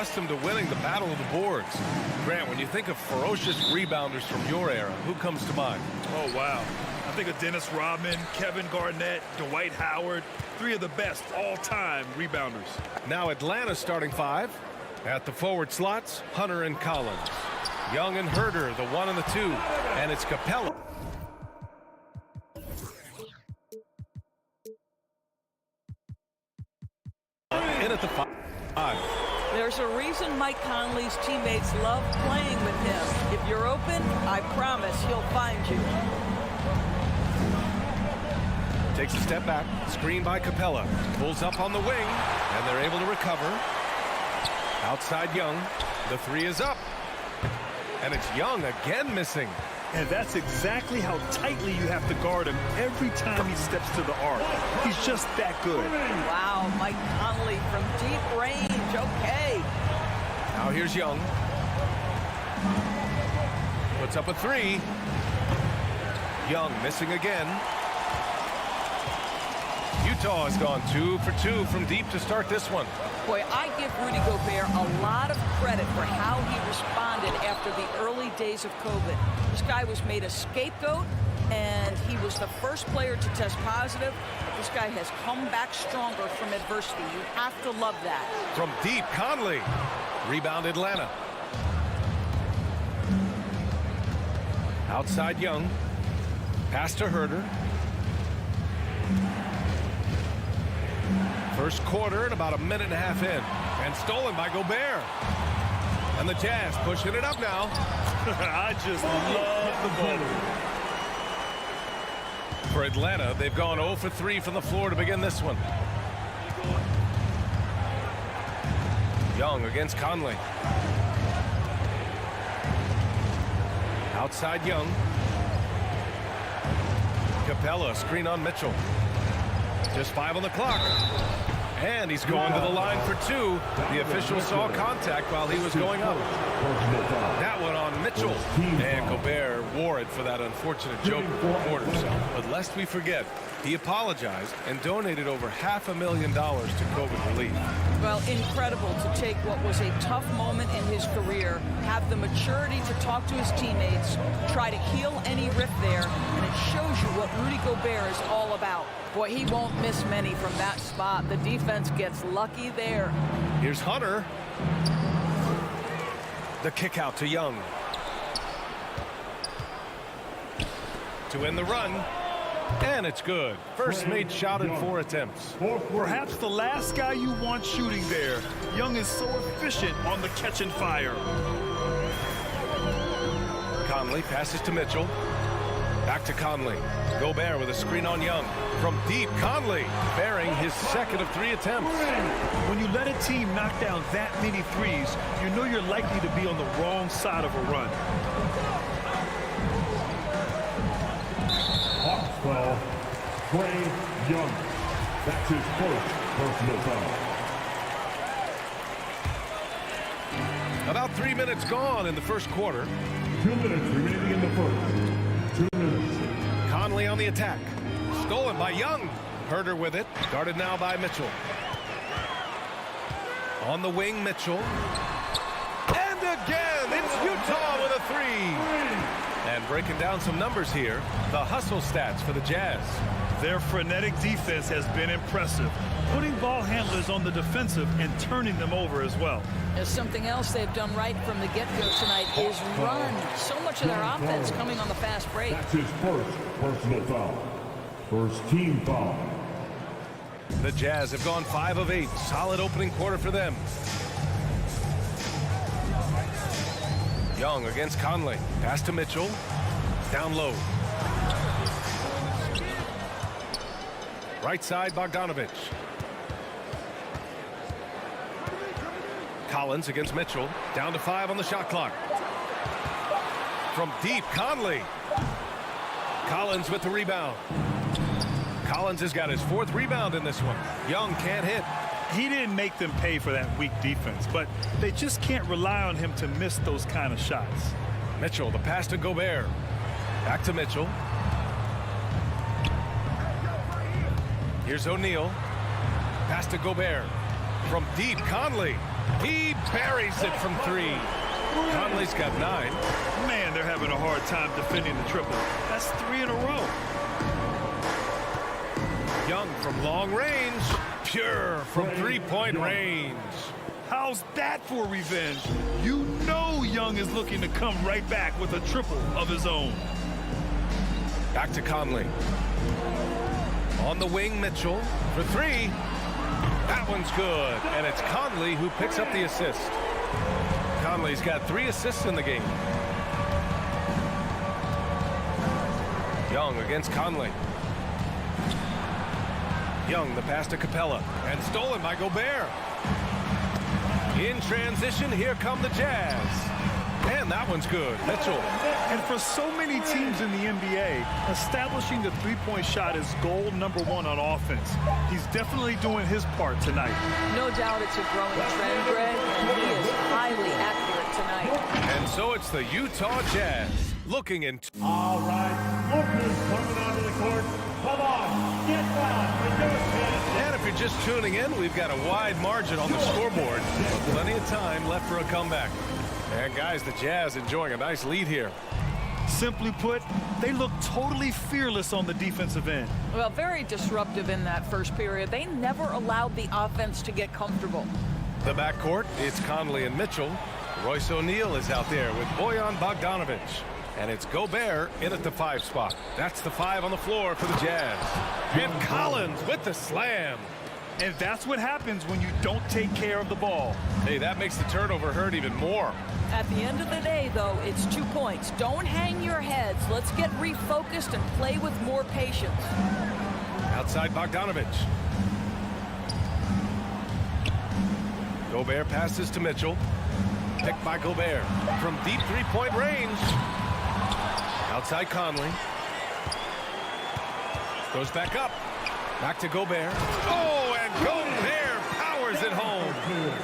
accustomed to winning the battle of the boards. Grant, when you think of ferocious rebounders from your era, who comes to mind? Oh, wow. I think of Dennis Rodman, Kevin Garnett, Dwight Howard, three of the best all-time rebounders. Now Atlanta's starting five. At the forward slots, Hunter and Collins. Young and Herder, the 1 and the 2. And it's Capella. In at the 5. There's a reason Mike Conley's teammates love playing with him. If you're open, I promise he'll find you. Takes a step back, screen by Capella. Pulls up on the wing, and they're able to recover. Outside Young, the 3 is up. And it's Young again missing. And that's exactly how tightly you have to guard him every time he steps to the arc. He's just that good. Wow, Mike Conley from deep range. Okay. Now here's Young. Puts up a 3. Young missing again. Utah has gone 2 for 2 from deep to start this one. Boy, I give Rudy Gobert a lot of credit for how he responded after the early days of COVID. This guy was made a scapegoat, and he was the first player to test positive. But this guy has come back stronger from adversity. You have to love that. From deep, Conley. Rebound Atlanta. Outside Young. Pass to Herder. First quarter and about a minute and a half in. And stolen by Gobert. And the Jazz pushing it up now. I just love the ball. For Atlanta, they've gone 0 for 3 from the floor to begin this one. Young against Conley. Outside Young. Capella, screen on Mitchell. Just 5 on the clock. And he's going to the line for 2. The official saw contact while he was going up. That one on Mitchell. And Gobert wore it for that unfortunate joke quarters. But lest we forget, he apologized and donated over $500,000 to COVID relief. Well, incredible to take what was a tough moment in his career, have the maturity to talk to his teammates, try to heal any rift there, and it shows you what Rudy Gobert is all about. Boy, he won't miss many from that spot. The defense gets lucky there. Here's Hunter. The kick out to Young. To end the run. And it's good. First made shot in 4 attempts. Perhaps the last guy you want shooting there. Young is so efficient on the catch and fire. Conley passes to Mitchell. Back to Conley. Gobert with a screen on Young. From deep, Conley bearing his second of 3 attempts. When you let a team knock down that many threes, you know you're likely to be on the wrong side of a run. Foul, Trae Young. That's his first personal foul. About 3 minutes gone in the first quarter. 2 minutes remaining in the first. 2 minutes. Conley on the attack. Stolen by Young. Herder with it. Guarded now by Mitchell. On the wing, Mitchell. And again, it's Utah with a 3. And breaking down some numbers here, the hustle stats for the Jazz. Their frenetic defense has been impressive, putting ball handlers on the defensive and turning them over as well. There's something else they've done right from the get-go tonight is run. So much of their offense coming on the fast break. That's his first personal foul. First team foul. The Jazz have gone 5 of 8. Solid opening quarter for them. Young against Conley. Pass to Mitchell. Down low. Right side, Bogdanovich. Collins against Mitchell. Down to 5 on the shot clock. From deep, Conley. Collins with the rebound. Collins has got his 4th rebound in this one. Young can't hit. He didn't make them pay for that weak defense, but they just can't rely on him to miss those kind of shots. Mitchell, the pass to Gobert. Back to Mitchell. Here's O'Neal. Pass to Gobert. From deep, Conley. He buries it from 3. Conley's got 9. Man, they're having a hard time defending the triple. That's 3 in a row. Young from long range. Pure from 3-point range. How's that for revenge? You know Young is looking to come right back with a triple of his own. Back to Conley. On the wing, Mitchell for 3. That one's good, and it's Conley who picks up the assist. Conley's got 3 assists in the game. Young against Conley. Young, the pass to Capella, and stolen by Gobert. In transition, here come the Jazz. And that one's good. Mitchell. And for so many teams in the NBA, establishing the three-point shot is goal number 1 on offense. He's definitely doing his part tonight. No doubt it's a growing trend, Greg, and he is highly accurate tonight. And so it's the Utah Jazz looking in. All right, Lucas coming onto the court. Come on, get down. And if you're just tuning in, we've got a wide margin on the scoreboard. Plenty of time left for a comeback. And guys, the Jazz enjoying a nice lead here. Simply put, they look totally fearless on the defensive end. Well, very disruptive in that first period. They never allowed the offense to get comfortable. The backcourt, it's Conley and Mitchell. Royce O'Neal is out there with Bojan Bogdanovic. And it's Gobert in at the 5 spot. That's the 5 on the floor for the Jazz. And Collins with the slam. And that's what happens when you don't take care of the ball. Hey, that makes the turnover hurt even more. At the end of the day, though, it's 2 points. Don't hang your heads. Let's get refocused and play with more patience. Outside Bogdanovic. Gobert passes to Mitchell. Picked by Gobert from deep 3-point range. Outside Conley. Goes back up. Back to Gobert. Oh, and Gobert powers it home.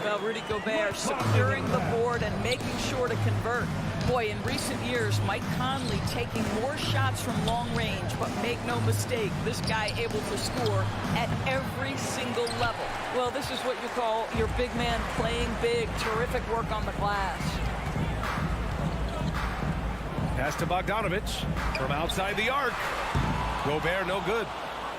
Well, Rudy Gobert securing the board and making sure to convert. Boy, in recent years, Mike Conley taking more shots from long range, but make no mistake, this guy able to score at every single level. Well, this is what you call your big man playing big. Terrific work on the glass. Pass to Bogdanovic from outside the arc. Gobert no good.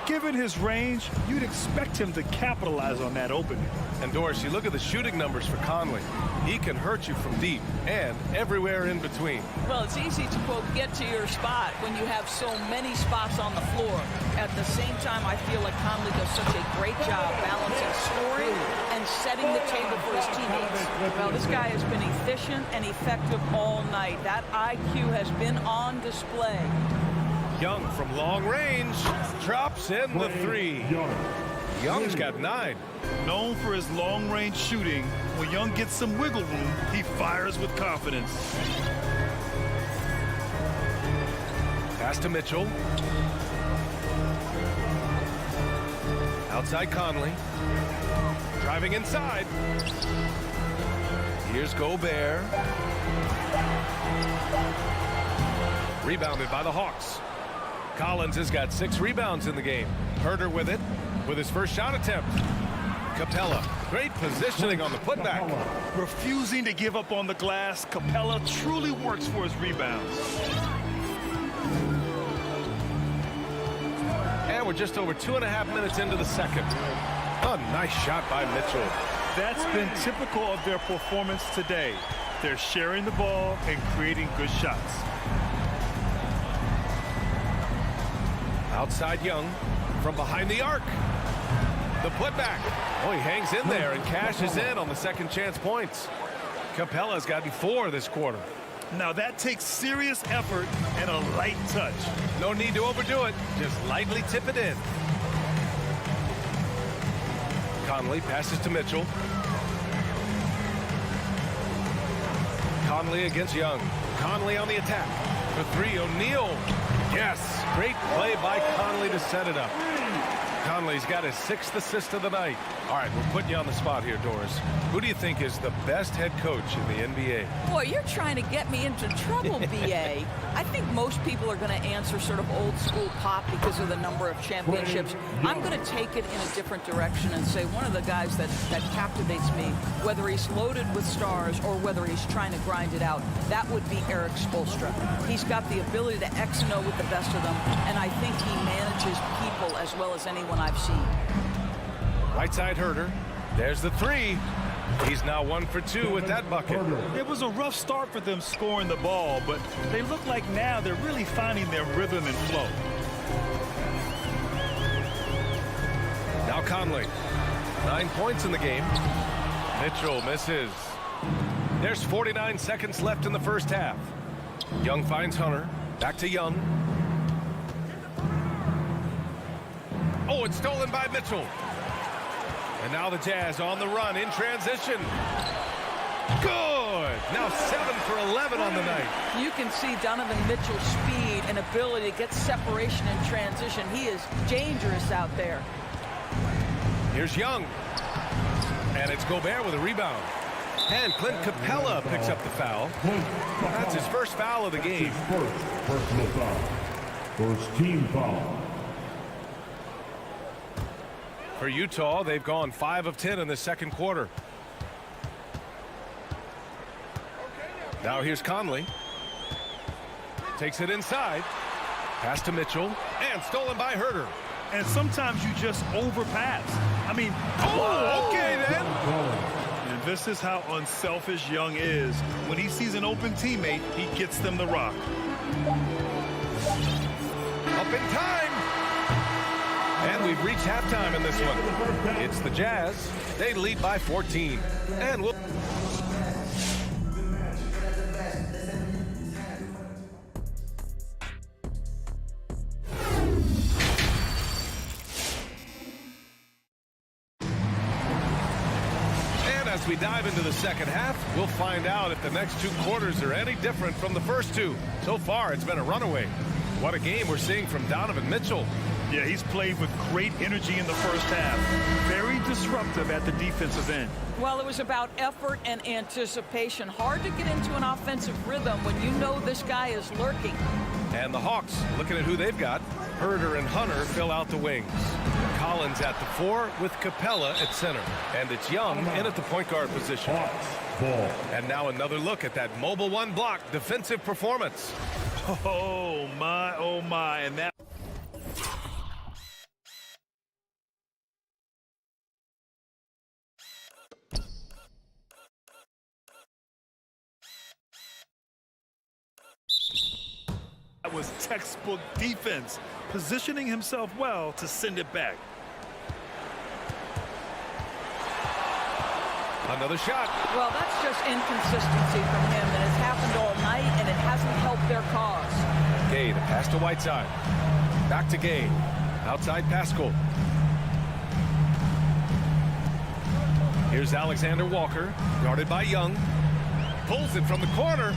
Given his range, you'd expect him to capitalize on that opening. And Doris, you look at the shooting numbers for Conley. He can hurt you from deep and everywhere in between. Well, it's easy to, quote, get to your spot when you have so many spots on the floor. At the same time, I feel like Conley does such a great job balancing scoring and setting the table for his teammates. Well, this guy has been efficient and effective all night. That IQ has been on display. Young from long range drops in the 3. Young's got 9. Known for his long-range shooting, when Young gets some wiggle room, he fires with confidence. Pass to Mitchell. Outside Conley. Driving inside. Here's Gobert. Rebounded by the Hawks. Collins has got 6 rebounds in the game. Herter with it, with his first shot attempt. Capella, great positioning on the putback. Refusing to give up on the glass, Capella truly works for his rebounds. And we're just over 2.5 minutes into the second. A nice shot by Mitchell. That's been typical of their performance today. They're sharing the ball and creating good shots. Outside Young from behind the arc. The putback. Oh, he hangs in there and cashes in on the second chance points. Capella's gotten 4 this quarter. Now that takes serious effort and a light touch. No need to overdo it. Just lightly tip it in. Conley passes to Mitchell. Conley against Young. Conley on the attack. For 3, O'Neal. Yes, great play by Conley to set it up. Conley's got his 6th assist of the night. All right, we're putting you on the spot here, Doris. Who do you think is the best head coach in the NBA? Boy, you're trying to get me into trouble, BA. I think most people are going to answer sort of old school Pop because of the number of championships. I'm going to take it in a different direction and say one of the guys that captivates me, whether he's loaded with stars or whether he's trying to grind it out, that would be Eric Spoelstra. He's got the ability to X and O with the best of them, and I think he manages people as well as anyone I've seen. Right side Herder. There's the 3. He's now 1 for 2 with that bucket. It was a rough start for them scoring the ball, but they look like now they're really finding their rhythm and flow. Now Conley. 9 points in the game. Mitchell misses. There's 49 seconds left in the first half. Young finds Hunter. Back to Young. Oh, it's stolen by Mitchell. And now the Jazz on the run in transition. Good. Now 7 for 11 on the night. You can see Donovan Mitchell's speed and ability to get separation in transition. He is dangerous out there. Here's Young. And it's Gobert with a rebound. And Clint Capella picks up the foul. That's his first foul of the game. First personal foul. First team foul. For Utah, they've gone 5 of 10 in the second quarter. Now here's Conley. Takes it inside. Pass to Mitchell. And stolen by Herder. And sometimes you just overpass. I mean, oh, okay then. And this is how unselfish Young is. When he sees an open teammate, he gets them the rock. Up in time. And we've reached halftime in this one. It's the Jazz. They lead by 14. And we'll... And as we dive into the second half, we'll find out if the next 2 quarters are any different from the first 2. So far, it's been a runaway. What a game we're seeing from Donovan Mitchell. Yeah, he's played with great energy in the first half. Very disruptive at the defensive end. Well, it was about effort and anticipation. Hard to get into an offensive rhythm when you know this guy is lurking. And the Hawks, looking at who they've got, Herder and Hunter fill out the wings. Collins at the 4 with Capella at center. And it's Young in at the point guard position. And now another look at that mobile 1 block defensive performance. Oh, my. And that... That was textbook defense, positioning himself well to send it back. Another shot. Well, that's just inconsistency from him, and it's happened all night, and it hasn't helped their cause. Gay, the pass to Whiteside. Back to Gay. Outside Pascal. Here's Alexander Walker, guarded by Young. Pulls it from the corner.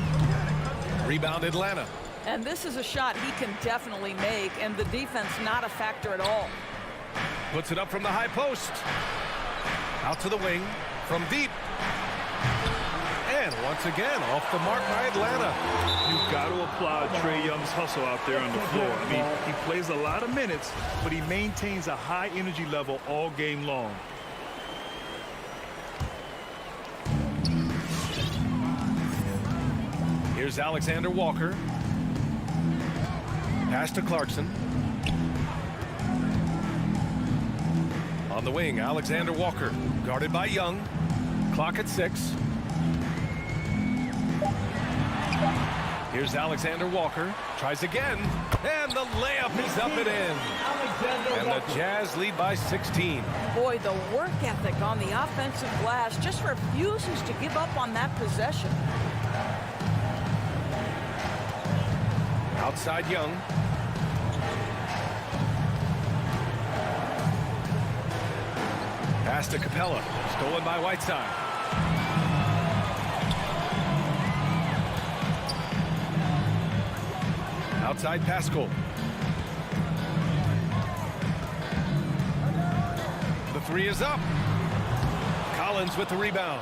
Rebound Atlanta. And this is a shot he can definitely make, and the defense not a factor at all. Puts it up from the high post. Out to the wing. From deep. And once again, off the mark by Atlanta. You've got to applaud Trae Young's hustle out there on the floor. I mean, he plays a lot of minutes, but he maintains a high energy level all game long. Here's Alexander Walker. Pass to Clarkson. On the wing, Alexander Walker, guarded by Young. Clock at 6. Here's Alexander Walker. Tries again. And the layup is up and in. And the Jazz lead by 16. Boy, the work ethic on the offensive glass just refuses to give up on that possession. Outside Young. Pass to Capella. Stolen by Whiteside. Outside Pascal. The three is up. Collins with the rebound.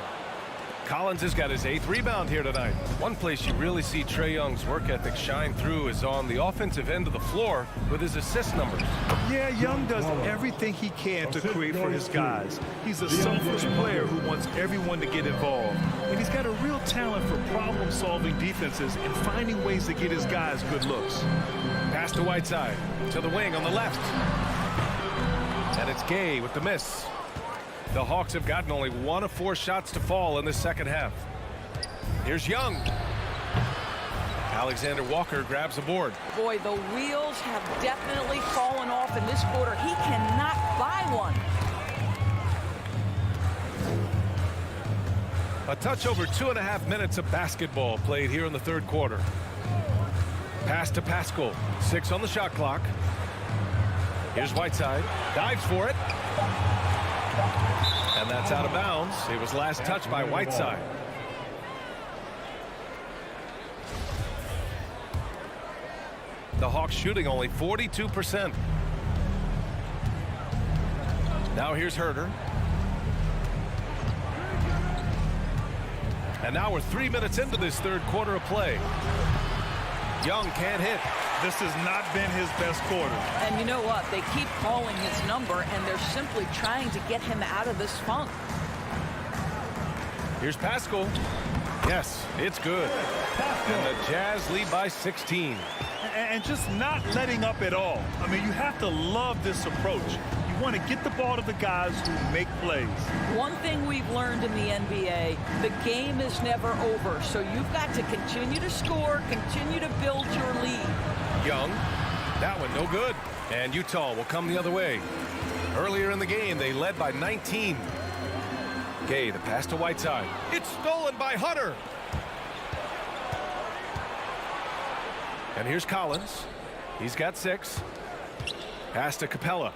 Collins has got his 8th rebound here tonight. One place you really see Trae Young's work ethic shine through is on the offensive end of the floor with his assist numbers. Yeah, Young does everything he can to create for his guys. He's a selfless player who wants everyone to get involved. And he's got a real talent for problem-solving defenses and finding ways to get his guys good looks. Pass to Whiteside, to the wing on the left. And it's Gay with the miss. The Hawks have gotten only 1 of 4 shots to fall in the second half. Here's Young. Alexander Walker grabs the board. Boy, the wheels have definitely fallen off in this quarter. He cannot buy one. A touch over 2.5 minutes of basketball played here in the third quarter. Pass to Pascal. 6 on the shot clock. Here's Whiteside. Dives for it. And that's out of bounds. It was last touched by Whiteside. The Hawks shooting only 42%. Now here's Herter. And now we're 3 minutes into this third quarter of play. Young can't hit. This has not been his best quarter. And you know what? They keep calling his number, and they're simply trying to get him out of this funk. Here's Pascal. Yes, it's good. And the Jazz lead by 16. And just not letting up at all. I mean, you have to love this approach. You want to get the ball to the guys who make plays. One thing we've learned in the NBA, the game is never over. So you've got to continue to score, continue to build your lead. Young, that one no good. And Utah will come the other way. Earlier in the game, they led by 19. Gay, the pass to Whiteside. It's stolen by Hunter. And here's Collins. He's got 6. Pass to Capella.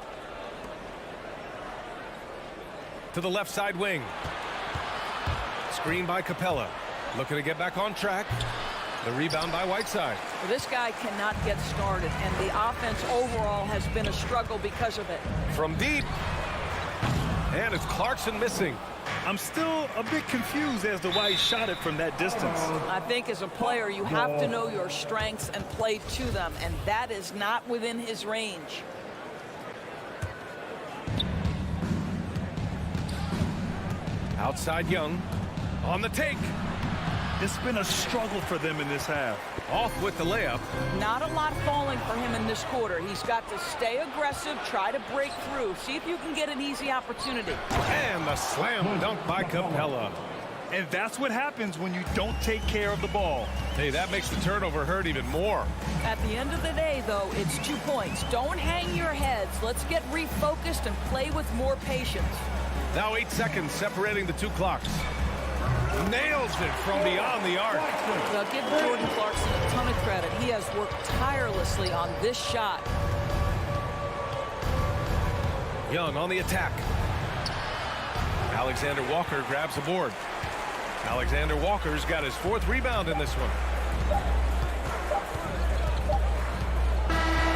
To the left side wing. Screen by Capella. Looking to get back on track. The rebound by Whiteside. Well, this guy cannot get started, and the offense overall has been a struggle because of it. From deep. And it's Clarkson missing. I'm still a bit confused as to why he shot it from that distance. I think as a player, you have to know your strengths and play to them, and that is not within his range. Outside Young. On the take. It's been a struggle for them in this half. Off with the layup. Not a lot falling for him in this quarter. He's got to stay aggressive, try to break through, see if you can get an easy opportunity. And the slam dunk by Capella. And that's what happens when you don't take care of the ball. Hey, that makes the turnover hurt even more. At the end of the day, though, it's 2 points. Don't hang your heads. Let's get refocused and play with more patience. Now 8 seconds separating the 2 clocks. Nails it from beyond the arc. Well, give Jordan Clarkson a ton of credit. He has worked tirelessly on this shot. Young on the attack. Alexander Walker grabs the board. Alexander Walker's got his 4th rebound in this one.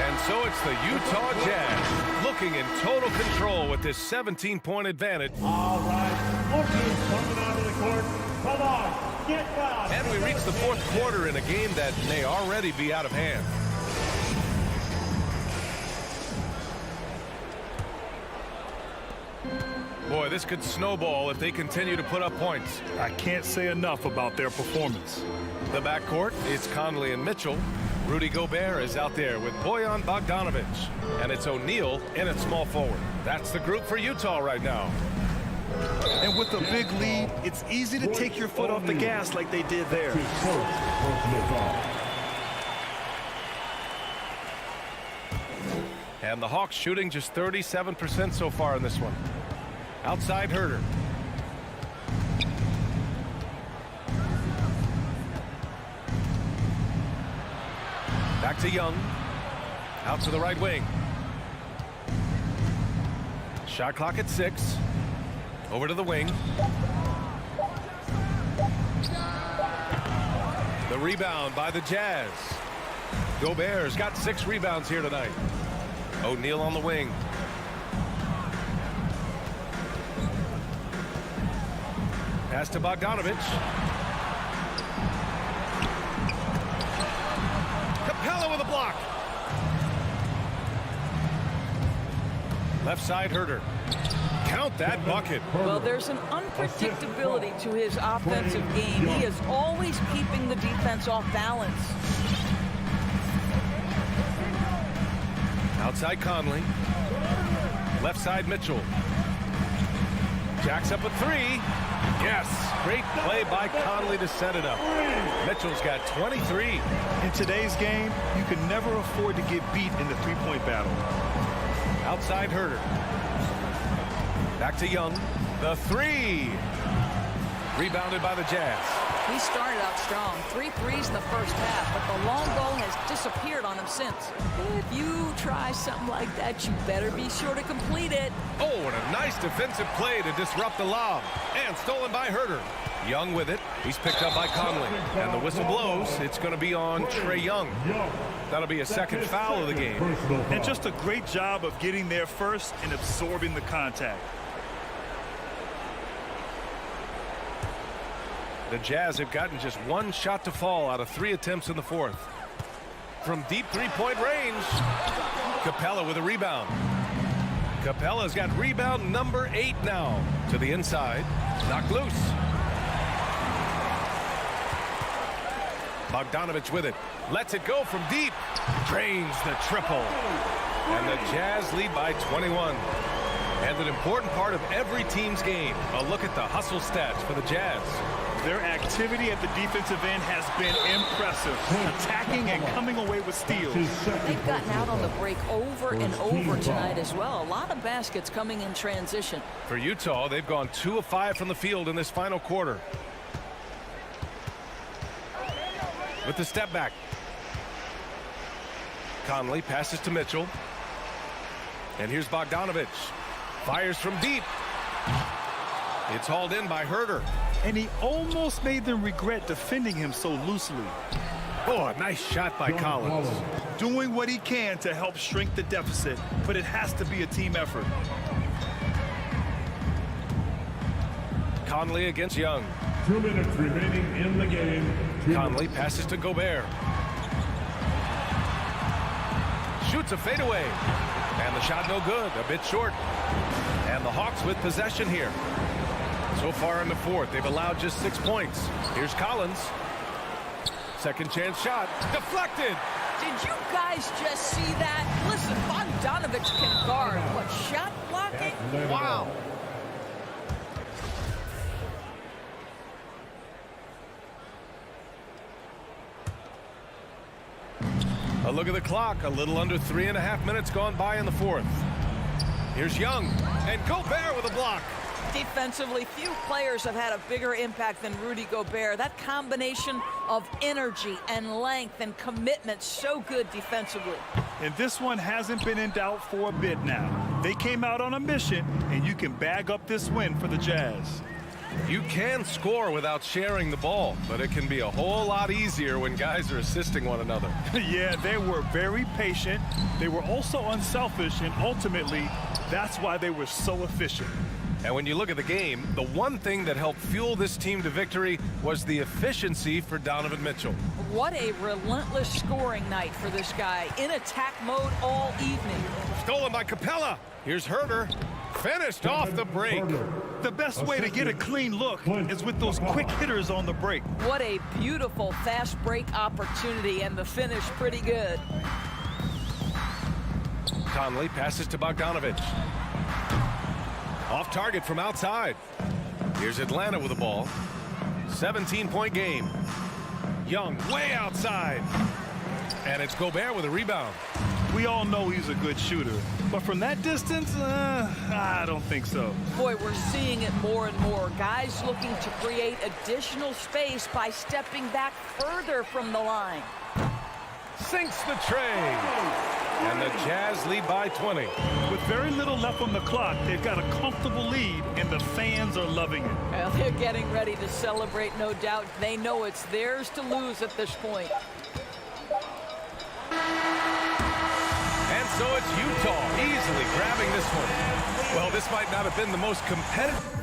And so it's the Utah Jazz looking in total control with this 17-point advantage. All right, Orchard's coming out of the court. Come on, get back. And we reach the 4th quarter in a game that may already be out of hand. Boy, this could snowball if they continue to put up points. I can't say enough about their performance. The backcourt, it's Conley and Mitchell. Rudy Gobert is out there with Bojan Bogdanovic. And it's O'Neal in at small forward. That's the group for Utah right now. And with a big lead, it's easy to take your foot off the gas like they did there. And the Hawks shooting just 37% so far in this one. Outside Herter. Back to Young. Out to the right wing. Shot clock at 6. Over to the wing. The rebound by the Jazz. Gobert's got 6 rebounds here tonight. O'Neal on the wing. Pass to Bogdanovich. Capella with a block. Left side Herter. Count that bucket. Well, there's an unpredictability to his offensive game. He is always keeping the defense off balance. Outside Conley. Left side Mitchell. Jacks up a 3. Yes, great play by Conley to set it up. Mitchell's got 23. In today's game, you can never afford to get beat in the three-point battle. Outside Herter. Back to Young. The 3. Rebounded by the Jazz. He started out strong. 3 threes in the first half, but the long ball has disappeared on him since. If you try something like that, you better be sure to complete it. Oh, and a nice defensive play to disrupt the lob. And stolen by Herter. Young with it. He's picked up by Conley. And the whistle blows. It's going to be on Trae Young. That'll be a second foul of the game. And just a great job of getting there first and absorbing the contact. The Jazz have gotten just 1 shot to fall out of 3 attempts in the fourth. From deep three-point range, Capella with a rebound. Capella's got rebound number 8 now. To the inside, knocked loose. Bogdanovich with it. Lets it go from deep. Drains the triple. And the Jazz lead by 21. And an important part of every team's game. A look at the hustle stats for the Jazz. Their activity at the defensive end has been impressive. Attacking and coming away with steals. They've gotten out on the break over and over tonight as well. A lot of baskets coming in transition. For Utah, they've gone 2 of 5 from the field in this final quarter. With the step back. Conley passes to Mitchell. And here's Bogdanovich. Fires from deep. It's hauled in by Herter. And he almost made them regret defending him so loosely. Oh, a nice shot by Collins. Doing what he can to help shrink the deficit, but it has to be a team effort. Conley against Young. 2 minutes remaining in the game. Conley passes to Gobert. Shoots a fadeaway. And the shot no good, a bit short. And the Hawks with possession here. So far in the fourth, they've allowed just 6 points. Here's Collins. Second chance shot. Deflected. Did you guys just see that? Listen, Bogdanovich can guard. What, shot blocking? Wow. A look at the clock. A little under 3.5 minutes gone by in the fourth. Here's Young. And Gobert with a block. Defensively, few players have had a bigger impact than Rudy Gobert. That combination of energy and length and commitment, so good defensively. And this one hasn't been in doubt for a bit now. They came out on a mission, and you can bag up this win for the Jazz. You can score without sharing the ball, but it can be a whole lot easier when guys are assisting one another. Yeah, they were very patient. They were also unselfish, and ultimately, that's why they were so efficient. And when you look at the game, the one thing that helped fuel this team to victory was the efficiency for Donovan Mitchell. What a relentless scoring night for this guy. In attack mode all evening. Stolen by Capella. Here's Herter. Finished off the break. The best way to get a clean look is with those quick hitters on the break. What a beautiful fast break opportunity, and the finish pretty good. Conley passes to Bogdanovich. Off target from outside. Here's Atlanta with the ball. 17-point game. Young way outside. And it's Gobert with a rebound. We all know he's a good shooter, but from that distance, I don't think so. Boy, we're seeing it more and more. Guys looking to create additional space by stepping back further from the line. Sinks the tray. And the Jazz lead by 20. With very little left on the clock, they've got a comfortable lead, and the fans are loving it. Well, they're getting ready to celebrate, no doubt. They know it's theirs to lose at this point. So it's Utah easily grabbing this one. Well, this might not have been the most competitive.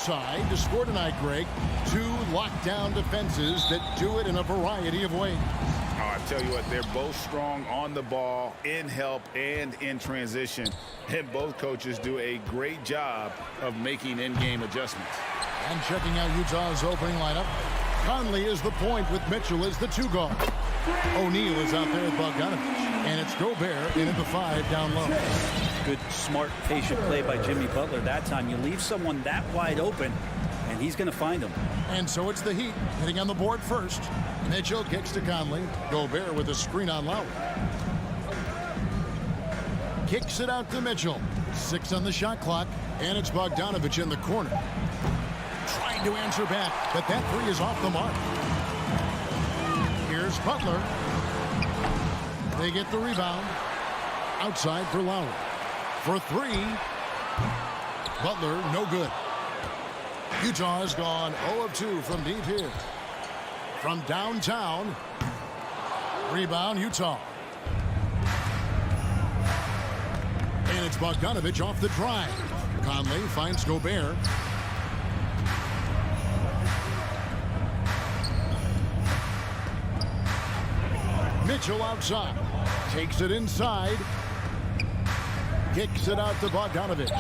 side to score tonight, Greg. 2 lockdown defenses that do it in a variety of ways. I tell you what, they're both strong on the ball, in help, and in transition. And both coaches do a great job of making in-game adjustments. And checking out Utah's opening lineup, Conley is the point with Mitchell as the 2 guard. O'Neal is out there with Bogdanovich. And it's Gobert in at the 5 down low. Good, smart, patient play by Jimmy Butler that time. You leave someone that wide open, and he's going to find him. And so it's the Heat hitting on the board first. Mitchell kicks to Conley. Gobert with a screen on Lowry. Kicks it out to Mitchell. 6 on the shot clock. And it's Bogdanovich in the corner. Trying to answer back, but that 3 is off the mark. Here's Butler. They get the rebound. Outside for Lowry. For 3. Butler, no good. Utah has gone 0 of 2 from deep here. From downtown. Rebound, Utah. And it's Bogdanovich off the drive. Conley finds Gobert. Mitchell outside. Takes it inside. Kicks it out to Bogdanovich.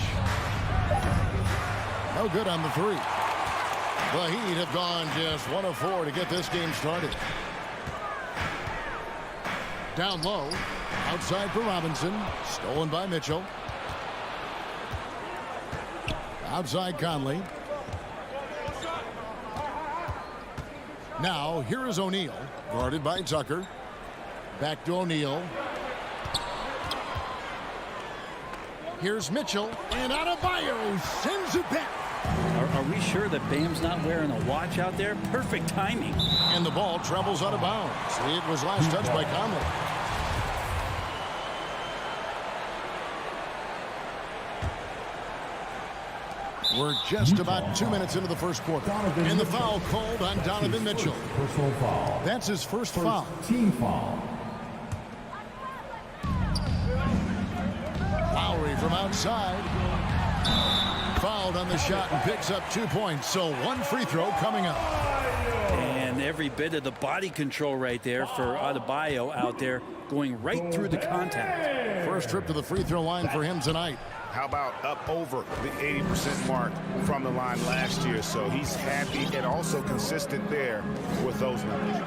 No good on the 3. The Heat have gone just 1 of 4 to get this game started. Down low. Outside for Robinson. Stolen by Mitchell. Outside Conley. Now here is O'Neal. Guarded by Tucker. Back to O'Neal. Here's Mitchell, and Adebayo sends it back. Are we sure that Bam's not wearing a watch out there? Perfect timing. And the ball travels out of bounds. It was last touched by Conley. We're just about 2 minutes into the first quarter. And the foul called on Donovan Mitchell. Personal foul. That's his first foul. Team foul. Lowry from outside. Fouled on the shot and picks up 2 points. So 1 free throw coming up. And every bit of the body control right there for Adebayo out there going right through the contact. First trip to the free throw line for him tonight. How about up over the 80% mark from the line last year? So he's happy and also consistent there with those numbers.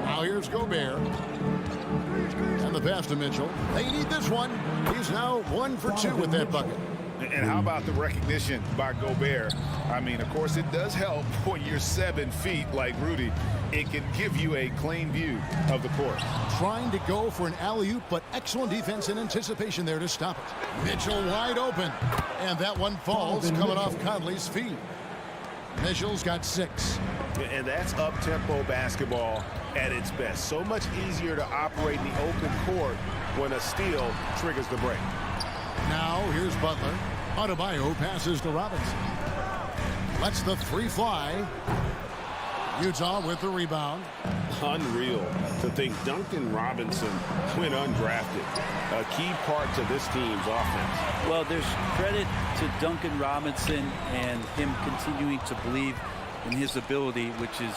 Now here's Gobert. And the pass to Mitchell. They need this one. He's now 1 for 2 with that bucket. And how about the recognition by Gobert? I mean, of course, it does help when you're 7 feet like Rudy. It can give you a clean view of the court. Trying to go for an alley-oop, but excellent defense and anticipation there to stop it. Mitchell wide open. And that one falls coming off Conley's feet. Mitchell's got 6. And that's up-tempo basketball at its best. So much easier to operate in the open court when a steal triggers the break. Now here's Butler. Adebayo passes to Robinson. Lets the 3 fly. Utah with the rebound. Unreal to think Duncan Robinson went undrafted. A key part to this team's offense. Well, there's credit to Duncan Robinson and him continuing to believe in his ability, which is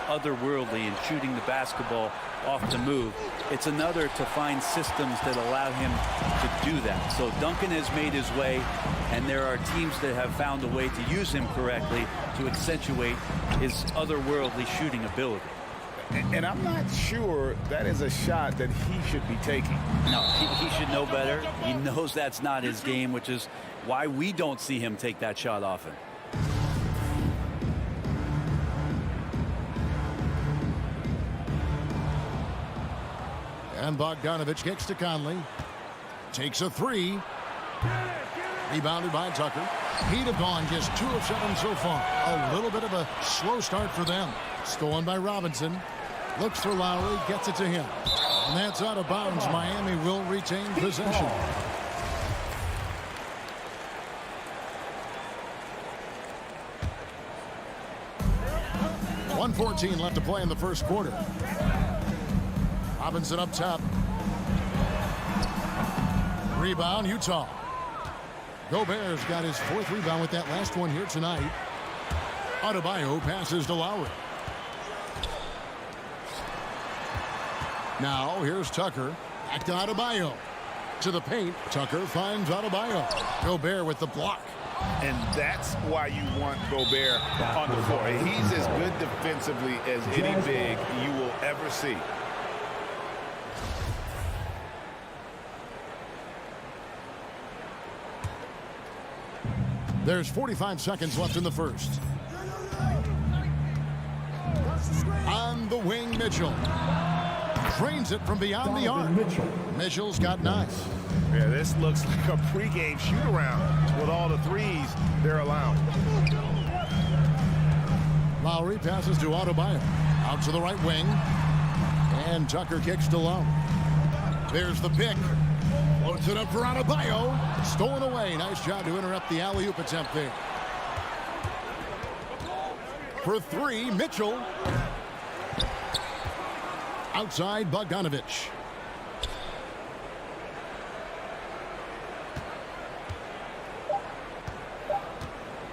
otherworldly in shooting the basketball off the move. It's another to find systems that allow him to do that. So Duncan has made his way, and there are teams that have found a way to use him correctly to accentuate his otherworldly shooting ability. And I'm not sure that is a shot that he should be taking. No, he should know better. He knows that's not his game, which is why we don't see him take that shot often. And Bogdanovich kicks to Conley. Takes a 3. Rebounded by Tucker. Heat have gone just 2 of 7 so far. A little bit of a slow start for them. Stolen by Robinson. Looks for Lowry. Gets it to him. And that's out of bounds. Miami will retain possession. .114 left to play in the first quarter. Robinson up top. Rebound, Utah. Gobert's got his 4th rebound with that last one here tonight. Adebayo passes to Lowry. Now here's Tucker. Back to Adebayo. To the paint. Tucker finds Adebayo. Gobert with the block. And that's why you want Gobert on the floor. He's as good defensively as any big you will ever see. There's 45 seconds left in the first. On the wing, Mitchell. Drains it from beyond the arc. Mitchell's got 9. Yeah, this looks like a pregame shoot-around with all the threes they're allowing. Lowry passes to Adebayo. Out to the right wing. And Tucker kicks to Lowry. There's the pick. Floats it up for Adebayo. Stolen away. Nice job to interrupt the alley-oop attempt there. For 3, Mitchell. Outside, Bogdanovich.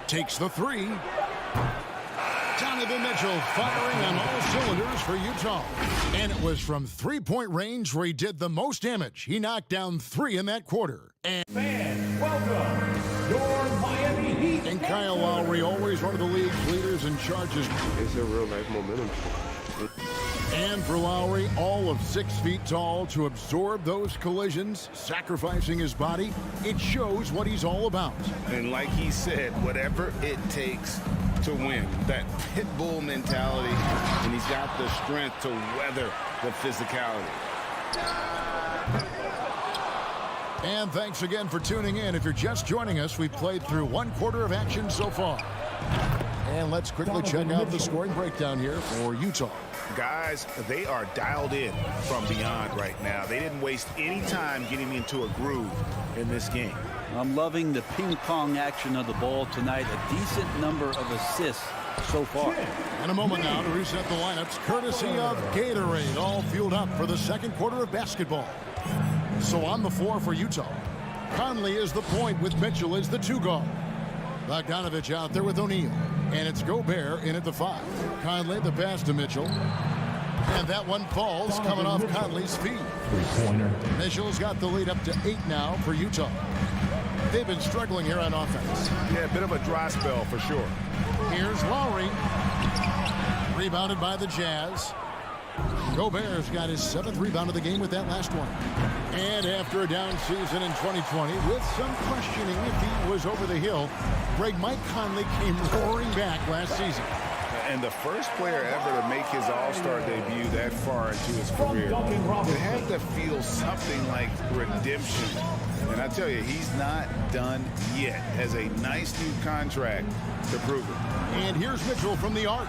Takes the 3. Donovan Mitchell firing on all cylinders for Utah. And it was from three-point range where he did the most damage. He knocked down 3 in that quarter. And Welcome, your Miami Heat. And Kyle Lowry, always one of the league's leaders in charges. It's a real-life momentum. And for Lowry, all of 6 feet tall, to absorb those collisions, sacrificing his body, it shows what he's all about. And like he said, whatever it takes to win, that pit bull mentality, and he's got the strength to weather the physicality. And thanks again for tuning in. If you're just joining us, we've played through 1 quarter of action so far. And let's quickly check out the scoring breakdown here for Utah. Guys, they are dialed in from beyond right now. They didn't waste any time getting into a groove in this game. I'm loving the ping pong action of the ball tonight. A decent number of assists so far. In a moment now to reset the lineups, courtesy of Gatorade, all fueled up for the second quarter of basketball. So on the floor for Utah, Conley is the point with Mitchell as the 2 guard. Bogdanovich out there with O'Neal. And it's Gobert in at the 5. Conley, the pass to Mitchell. And that one falls, coming off Conley's feet. Three-pointer. Mitchell's got the lead up to 8 now for Utah. They've been struggling here on offense. Yeah, a bit of a dry spell for sure. Here's Lowry. Rebounded by the Jazz. Gobert's got his 7th rebound of the game with that last one. And after a down season in 2020, with some questioning if he was over the hill, Mike Conley came roaring back last season. And the first player ever to make his All-Star debut that far into his career. It had to feel something like redemption. And I tell you, he's not done yet. Has a nice new contract to prove it. And here's Mitchell from the arc.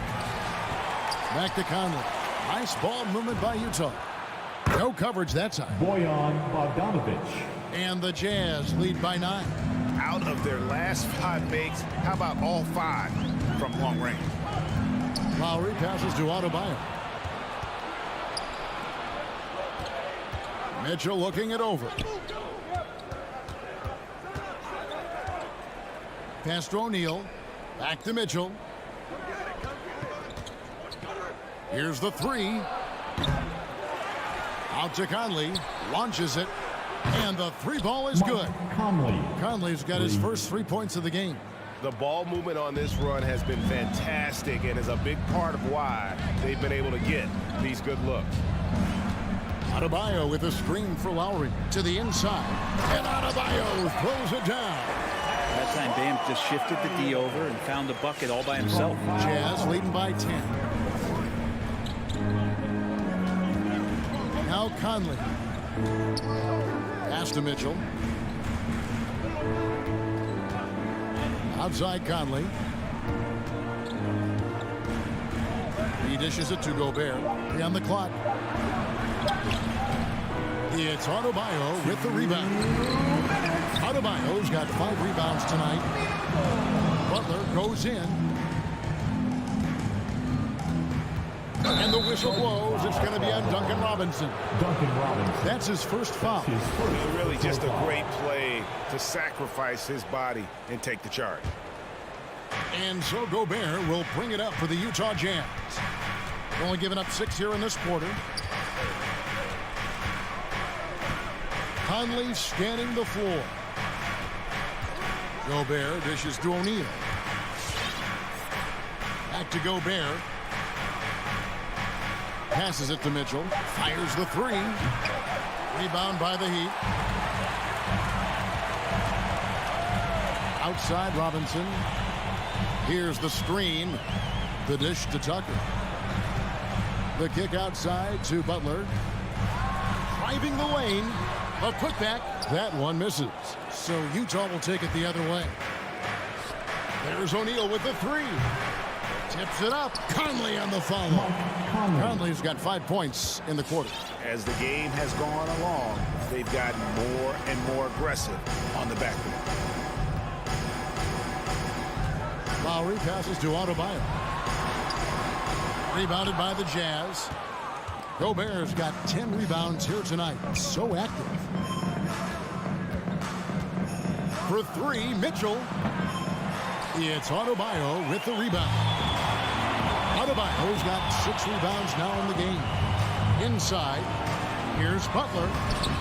Back to Conley. Nice ball movement by Utah. No coverage that time. Bojan Bogdanovich. And the Jazz lead by 9. Out of their last 5 makes, how about all 5 from long range? Lowry passes to Adebayo. Mitchell looking it over. Pass to O'Neal. Back to Mitchell. Here's the 3. Out to Conley. Launches it. And the 3 ball is good. Conley's got his first 3 points of the game. The ball movement on this run has been fantastic and is a big part of why they've been able to get these good looks. Adebayo with a screen for Lowry to the inside. And Adebayo throws it down. That time Bam just shifted the D over and found the bucket all by himself. Jazz leading by 10. Now Conley. Pass to Mitchell. Outside Conley. He dishes it to Gobert. 3 on the clock. It's Adebayo with the rebound. Adebayo's got 5 rebounds tonight. Butler goes in. And the whistle blows. It's going to be on Duncan Robinson. That's his first foul. Really just a great play to sacrifice his body and take the charge. And so Gobert will bring it up for the Utah Jazz. Only giving up 6 here in this quarter. Conley scanning the floor. Gobert dishes to O'Neal. Back to Gobert. Passes it to Mitchell. Fires the three. Rebound by the Heat. Outside Robinson. Here's the screen. The dish to Tucker. The kick outside to Butler. Driving the lane. A putback. That one misses. So Utah will take it the other way. There's O'Neal with the three. Tips it up. Conley on the follow. Conley's got 5 points in the quarter. As the game has gone along, they've gotten more and more aggressive on the backboard. Lowry passes to Adebayo. Rebounded by the Jazz. Gobert's got 10 rebounds here tonight. So active. For three, Mitchell. It's Adebayo with the rebound. Adebayo's got 6 rebounds now in the game. Inside, here's Butler.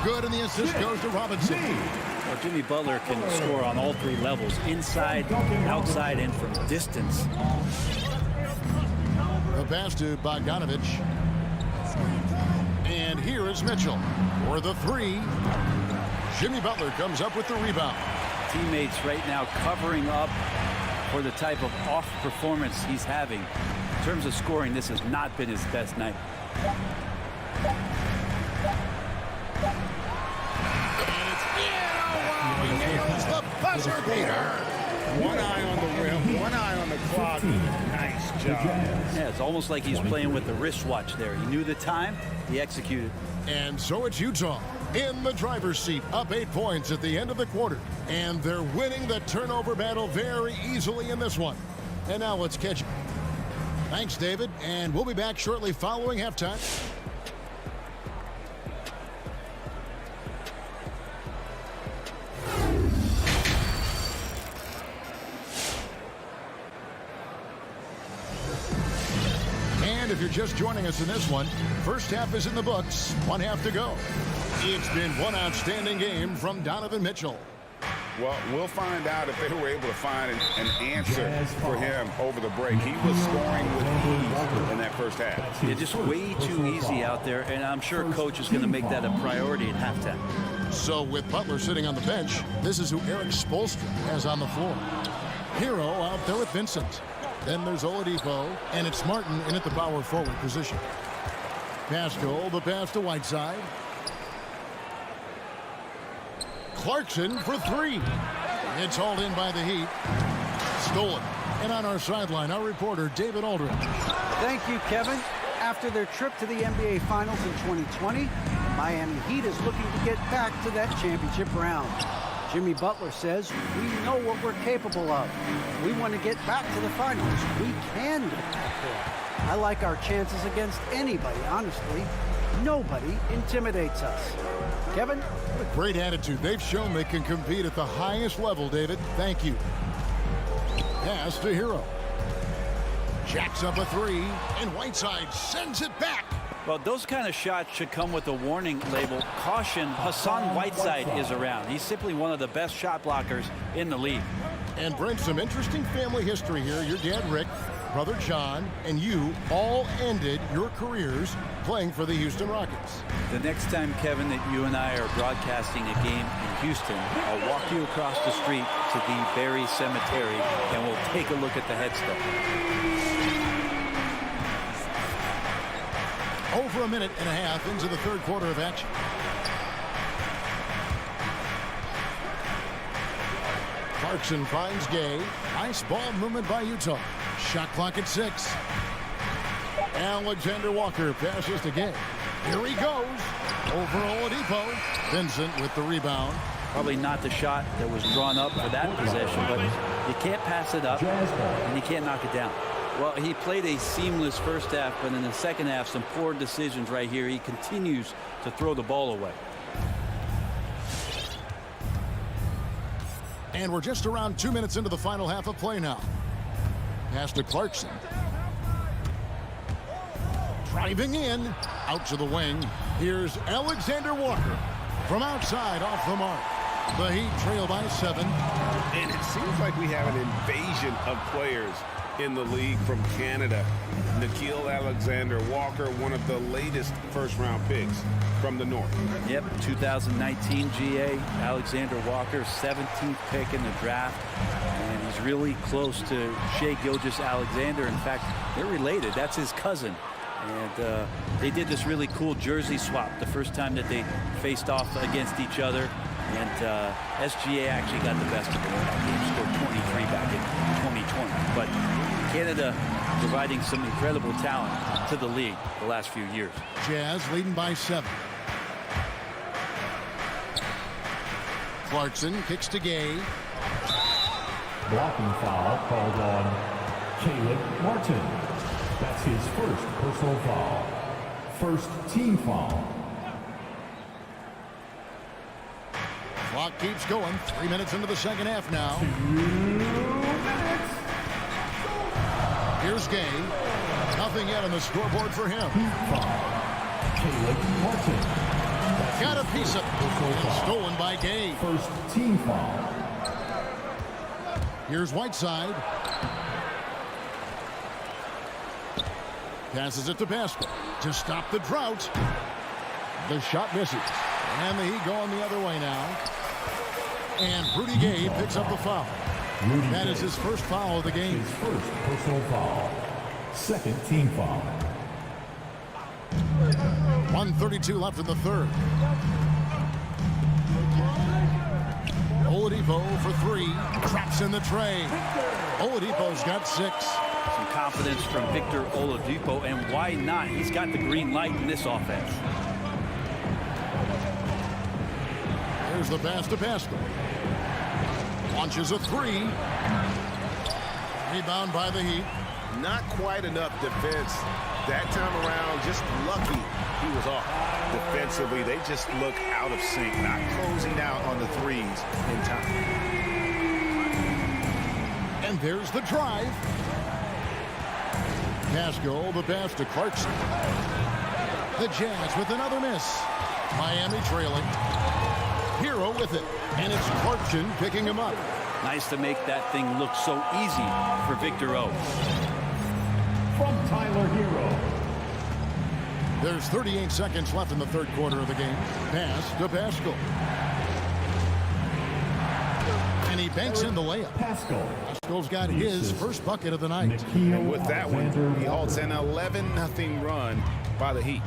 Good, and the assist goes to Robinson. Well, Jimmy Butler can score on all 3 levels, inside, outside, and from distance. The pass to Bogdanovich. And here is Mitchell for the three. Jimmy Butler comes up with the rebound. Teammates right now covering up for the type of off performance he's having. In terms of scoring, this has not been his best night. The buzzer beater. One eye on the rim, one eye on the clock. Nice job. Yeah, it's almost like he's playing with the wristwatch there. He knew the time, he executed. And so it's Utah in the driver's seat, up 8 points at the end of the quarter. And they're winning the turnover battle very easily in this one. And now let's catch it. Thanks, David. And we'll be back shortly following halftime. And if you're just joining us in this one, first half is in the books, 1 half to go. It's been one outstanding game from Donovan Mitchell. Well, we'll find out if they were able to find an answer for him over the break. He was scoring with ease in that first half. They're just way too easy out there, and I'm sure coach is going to make that a priority at halftime. So with Butler sitting on the bench, this is who Eric Spoelstra has on the floor. Hero out there with Vincent. Then there's Oladipo, and it's Martin in at the power forward position. Pascal, the pass to Whiteside. Clarkson for three. It's hauled in by the Heat. Stolen. And on our sideline, our reporter, David Aldridge. Thank you, Kevin. After their trip to the NBA Finals in 2020, Miami Heat is looking to get back to that championship round. Jimmy Butler says, we know what we're capable of. We want to get back to the finals. We can get back there. I like our chances against anybody, honestly. Nobody intimidates us. Kevin? What a great attitude. They've shown they can compete at the highest level, David. Thank you. Pass to Hero. Jacks up a three, and Whiteside sends it back. Well, those kind of shots should come with a warning label. Caution, Hassan Whiteside is around. He's simply one of the best shot blockers in the league. And Brent, some interesting family history here. Your dad, Rick, brother John, and you all ended your careers playing for the Houston Rockets. The next time, Kevin, that you and I are broadcasting a game in Houston, I'll walk you across the street to the Berry Cemetery, and we'll take a look at the headstone. Over a minute and a half into the third quarter of action. Clarkson finds Gay. Nice ball movement by Utah. Shot clock at 6. Alexander Walker passes to Gay. Here he goes. Over Oladipo. Vincent with the rebound. Probably not the shot that was drawn up for that possession, but you can't pass it up, and you can't knock it down. Well, he played a seamless first half, but in the second half, some poor decisions right here. He continues to throw the ball away. And we're just around 2 minutes into the final half of play now. Pass to Clarkson. Driving in. Out to the wing. Here's Alexander Walker. From outside, off the mark. The Heat trail by 7. And it seems like we have an invasion of players in the league from Canada. Nickeil Alexander-Walker, one of the latest first-round picks from the North. Yep, 2019 GA, Alexander Walker, 17th pick in the draft. And he's really close to Shai Gilgeous-Alexander. In fact, they're related. That's his cousin. And they did this really cool jersey swap the first time that they faced off against each other. And SGA actually got the best of it in that game, scored 23 back in 2020. But Canada providing some incredible talent to the league the last few years. Jazz leading by 7. Clarkson kicks to Gay. Blocking foul called on Caleb Martin. That's his first personal foul. First team foul. Clock keeps going. 3 minutes into the second half now. 2 minutes. Here's Gay. Nothing yet on the scoreboard for him. Caleb Martin. Got a piece of it. Stolen by Gay. First team foul. Here's Whiteside. Passes it to Pascal to stop the drought. The shot misses. And the Heat going the other way now. And Rudy Gay picks up the foul. That is his first foul of the game. His first personal foul. Second team foul. 1:32 left in the third. Oladipo for 3. Traps in the tray. Oladipo's got 6. Some confidence from Victor Oladipo, and why not? He's got the green light in this offense. There's the pass to Pascal. Launches a 3. Rebound by the Heat. Not quite enough defense that time around. Just lucky he was off. Defensively, they just look out of sync, not closing out on the threes in time. And there's the drive. Pascal, the pass to Clarkson. The Jazz with another miss. Miami trailing. Hero with it. And it's Clarkson picking him up. Nice to make that thing look so easy for Victor O. From Tyler Hero. There's 38 seconds left in the third quarter of the game. Pass to Pascal. And he banks in the layup. Pascal's got his first bucket of the night. And with that one, he halts an 11-0 run by the Heat.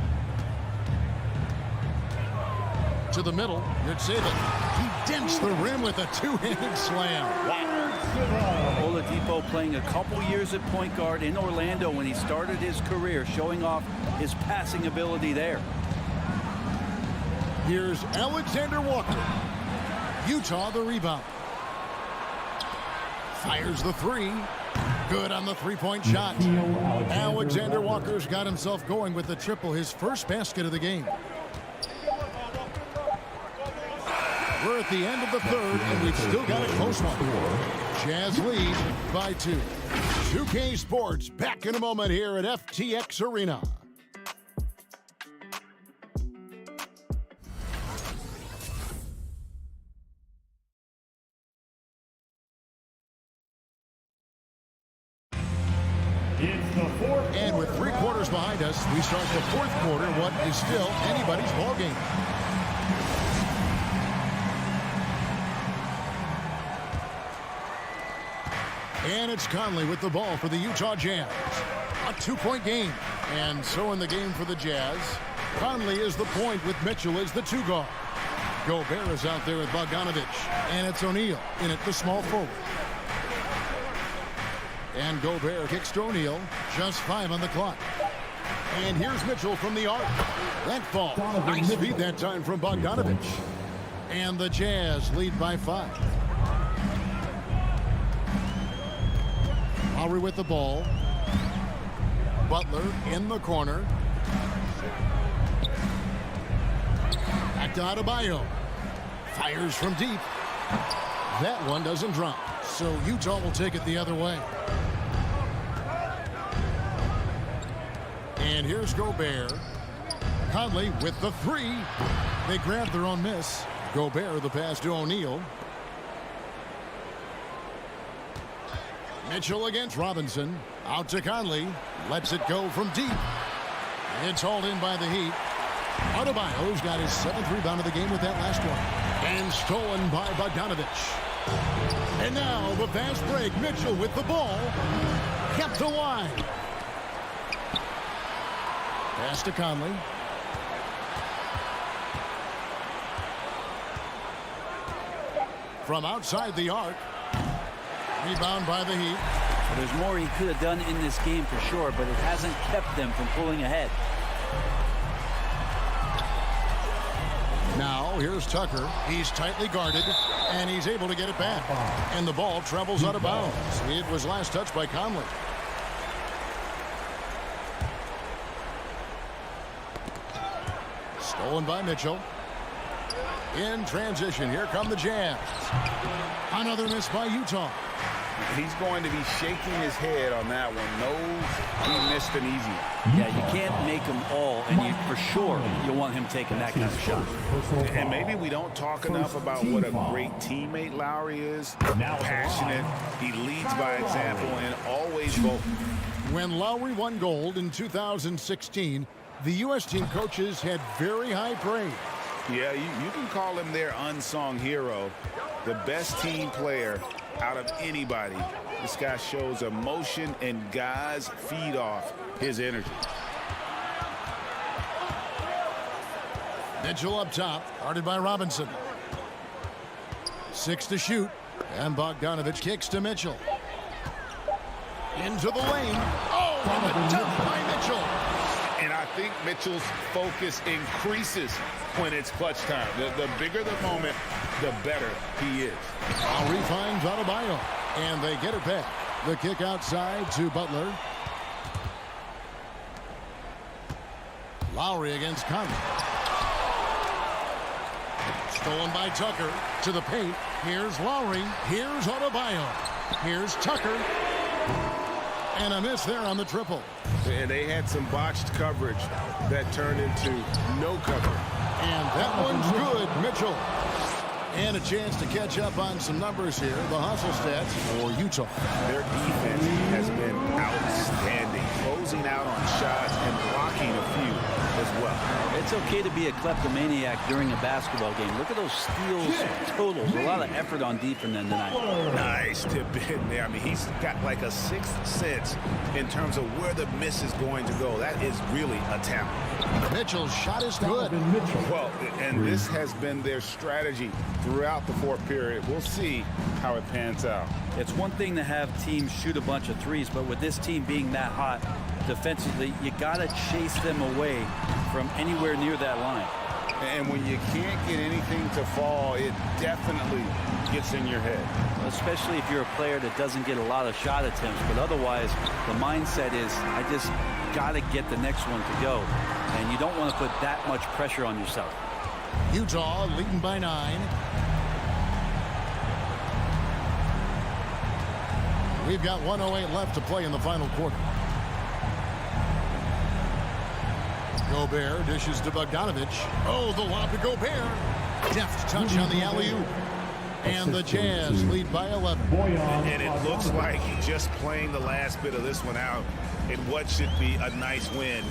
To the middle, Yurtseven. He dents the rim with a two-handed slam. Wow. Oladipo playing a couple years at point guard in Orlando when he started his career, showing off his passing ability there. Here's Alexander Walker. Utah the rebound. Fires the 3. Good on the three-point shot. Alexander Walker's got himself going with the triple, his first basket of the game. We're at the end of the third, and we've still got a close one. Jazz lead by 2. 2K Sports back in a moment here at FTX Arena. And with 3 quarters behind us, we start the fourth quarter, what is still anybody's ball game. And it's Conley with the ball for the Utah Jazz. A 2-point game. And so in the game for the Jazz, Conley is the point with Mitchell as the 2 guard. Gobert is out there with Bogdanovich. And it's O'Neal in at the small forward. And Gobert kicks to O'Neal. Just 5 on the clock. And here's Mitchell from the arc. That fall. Nice feed that time from Bogdanovich. And the Jazz lead by 5. Lowry with the ball. Butler in the corner. Back to Adebayo. Fires from deep. That one doesn't drop. So Utah will take it the other way. And here's Gobert. Conley with the three. They grab their own miss. Gobert the pass to O'Neal. Mitchell against Robinson. Out to Conley. Lets it go from deep. It's hauled in by the Heat. Adebayo's got his 7th rebound of the game with that last one. And stolen by Bogdanovich. And now the fast break. Mitchell with the ball. Kept to wide. Pass to Conley. From outside the arc. Rebound by the Heat. There's more he could have done in this game for sure, but it hasn't kept them from pulling ahead. Now here's Tucker. He's tightly guarded, and he's able to get it back. And the ball travels out of bounds. It was last touched by Conley. Stolen by Mitchell. In transition, here come the Jazz. Another miss by Utah. He's going to be shaking his head on that one. Knows he missed an easy one. Yeah, you can't make them all, and you for sure you want him taking that kind of shot. And maybe we don't talk enough about what a great teammate Lowry is. Passionate, he leads by example, and always vocal. When Lowry won gold in 2016, the U.S. team coaches had very high praise. Yeah, you can call him their unsung hero, the best team player out of anybody. This guy shows emotion, and guys feed off his energy. Mitchell up top, guarded by Robinson. 6 to shoot, and Bogdanovich kicks to Mitchell. Into the lane. Oh, and the dunk by Mitchell. And I think Mitchell's focus increases when it's clutch time. The bigger the moment, the better he is. Lowry finds Adebayo, and they get it back. The kick outside to Butler. Lowry against Conley. Stolen by Tucker to the paint. Here's Lowry. Here's Adebayo. Here's Tucker. And a miss there on the triple. And they had some botched coverage that turned into no cover. And that one's good, Mitchell. And a chance to catch up on some numbers here. The hustle stats for Utah. Their defense has been outstanding, closing out on shots and blocking a few as well. It's okay to be a kleptomaniac during a basketball game. Look at those steals totals. A lot of effort on defense tonight. Nice tip in there. I mean, he's got like a sixth sense in terms of where the miss is going to go. That is really a talent. Mitchell's shot is good. Well, and this has been their strategy throughout the fourth period. We'll see how it pans out. It's one thing to have teams shoot a bunch of threes, but with this team being that hot defensively, you got to chase them away from anywhere near that line. And when you can't get anything to fall, it definitely gets in your head. Especially if you're a player that doesn't get a lot of shot attempts, but otherwise the mindset is, I just got to get the next one to go. And you don't want to put that much pressure on yourself. Utah leading by 9. We've got 1:08 left to play in the final quarter. Gobert dishes to Bogdanovich. Oh, the lob to Gobert. Deft touch on the alley-oop. And the Jazz lead by 11. And it looks like just playing the last bit of this one out in what should be a nice win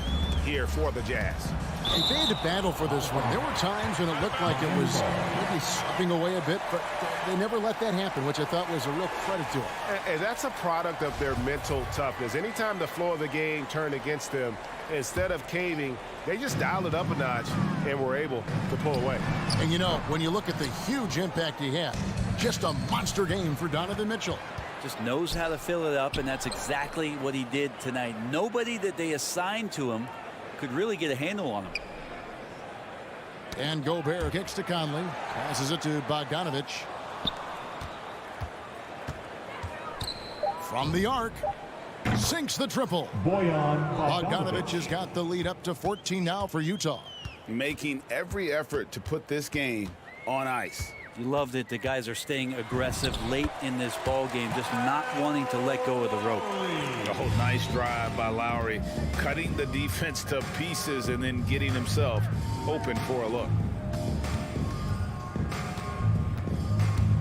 here for the Jazz. They had to battle for this one. There were times when it looked like it was maybe slipping away a bit, but they never let that happen, which I thought was a real credit to them. And that's a product of their mental toughness. Anytime the flow of the game turned against them, instead of caving, they just dialed it up a notch and were able to pull away. And, you know, when you look at the huge impact he had, just a monster game for Donovan Mitchell. Just knows how to fill it up, and that's exactly what he did tonight. Nobody that they assigned to him could really get a handle on him. And Gobert kicks to Conley. Passes it to Bogdanovich. From the arc. Sinks the triple. Bogdanovich has got the lead up to 14 now for Utah. Making every effort to put this game on ice. You love that the guys are staying aggressive late in this ball game, just not wanting to let go of the rope. Oh, nice drive by Lowry, cutting the defense to pieces and then getting himself open for a look.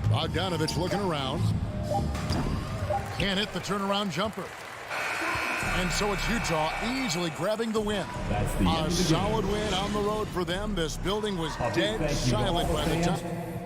Bogdanovich looking around. Can't hit the turnaround jumper. And so it's Utah easily grabbing the win. That's the end A of the solid game. win on the road for them. This building was A big dead thank you to all silent the by the fans. time.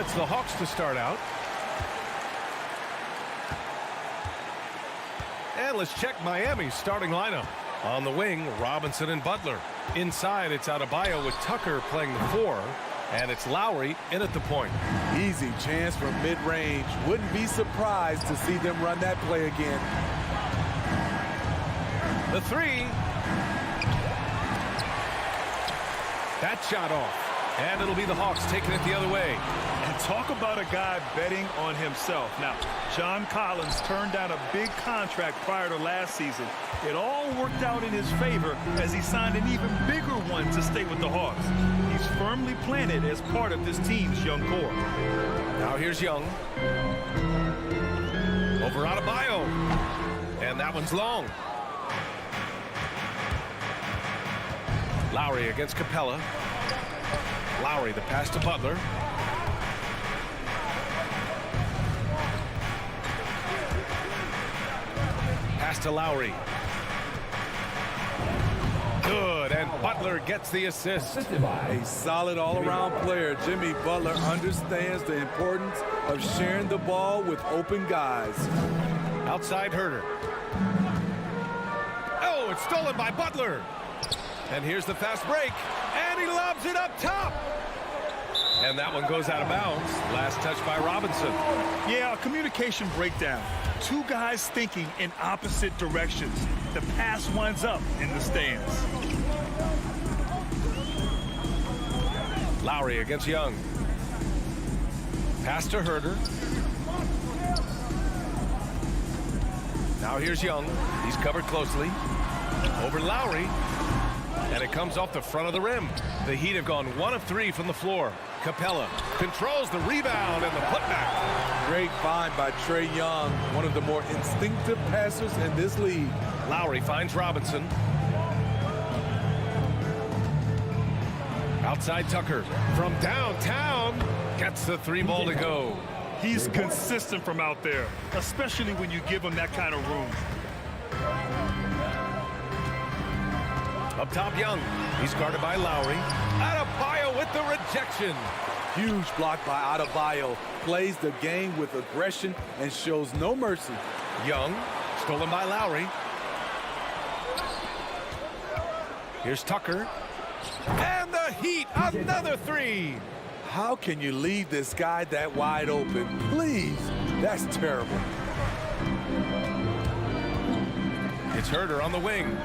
It's the Hawks to start out. And let's check Miami's starting lineup. On the wing, Robinson and Butler. Inside, it's Adebayo with Tucker playing the 4. And it's Lowry in at the point. Easy chance from mid-range. Wouldn't be surprised to see them run that play again. The 3. That shot off. And it'll be the Hawks taking it the other way. And talk about a guy betting on himself. Now, John Collins turned down a big contract prior to last season. It all worked out in his favor as he signed an even bigger one to stay with the Hawks. He's firmly planted as part of this team's young core. Now here's Young. Over Adebayo. And that one's long. Lowry against Capella. Lowry, the pass to Butler. Pass to Lowry. Good, and Butler gets the assist. A solid all-around player. Jimmy Butler understands the importance of sharing the ball with open guys. Outside Herter. Oh, it's stolen by Butler. And here's the fast break. And he lobs it up top. And that one goes out of bounds. Last touch by Robinson. Yeah, a communication breakdown. Two guys thinking in opposite directions. The pass winds up in the stands. Lowry against Young. Pass to Herter. Now here's Young. He's covered closely. Over Lowry. And it comes off the front of the rim. The Heat have gone 1 of 3 from the floor. Capella controls the rebound and the putback. Great find by Trae Young, one of the more instinctive passers in this league. Lowry finds Robinson. Outside Tucker from downtown. Gets the 3 ball to go. He's consistent from out there, especially when you give him that kind of room. Up top, Young. He's guarded by Lowry. Adebayo with the rejection. Huge block by Adebayo. Plays the game with aggression and shows no mercy. Young, stolen by Lowry. Here's Tucker. And the Heat, another 3. How can you leave this guy that wide open? Please, that's terrible. It's Herter on the wing.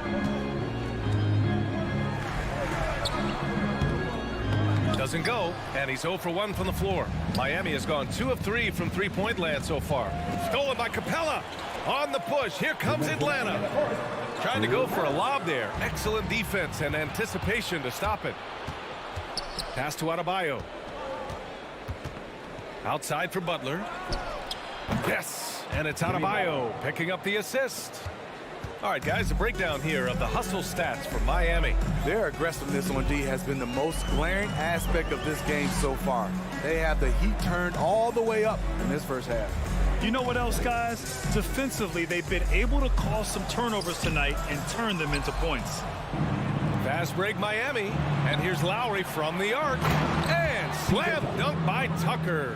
Doesn't go, and he's 0 for 1 from the floor. Miami has gone 2 of 3 from three-point land so far. Stolen by Capella. On the push, here comes Atlanta. Trying to go for a lob there. Excellent defense and anticipation to stop it. Pass to Adebayo. Outside for Butler. Yes, and it's Adebayo picking up the assist. All right, guys, a breakdown here of the hustle stats for Miami. Their aggressiveness on D has been the most glaring aspect of this game so far. They have the Heat turned all the way up in this first half. You know what else, guys? Defensively, they've been able to cause some turnovers tonight and turn them into points. Fast break Miami, and here's Lowry from the arc. And slam dunk by Tucker.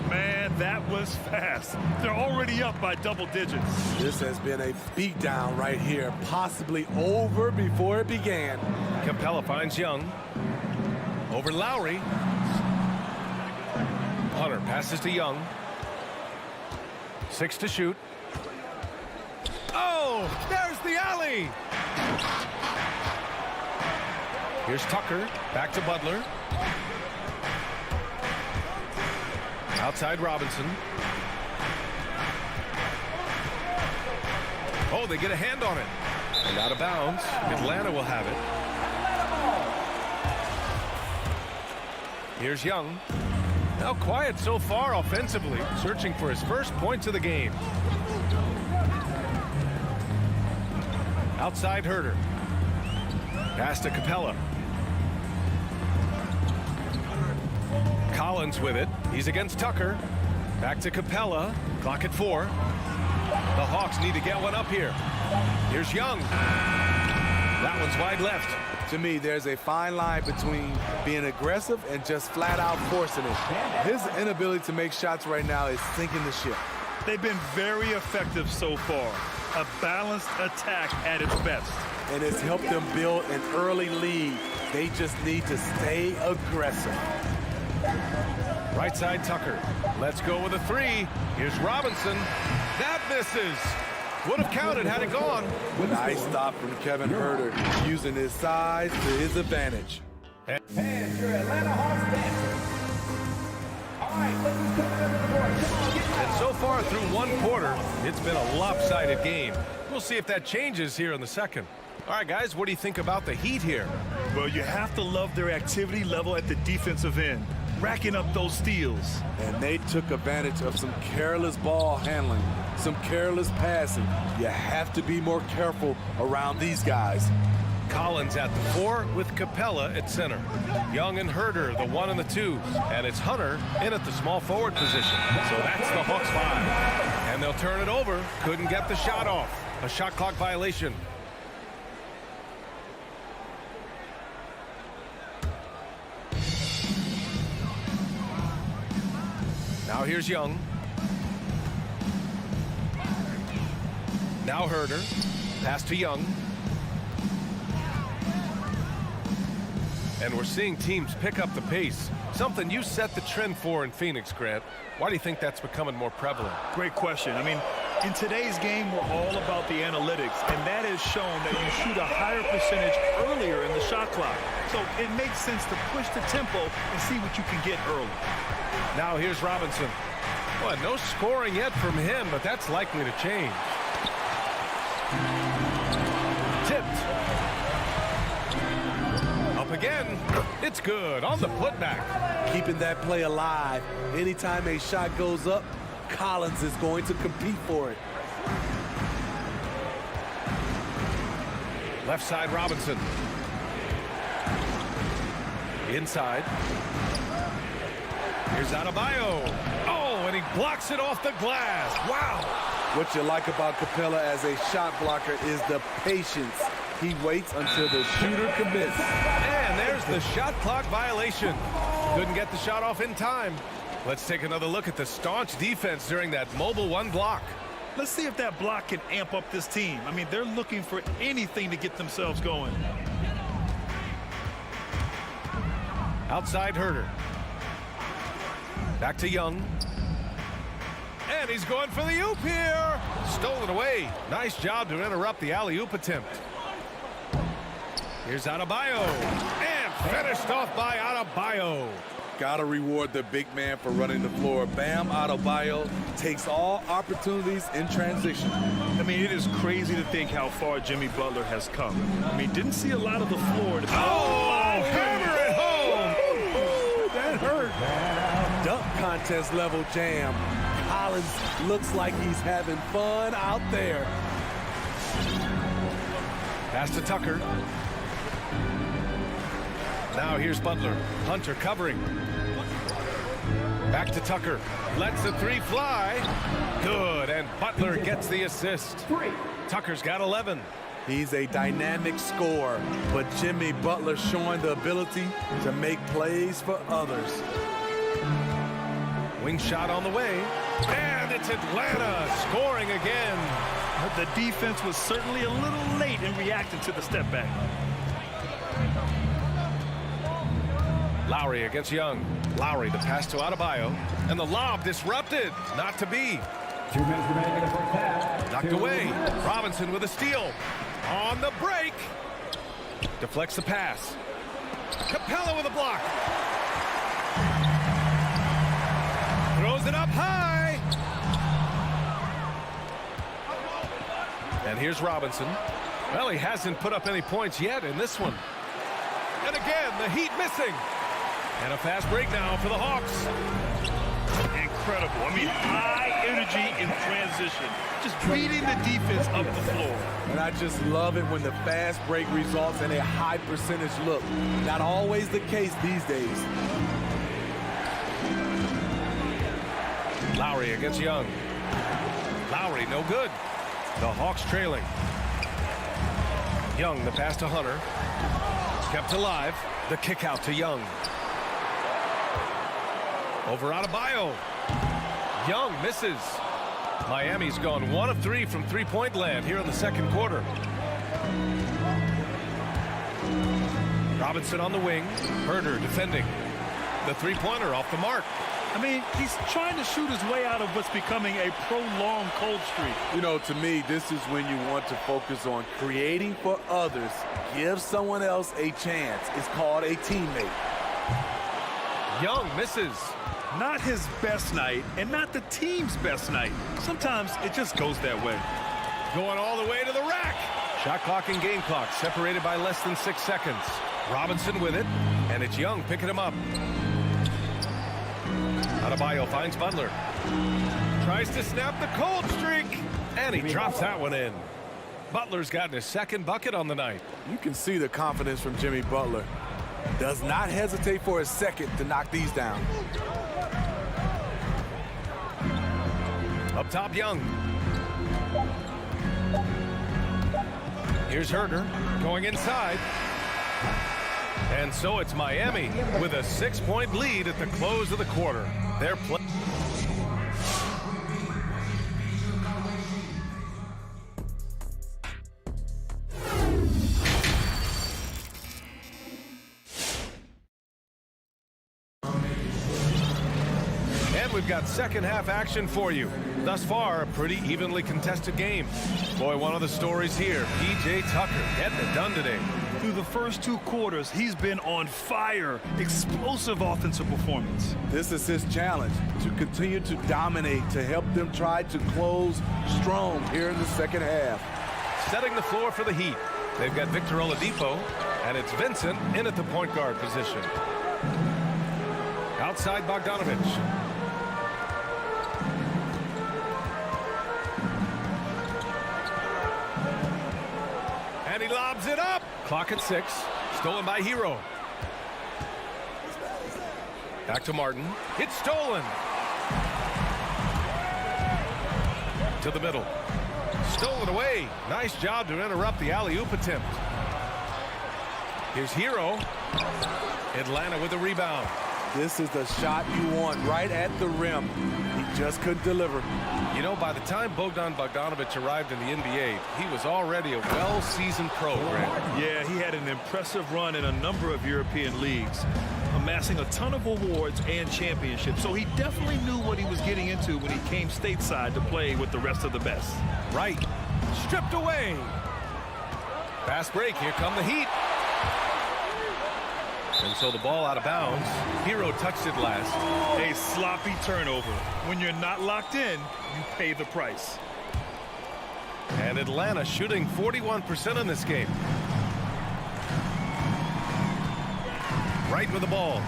Man, that was fast. They're already up by double digits. This has been a beatdown right here, possibly over before it began. Capella finds Young. Over Lowry. Hunter passes to Young. 6 to shoot. Oh, there's the alley. Here's Tucker, back to Butler. Outside Robinson. Oh, they get a hand on it. And out of bounds. Atlanta will have it. Here's Young. Now quiet so far offensively, searching for his first points of the game. Outside Herter. Pass to Capella. Collins with it. He's against Tucker. Back to Capella. Clock at 4. The Hawks need to get one up here. Here's Young. That one's wide left. To me, there's a fine line between being aggressive and just flat out forcing it. His inability to make shots right now is sinking the ship. They've been very effective so far. A balanced attack at its best. And it's helped them build an early lead. They just need to stay aggressive. Right side Tucker. Let's go with a three. Here's Robinson. That misses. Would have counted had it gone. Nice stop from Kevin Herter, using his size to his advantage. And your Atlanta Hawks dancers. All right, let's come over the board. Come on, get And so far through one quarter, it's been a lopsided game. We'll see if that changes here in the second. All right, guys, what do you think about the Heat here? Well, you have to love their activity level at the defensive end, racking up those steals. And they took advantage of some careless ball handling, some careless passing. You have to be more careful around these guys. Collins at the 4 with Capella at center. Young and Herter, the 1 and the 2. And it's Hunter in at the small forward position. So that's the Hawks 5. And they'll turn it over. Couldn't get the shot off. A shot clock violation. Now here's Young. Now Herter. Pass to Young. And we're seeing teams pick up the pace. Something you set the trend for in Phoenix, Grant. Why do you think that's becoming more prevalent? Great question. I mean, in today's game, we're all about the analytics, and that has shown that you shoot a higher percentage earlier in the shot clock. So it makes sense to push the tempo and see what you can get early. Now here's Robinson. Well, no scoring yet from him, but that's likely to change. Tipped. Up again. It's good on the putback. Keeping that play alive. Anytime a shot goes up, Collins is going to compete for it. Left side Robinson. Inside. Here's Adebayo. Oh, and he blocks it off the glass. Wow. What you like about Capella as a shot blocker is the patience. He waits until the shooter commits. And there's the shot clock violation. Couldn't get the shot off in time. Let's take another look at the staunch defense during that mobile 1 block. Let's see if that block can amp up this team. I mean, they're looking for anything to get themselves going. Outside Herter. Back to Young. And he's going for the oop here. Stolen away. Nice job to interrupt the alley-oop attempt. Here's Adebayo. And finished off by Adebayo. Gotta reward the big man for running the floor. Bam Adebayo takes all opportunities in transition. I mean, it is crazy to think how far Jimmy Butler has come. I mean, didn't see a lot of the floor. Hammer it home. Ooh, that hurt. Dunk contest level jam. Collins looks like he's having fun out there. Pass to Tucker. Now here's Butler. Hunter covering. Back to Tucker. Lets the 3 fly. Good, and Butler gets the assist. Tucker's got 11. He's a dynamic scorer, but Jimmy Butler showing the ability to make plays for others. Wing shot on the way. And it's Atlanta scoring again. The defense was certainly a little late in reacting to the step back. Lowry against Young. Lowry the pass to Adebayo. And the lob disrupted. Not to be. 2 minutes remaining in the first half. Knocked away. Robinson with a steal. On the break. Deflects the pass. Capella with a block. Throws it up high. And here's Robinson. Well, he hasn't put up any points yet in this one. And again, the Heat missing. And a fast break now for the Hawks. Incredible. I mean, high energy in transition. Just beating the defense up the floor. And I just love it when the fast break results in a high percentage look. Not always the case these days. Lowry against Young. Lowry, no good. The Hawks trailing. Young, the pass to Hunter. Kept alive. The kick out to Young. Over Adebayo. Young misses. Miami's gone 1 of 3 from three-point land here in the second quarter. Robinson on the wing. Herder defending. The three-pointer off the mark. I mean, he's trying to shoot his way out of what's becoming a prolonged cold streak. You know, to me, this is when you want to focus on creating for others. Give someone else a chance. It's called a teammate. Young misses. Not his best night, and not the team's best night. Sometimes it just goes that way. Going all the way to the rack. Shot clock and game clock separated by less than 6 seconds. Robinson with it, and it's Young picking him up. Adebayo finds Butler. Tries to snap the cold streak, and he drops that one in. Butler's gotten his second bucket on the night. You can see the confidence from Jimmy Butler. Does not hesitate for a second to knock these down. Up top, Young. Here's Herder going inside. And so it's Miami with a 6-point lead at the close of the quarter. They're playing. We've got second half action for you. Thus far, a pretty evenly contested game. Boy, one of the stories here, P.J. Tucker getting it done today. Through the first 2 quarters, he's been on fire. Explosive offensive performance. This is his challenge, to continue to dominate, to help them try to close strong here in the second half. Setting the floor for the Heat. They've got Victor Oladipo, and it's Vincent in at the point guard position. Outside Bogdanovich. And he lobs it up. Clock at 6. Stolen by Hero. Back to Martin. It's stolen. To the middle. Stolen away. Nice job to interrupt the alley-oop attempt. Here's Hero. Atlanta with the rebound. This is the shot you want right at the rim. He just couldn't deliver. You know, by the time Bogdan Bogdanovich arrived in the NBA, he was already a well-seasoned pro, Grant. Yeah, he had an impressive run in a number of European leagues, amassing a ton of awards and championships. So he definitely knew what he was getting into when he came stateside to play with the rest of the best. Right. Stripped away. Fast break. Here come the Heat. And so the ball out of bounds. Hero touched it last. A sloppy turnover. When you're not locked in, you pay the price. And Atlanta shooting 41% in this game. Right with the ball.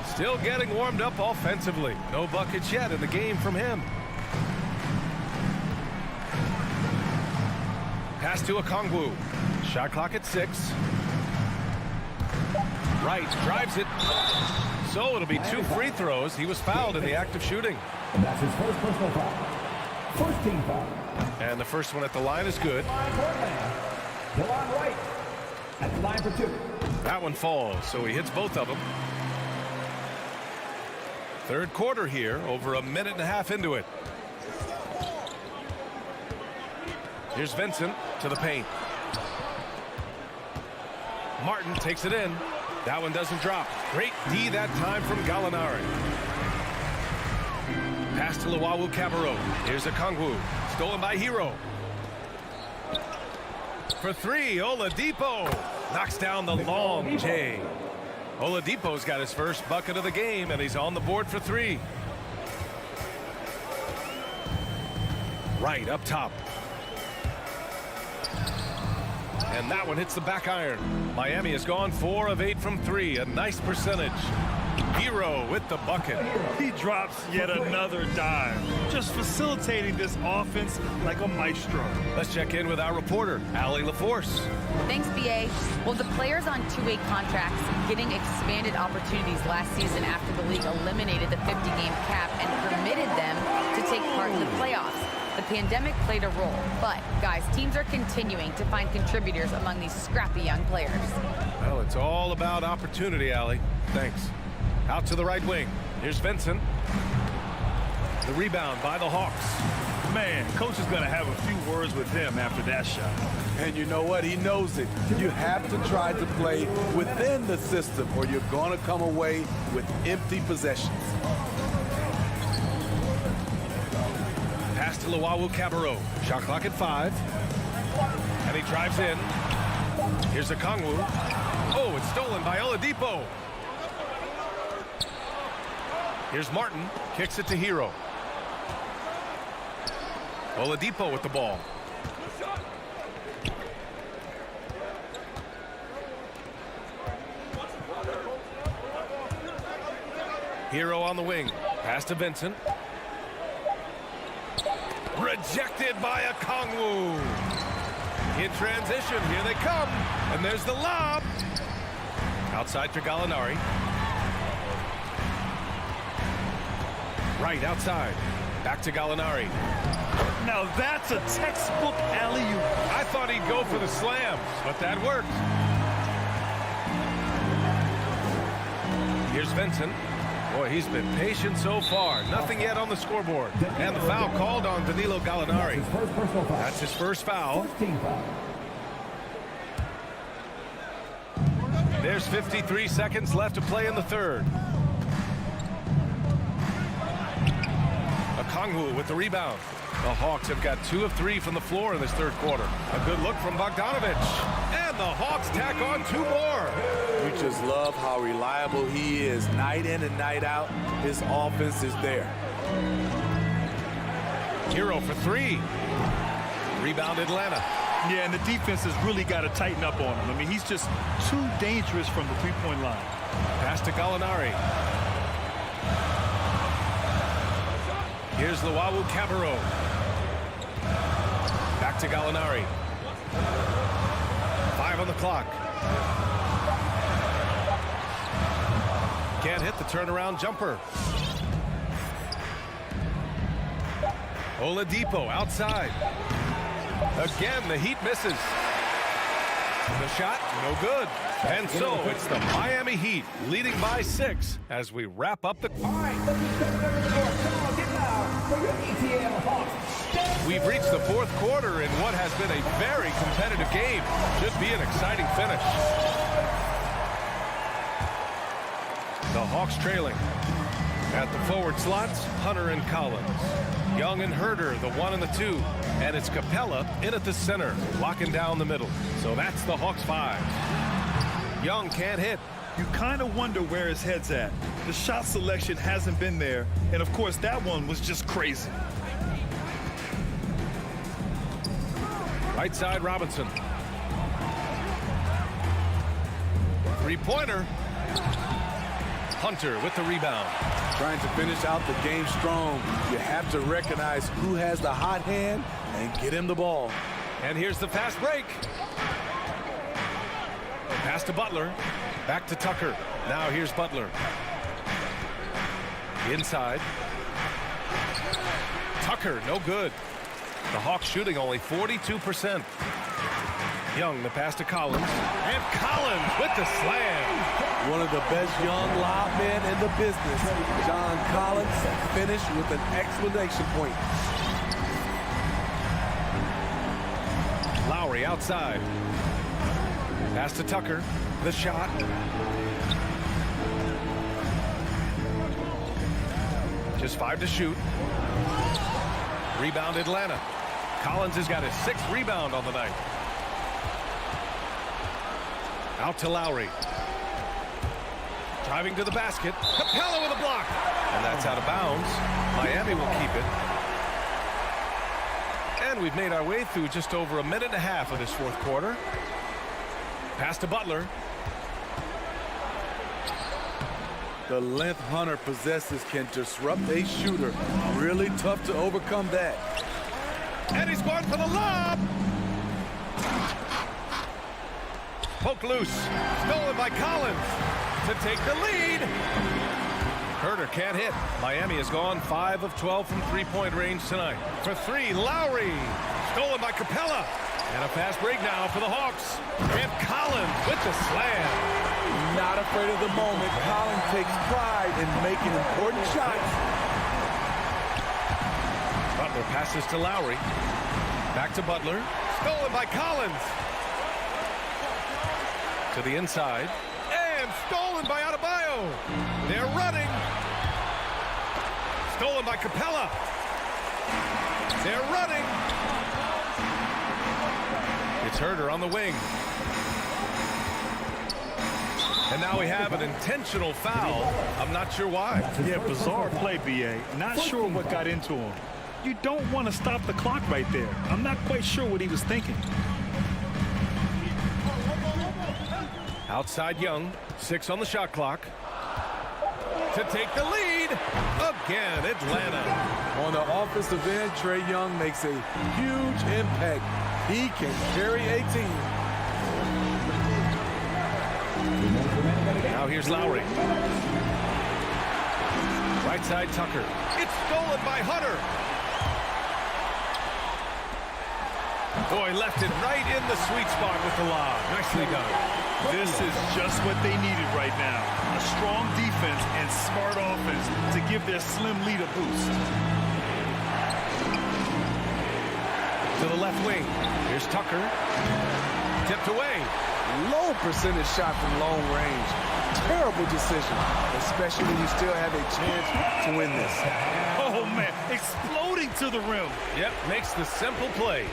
Still getting warmed up offensively. No buckets yet in the game from him. Pass to Okongwu. Shot clock at 6. Right, drives it. So it'll be 2 free throws. He was fouled in the act of shooting. And that's his first personal foul. First team foul. And the first one at the line is good. Delon Wright at the line for 2. That one falls, so he hits both of them. Third quarter here, over a minute and a half into it. Here's Vincent to the paint. Martin takes it in. That one doesn't drop. Great D that time from Gallinari. Pass to Luwawu-Cabarrot. Here's Okongwu. Stolen by Hero. For 3, Oladipo knocks down the long J. Oladipo's got his first bucket of the game, and he's on the board for 3. Right up top. And that one hits the back iron. Miami has gone 4 of 8 from 3. A nice percentage. Hero with the bucket. He drops yet another dime, just facilitating this offense like a maestro. Let's check in with our reporter, Allie LaForce. Thanks, BA. Well, the players on 2-way contracts getting expanded opportunities last season after the league eliminated the 50-game cap and permitted them to take part in the playoffs. The pandemic played a role, but, guys, teams are continuing to find contributors among these scrappy young players. Well, it's all about opportunity, Allie. Thanks. Out to the right wing. Here's Vincent. The rebound by the Hawks. Man, coach is going to have a few words with him after that shot. And you know what? He knows it. You have to try to play within the system or you're going to come away with empty possessions. Pass to Luwawu-Cabarrot. Shot clock at 5. And he drives in. Here's Okongwu. Oh, it's stolen by Oladipo. Here's Martin. Kicks it to Hero. Oladipo with the ball. Hero on the wing. Pass to Vincent. Rejected by Okongwu. In transition, here they come. And there's the lob. Outside to Gallinari. Right outside. Back to Gallinari. Now that's a textbook alley-oop. I thought he'd go for the slams, but that worked. Here's Vincent. Boy, he's been patient so far. Nothing yet on the scoreboard. And the foul called on Danilo Gallinari. That's his first foul. There's 53 seconds left to play in the third. Okongwu with the rebound. The Hawks have got 2 of 3 from the floor in this third quarter. A good look from Bogdanovic. And the Hawks tack on 2 more. We just love how reliable he is. Night in and night out, his offense is there. Hero for 3. Rebound Atlanta. Yeah, and the defense has really got to tighten up on him. I mean, he's just too dangerous from the three-point line. Pass to Gallinari. Here's Luwawu-Cabarrot. Back to Gallinari. 5 on the clock. Can't hit the turnaround jumper. Oladipo outside. Again, the Heat misses. The shot, no good. And so it's the Miami Heat leading by 6 as we wrap up the... We've reached the fourth quarter in what has been a very competitive game. Should be an exciting finish. The Hawks trailing. At the forward slots, Hunter and Collins. Young and Herder, the 1 and the 2. And it's Capella in at the center, locking down the middle. So that's the Hawks 5. Young can't hit. You kind of wonder where his head's at. The shot selection hasn't been there. And, of course, that one was just crazy. Right side, Robinson. Three-pointer. Hunter with the rebound. Trying to finish out the game strong. You have to recognize who has the hot hand and get him the ball. And here's the fast break. Pass to Butler. Back to Tucker. Now here's Butler. Inside. Tucker, no good. The Hawks shooting only 42%. Young, the pass to Collins. And Collins with the slam. One of the best young lob men in the business. John Collins finished with an exclamation point. Lowry outside. Pass to Tucker. The shot. Just 5 to shoot. Rebound Atlanta. Collins has got his 6th rebound on the night. Out to Lowry. Driving to the basket. Capella with a block. And that's out of bounds. Miami will keep it. And we've made our way through just over a minute and a half of this fourth quarter. Pass to Butler. The length Hunter possesses can disrupt a shooter. Really tough to overcome that. And he's going for the lob. Poke loose. Stolen by Collins to take the lead. Herder can't hit. Miami has gone 5 of 12 from three-point range tonight. For three, Lowry. Stolen by Capella. And a fast break now for the Hawks. And Collins with the slam. Not afraid of the moment. Collins takes pride in making important shots. Butler passes to Lowry. Back to Butler. Stolen by Collins. To the inside. And stolen by Adebayo. They're running. Stolen by Capella. They're running. It's Herder on the wing. And now we have an intentional foul. I'm not sure why. Yeah, bizarre play, B.A. Not sure what got into him. You don't want to stop the clock right there. I'm not quite sure what he was thinking. Outside Young, 6 on the shot clock. To take the lead. Again, Atlanta. On the offensive end, Trae Young makes a huge impact. He can carry a team. Now here's Lowry. Right side Tucker. It's stolen by Hunter. Boy, left it right in the sweet spot with the lob. Nicely done. This is just what they needed right now. A strong defense and smart offense to give their slim lead a boost. To the left wing. Here's Tucker. Tipped away. Low percentage shot from long range. Terrible decision, especially when you still have a chance to win this. Oh, man, exploding to the rim. Yep, makes the simple play.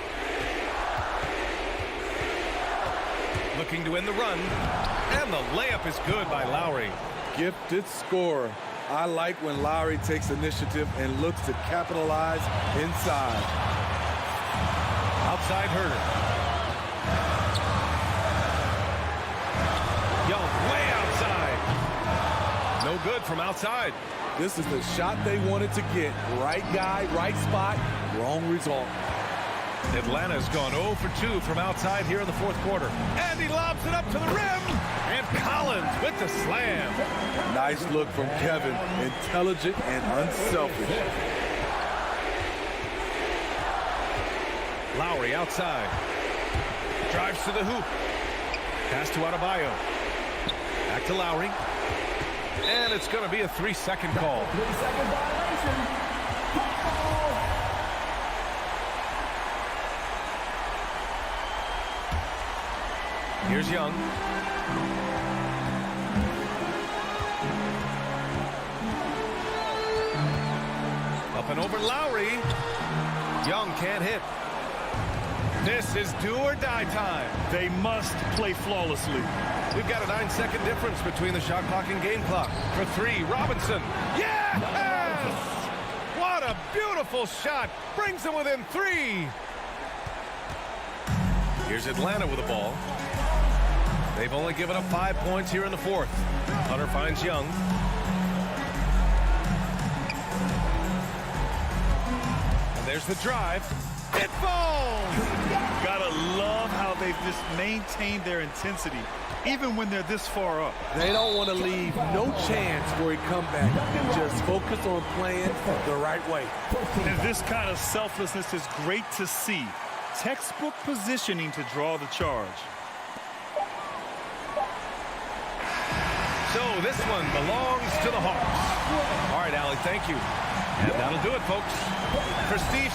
Looking to win the run. And the layup is good by Lowry. Gifted scorer. I like when Lowry takes initiative and looks to capitalize inside. Outside Herder. Young way outside. No good from outside. This is the shot they wanted to get. Right guy, right spot, wrong result. Atlanta's gone 0 for 2 from outside here in the fourth quarter. And he lobs it up to the rim. And Collins with the slam. Nice look from Kevin. Intelligent and unselfish. Lowry outside. Drives to the hoop. Pass to Adebayo. Back to Lowry. And it's going to be a 3-second call. 3-second violation. Here's Young. Up and over Lowry. Young can't hit. This is do or die time. They must play flawlessly. We've got a 9-second difference between the shot clock and game clock. For three, Robinson. Yes! What a beautiful shot. Brings them within 3. Here's Atlanta with the ball. They've only given up 5 points here in the fourth. Hunter finds Young. And there's the drive. It falls! Gotta love how they've just maintained their intensity, even when they're this far up. They don't want to leave no chance for a comeback. Just focus on playing the right way. And this kind of selflessness is great to see. Textbook positioning to draw the charge. So this one belongs to the Hawks. All right, Allie, thank you. And that'll do it, folks. For Steve.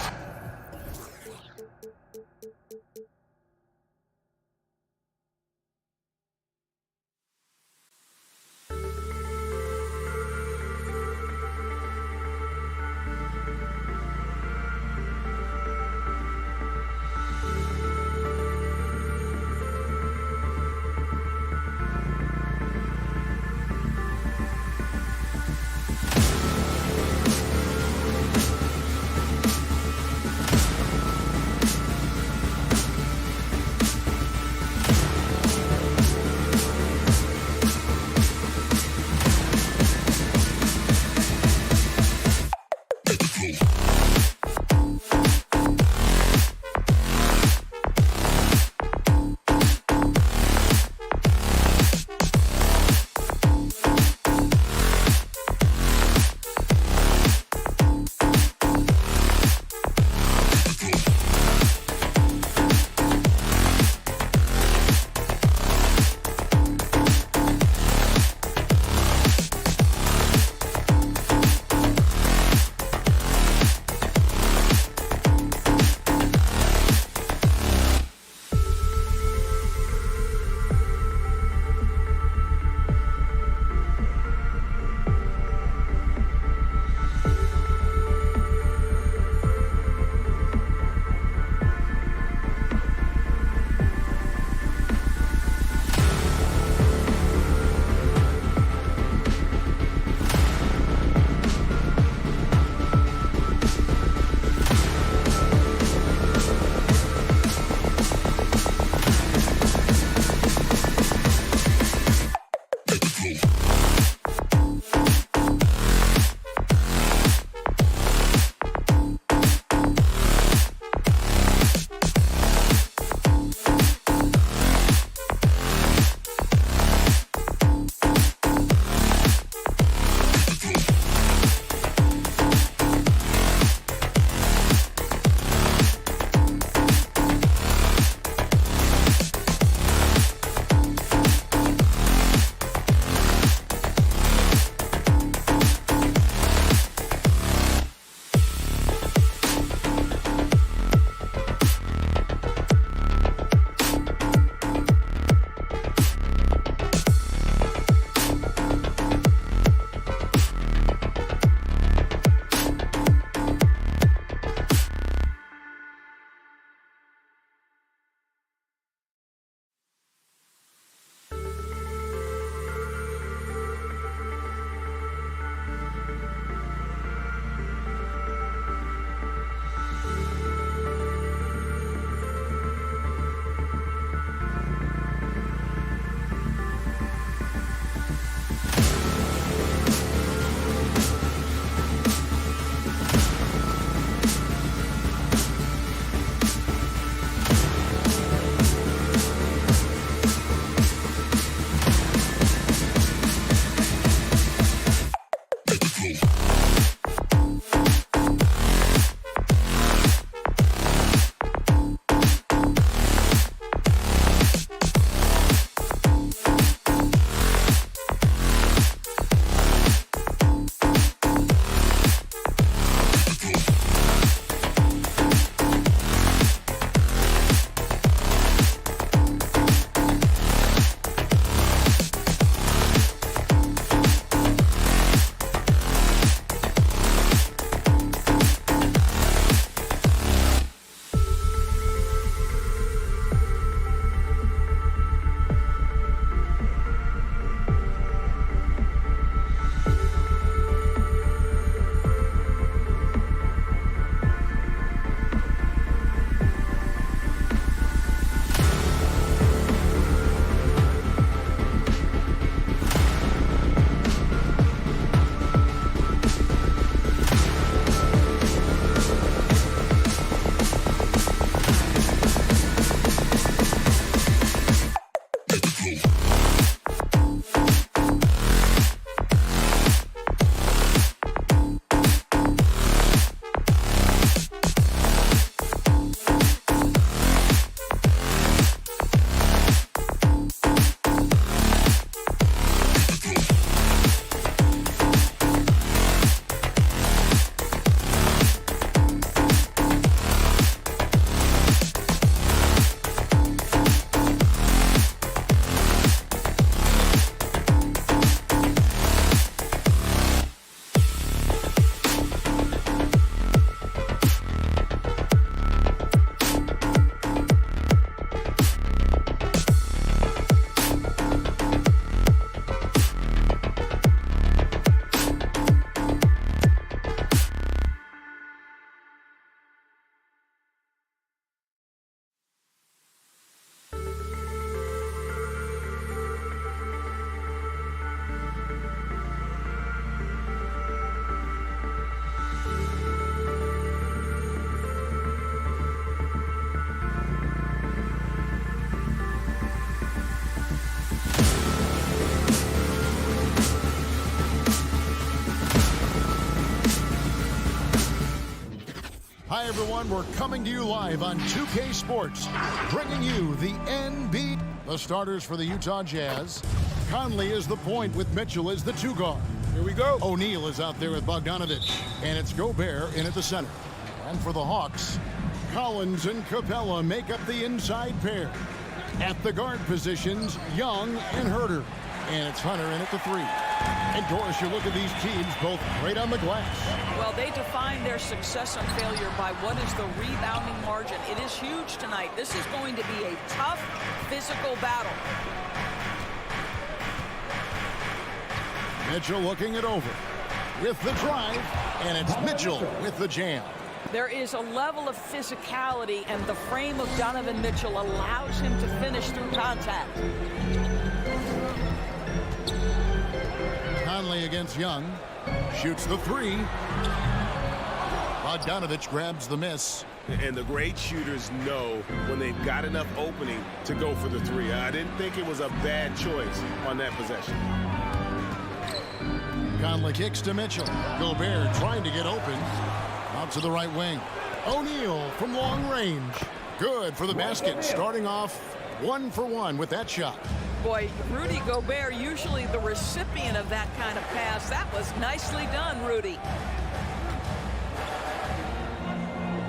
Hi, everyone. We're coming to you live on 2K Sports, bringing you the NBA. The starters for the Utah Jazz. Conley is the point with Mitchell as the 2 guard. Here we go. O'Neal is out there with Bogdanovich, and it's Gobert in at the center. And for the Hawks, Collins and Capella make up the inside pair. At the guard positions, Young and Herter. And it's Hunter in at the 3. And Doris, you look at these teams, both great on the glass. Well, they define their success and failure by what is the rebounding margin. It is huge tonight. This is going to be a tough physical battle. Mitchell looking it over with the drive, and it's Mitchell with the jam. There is a level of physicality, and the frame of Donovan Mitchell allows him to finish through contact. Conley against Young. Shoots the 3. Bogdanovich grabs the miss. And the great shooters know when they've got enough opening to go for the 3. I didn't think it was a bad choice on that possession. Conley kicks to Mitchell. Gobert trying to get open. Out to the right wing. O'Neal from long range. Good for the basket. Starting off 1 for 1 with that shot. Boy, Rudy Gobert, usually the recipient of that kind of pass. That was nicely done, Rudy.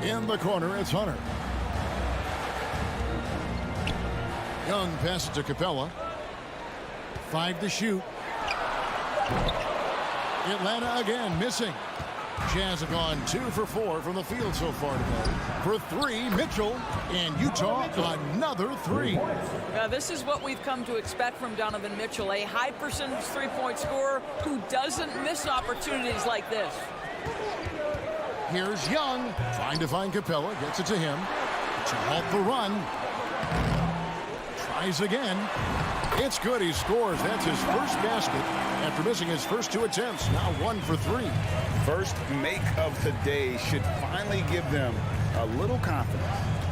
In the corner, it's Hunter. Young passes to Capella. 5 to shoot. Atlanta again missing. Jazz have gone 2 for 4 from the field so far today. For 3, Mitchell, and Utah another 3. This is what we've come to expect from Donovan Mitchell, a high percentage three-point scorer who doesn't miss opportunities like this. Here's Young, trying to find Capella, gets it to him. To halt the run. Tries again. It's good, he scores. That's his first basket after missing his first 2 attempts. Now 1 for 3. First make of the day should finally give them a little confidence.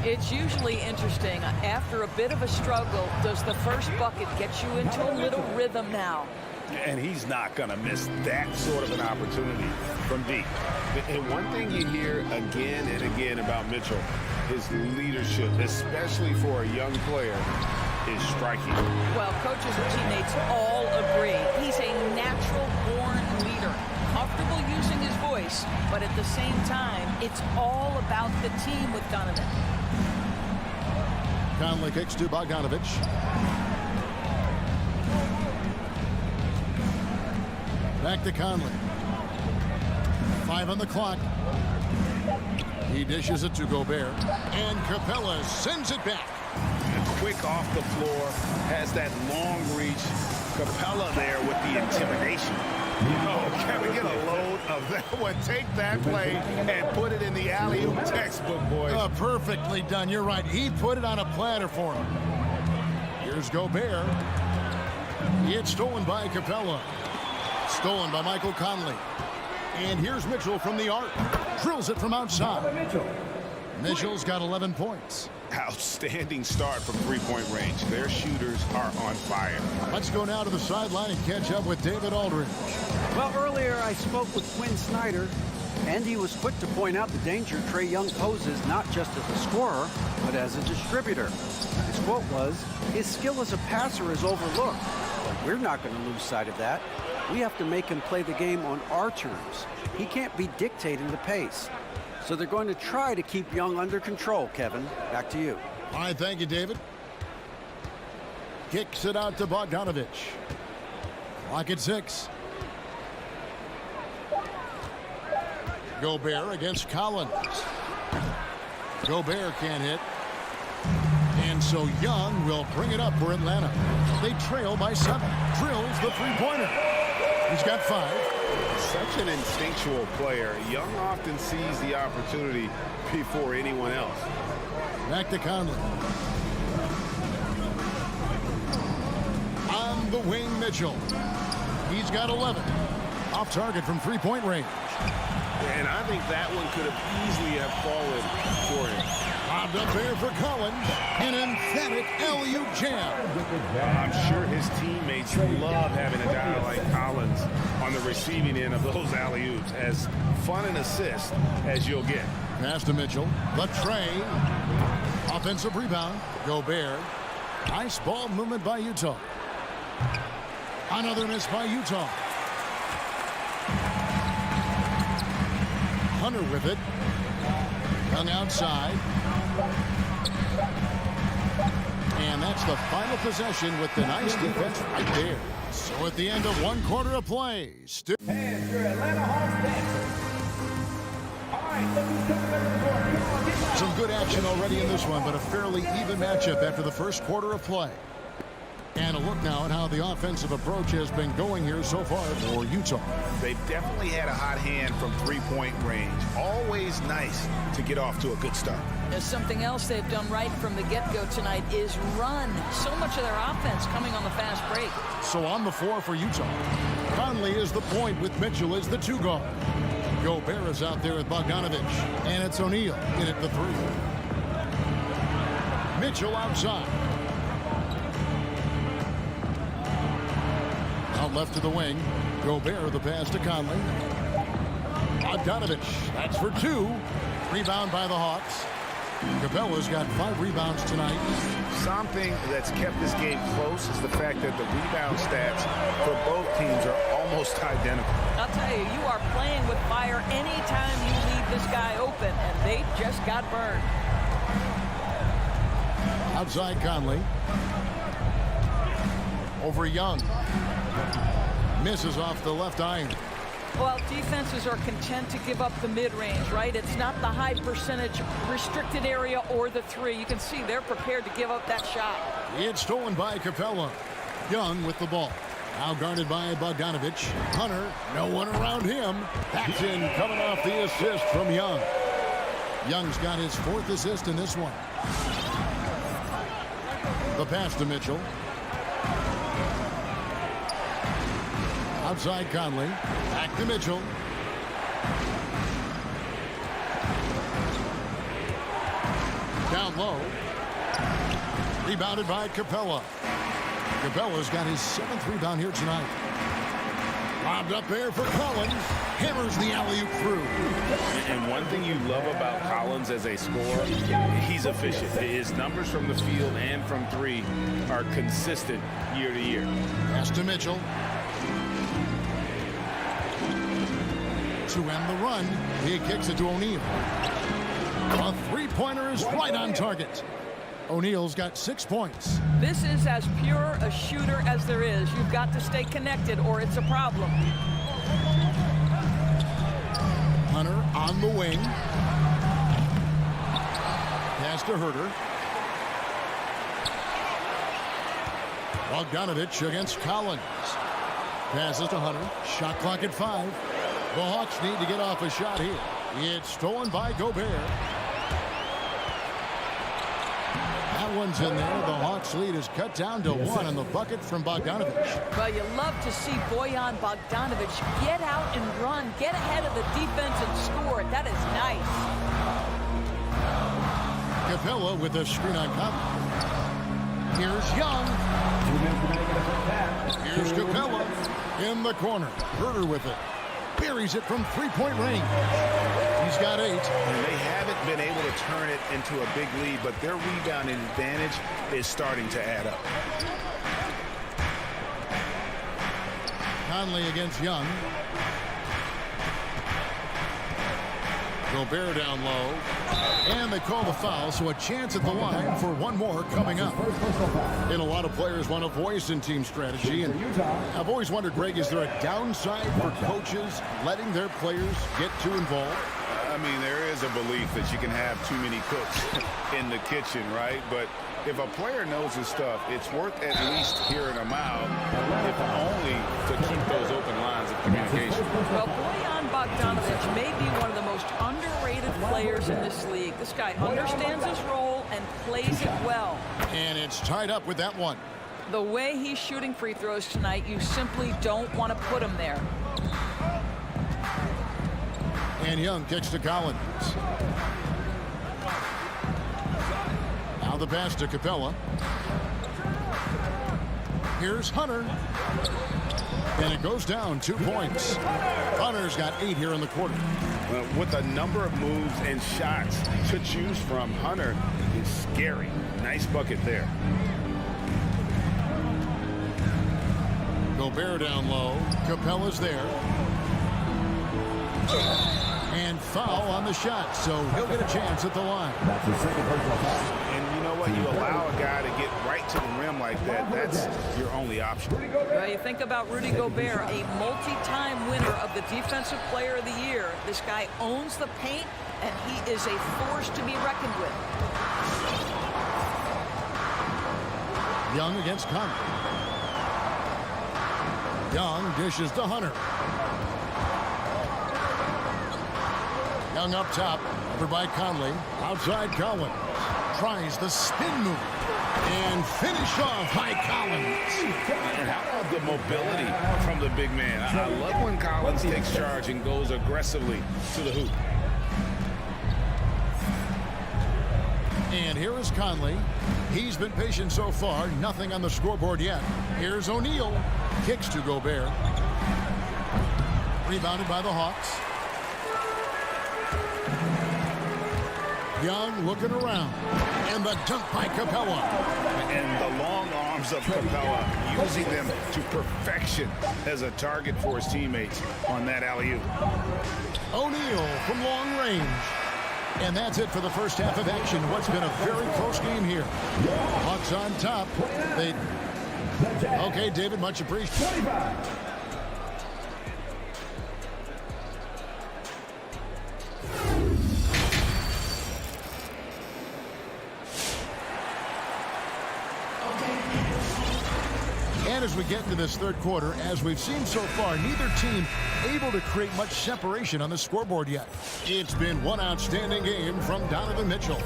It's usually interesting. After a bit of a struggle, does the first bucket get you into a little rhythm now? And he's not going to miss that sort of an opportunity from deep. And one thing you hear again and again about Mitchell, his leadership, especially for a young player, is striking. Well, coaches and teammates all agree. He's a natural-born leader, comfortable using his voice, but at the same time, it's all about the team with Donovan. Conley kicks to Bogdanovich. Back to Conley. 5 on the clock. He dishes it to Gobert. And Capella sends it back. Quick off the floor, has that long reach. Capella there with the intimidation. Oh, can we get a load of that one? Take that play and put it in the alley-oop textbook, boys. Perfectly done. You're right. He put it on a platter for him. Here's Gobert. It's stolen by Capella. Stolen by Michael Conley. And here's Mitchell from the arc. Drills it from outside. Mitchell's got 11 points. Outstanding start from three-point range. Their shooters are on fire. Let's go now to the sideline and catch up with David Aldridge. Well, earlier I spoke with Quinn Snyder, and he was quick to point out the danger Trae Young poses not just as a scorer, but as a distributor. His quote was, "His skill as a passer is overlooked. We're not going to lose sight of that. We have to make him play the game on our terms. He can't be dictating the pace." So they're going to try to keep Young under control, Kevin. Back to you. All right, thank you, David. Kicks it out to Bogdanovich. Clock at 6. Gobert against Collins. Gobert can't hit. And so Young will bring it up for Atlanta. They trail by 7. Drills the three-pointer. He's got 5. Such an instinctual player. Young often sees the opportunity before anyone else. Back to Conley. On the wing, Mitchell. He's got 11. Off target from three-point range. And I think that one could have easily have fallen for him. Bobbed up there for Collins. An emphatic alley-oop jam. I'm sure his teammates love having a guy like Collins on the receiving end of those alley-oops. As fun an assist as you'll get. Pass to Mitchell. The tray. Offensive rebound. Gobert. Nice ball movement by Utah. Another miss by Utah. Hunter with it. Young outside. And that's the final possession with the nice defense right there. So at the end of one quarter of play, And your Atlanta Hawks dancers. All right, some good action already in this one, but a fairly even matchup after the first quarter of play. And a look now at how the offensive approach has been going here so far for Utah. They've definitely had a hot hand from three-point range. Always nice to get off to a good start. There's something else they've done right from the get-go tonight is run. So much of their offense coming on the fast break. So on the floor for Utah, Conley is the point with Mitchell as the 2 guard. Gobert is out there with Bogdanovich, and it's O'Neal in at the 3. Mitchell outside. Out left to the wing. Gobert the pass to Conley. Bogdanovich, that's for 2. Rebound by the Hawks. Capella's got 5 rebounds tonight. Something that's kept this game close is the fact that the rebound stats for both teams are almost identical. I'll tell you, you are playing with fire anytime you leave this guy open, and they just got burned. Outside Conley. Over Young. Misses off the left iron. Well, defenses are content to give up the mid-range, right? It's not the high percentage restricted area or the 3. You can see they're prepared to give up that shot. It's stolen by Capella. Young with the ball. Now guarded by Bogdanovich. Hunter, no one around him. That's in, coming off the assist from Young. Young's got his 4th assist in this one. The pass to Mitchell. Outside Conley. Back to Mitchell. Down low. Rebounded by Capella. Capella's got his 7th rebound here tonight. Lobbed up there for Collins. Hammers the alley-oop through. And one thing you love about Collins as a scorer, he's efficient. His numbers from the field and from 3 are consistent year to year. Pass to Mitchell. To end the run, he kicks it to O'Neal. A 3-pointer is right on target. O'Neal's got 6 points. This is as pure a shooter as there is. You've got to stay connected or it's a problem. Hunter on the wing. Pass to Herter. Bogdanovich against Collins. Passes to Hunter. Shot clock at 5. The Hawks need to get off a shot here. It's stolen by Gobert. That one's in there. The Hawks lead is cut down to 1 on the bucket from Bogdanovich. Well, you love to see Bojan Bogdanovich get out and run, get ahead of the defense and score. That is nice. Capella with a screen on Conley. Here's Young. Here's Capella in the corner. Herter with it. Buries it from 3-point range. He's got 8. And they haven't been able to turn it into a big lead, but their rebounding advantage is starting to add up. Conley against Young. Gobert down low. And they call the foul, so a chance at the line for one more coming up. And a lot of players want a voice in team strategy. And I've always wondered, Greg, is there a downside for coaches letting their players get too involved? I mean, there is a belief that you can have too many cooks in the kitchen, right? But if a player knows his stuff, it's worth at least hearing them out, if only to keep those open lines of communication. Well, Bojan Bogdanovich may be one of the most underrated players in this league. This guy understands his role and plays it well. And it's tied up with that one. The way he's shooting free throws tonight, you simply don't want to put him there. And Young kicks to Collins. Now the pass to Capella. Here's Hunter. And it goes down 2 points. Hunter's got 8 here in the quarter. With a number of moves and shots to choose from, Hunter is scary. Nice bucket there. Gobert down low. Capella's there. And foul on the shot, so he'll get a chance at the line. That's the second personal foul. And you know what? You allow a guy to get right to the rim like that, that's your only option. Well, you think about Rudy Gobert, a multi-time winner of the Defensive Player of the Year. This guy owns the paint, and he is a force to be reckoned with. Young against Conley. Young dishes to Hunter. Young up top, over by Conley. Outside Collins. Tries the spin move. And finish off by Collins. And how about the mobility from the big man? I love when Collins takes charge and goes aggressively to the hoop. And here is Conley. He's been patient so far. Nothing on the scoreboard yet. Here's O'Neal. Kicks to Gobert. Rebounded by the Hawks. Young looking around. And the dunk by Capella. And the long arms of Capella, using them to perfection as a target for his teammates on that alley-oop. O'Neal from long range. And that's it for the first half of action. What's been a very close game here. Hawks on top. Okay, David, much appreciated. And as we get into this third quarter, as we've seen so far, neither team able to create much separation on the scoreboard yet. It's been one outstanding game from Donovan Mitchell.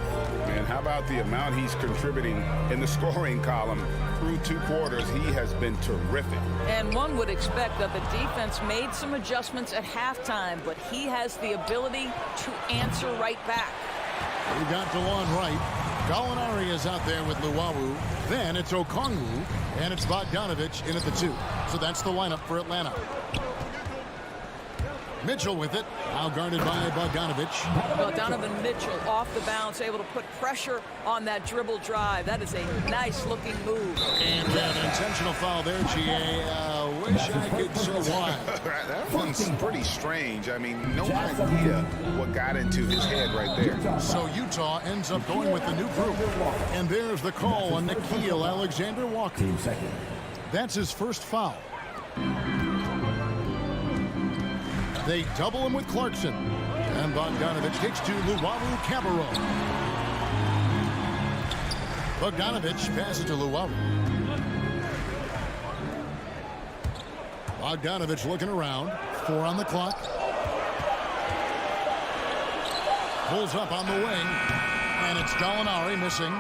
And how about the amount he's contributing in the scoring column? Through 2 quarters, he has been terrific. And one would expect that the defense made some adjustments at halftime, but he has the ability to answer right back. We got DeLon Wright. Gallinari is out there with Luwawu. Then it's Okongwu, and it's Bogdanovich in at the 2. So that's the lineup for Atlanta. Mitchell with it. Now guarded by Bogdanovich. Well, Donovan Mitchell off the bounce, able to put pressure on that dribble drive. That is a nice-looking move. And we have an intentional foul there, GA. Wish I could say why. That one's pretty strange. I mean, no idea what got into his head right there. So Utah ends up going with the new group. And there's the call on Nickeil Alexander-Walker. Team second. That's his first foul. They double him with Clarkson. And Bogdanovich kicks to Luwawu-Cabarrot. Bogdanovich passes to Luwawu. Bogdanovich looking around. 4 on the clock. Pulls up on the wing. And it's Gallinari missing.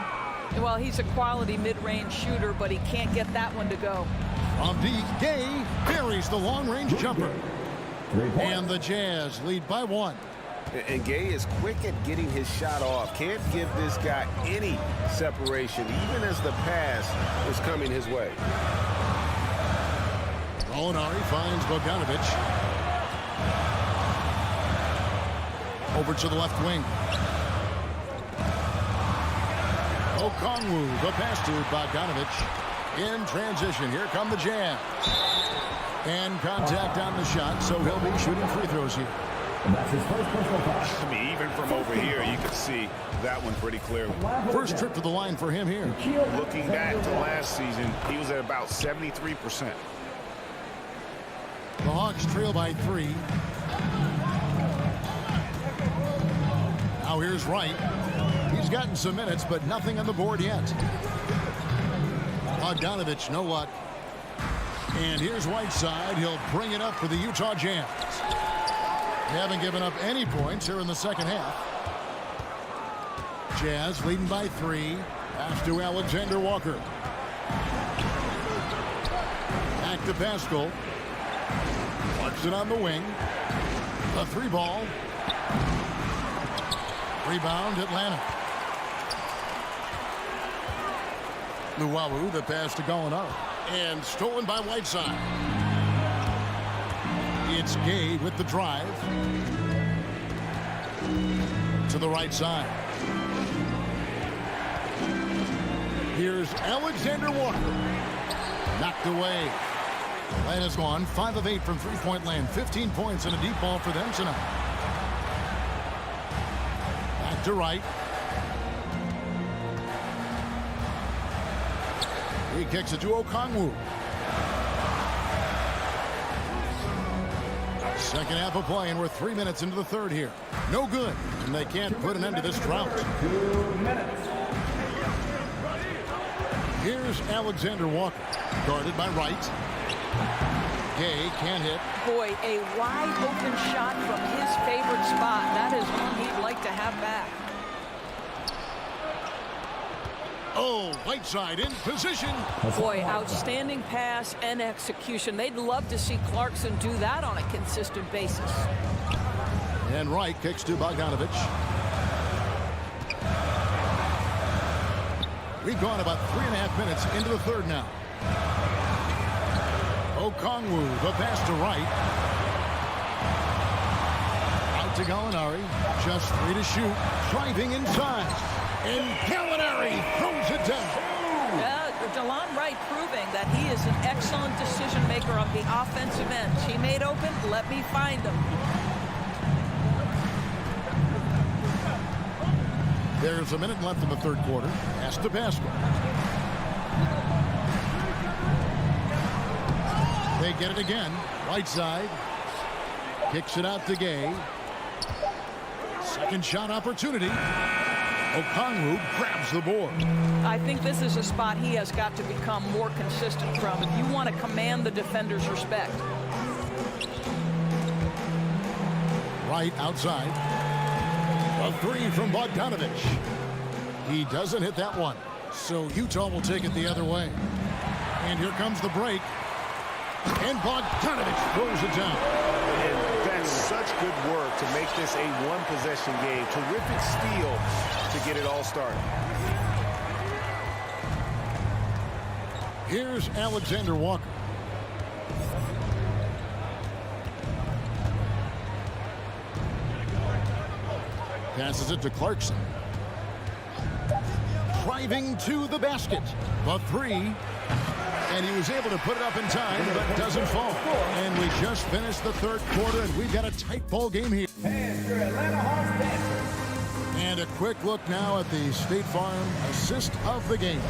Well, he's a quality mid-range shooter, but he can't get that one to go. From deep, Gay buries the long-range jumper. And the Jazz lead by 1. And Gay is quick at getting his shot off. Can't give this guy any separation, even as the pass is coming his way. Gallinari finds Bogdanovich. Over to the left wing. Okongwu, the pass to Bogdanovich. In transition, here come the Jazz. And contact on the shot, so he'll be shooting free throws here. And that's his first personal foul. I mean, even from over here, you could see that one pretty clearly. First trip to the line for him here. Looking back to last season, he was at about 73%. The Hawks trail by 3. Now here's Wright. He's gotten some minutes, but nothing on the board yet. Bogdanovich, no luck. And here's Whiteside. He'll bring it up for the Utah Jazz. They haven't given up any points here in the second half. Jazz leading by 3. Pass to Alexander Walker. Back to Pascal. Clarkson on the wing. The 3 ball. Rebound, Atlanta. Luwawu, the pass to Gallinari. And stolen by Whiteside. It's Gay with the drive. To the right side. Here's Alexander Walker. Knocked away. Land has gone 5 of 8 from three-point land. 15 points and a deep ball for them tonight. Back to right. He kicks it to Okongwu. Second half of play, and we're 3 minutes into the third here. No good, and they can't put an end to this drought. 2 minutes. Here's Alexander Walker, guarded by Wright. Gay can't hit. Boy, a wide open shot from his favorite spot. That is one he'd like to have back. Oh, Whiteside in position. Boy, outstanding pass and execution. They'd love to see Clarkson do that on a consistent basis. And Wright kicks to Bogdanovich. We've gone about 3.5 minutes into the third now. Okongwu, the pass to Wright. Out to Gallinari. Just 3 to shoot. Driving inside. And Gallinari throws it down. DeLon Wright proving that he is an excellent decision maker on the offensive end. Teammate open, let me find him. There's a minute left in the third quarter. Pass to Pascal. They get it again. Right side. Kicks it out to Gay. Second shot opportunity. Okongwu grabs the board. I think this is a spot he has got to become more consistent from if you want to command the defender's respect. Right outside. A 3 from Bogdanovich. He doesn't hit that one. So Utah will take it the other way. And here comes the break. And Bogdanovich throws it down. And that's such good work to make this a one-possession game. Terrific steal to get it all started. Here's Alexander Walker. Passes it to Clarkson. Driving to the basket. The 3. And he was able to put it up in time, but doesn't fall. And we just finished the third quarter, and we've got a tight ball game here. And a quick look now at the State Farm assist of the game.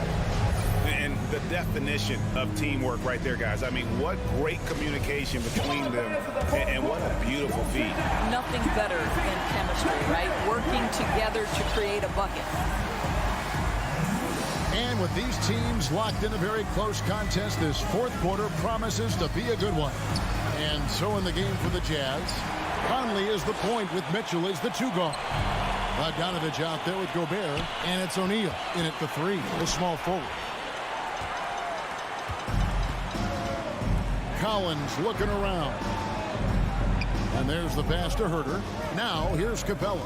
And the definition of teamwork right there, guys. I mean, what great communication between them, and what a beautiful feat. Nothing better than chemistry, right? Working together to create a bucket. And with these teams locked in a very close contest, this fourth quarter promises to be a good one. And so in the game for the Jazz, Conley is the point with Mitchell as the 2 guard. Bogdanovich out there with Gobert, and it's O'Neal in at the 3, the small forward. Collins looking around. And there's the pass to Herter. Now here's Capella.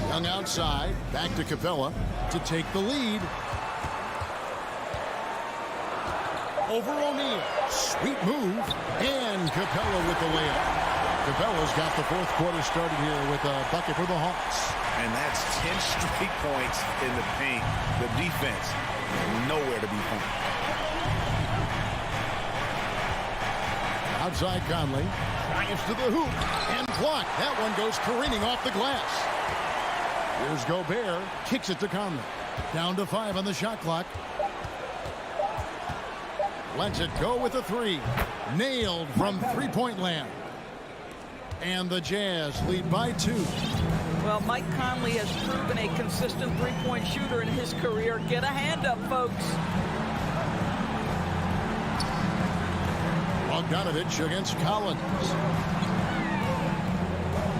Young outside, back to Capella to take the lead. Over O'Neal. Sweet move. And Capella with the layup. Capella's got the fourth quarter started here with a bucket for the Hawks. And that's 10 straight points in the paint. The defense, nowhere to be found. Outside Conley. Drives to the hoop. And blocked. That one goes careening off the glass. Here's Gobert. Kicks it to Conley. Down to 5 on the shot clock. Lets it go with a 3. Nailed from three-point land. And the Jazz lead by 2. Well, Mike Conley has proven a consistent three-point shooter in his career. Get a hand up, folks. Bogdanovich against Collins.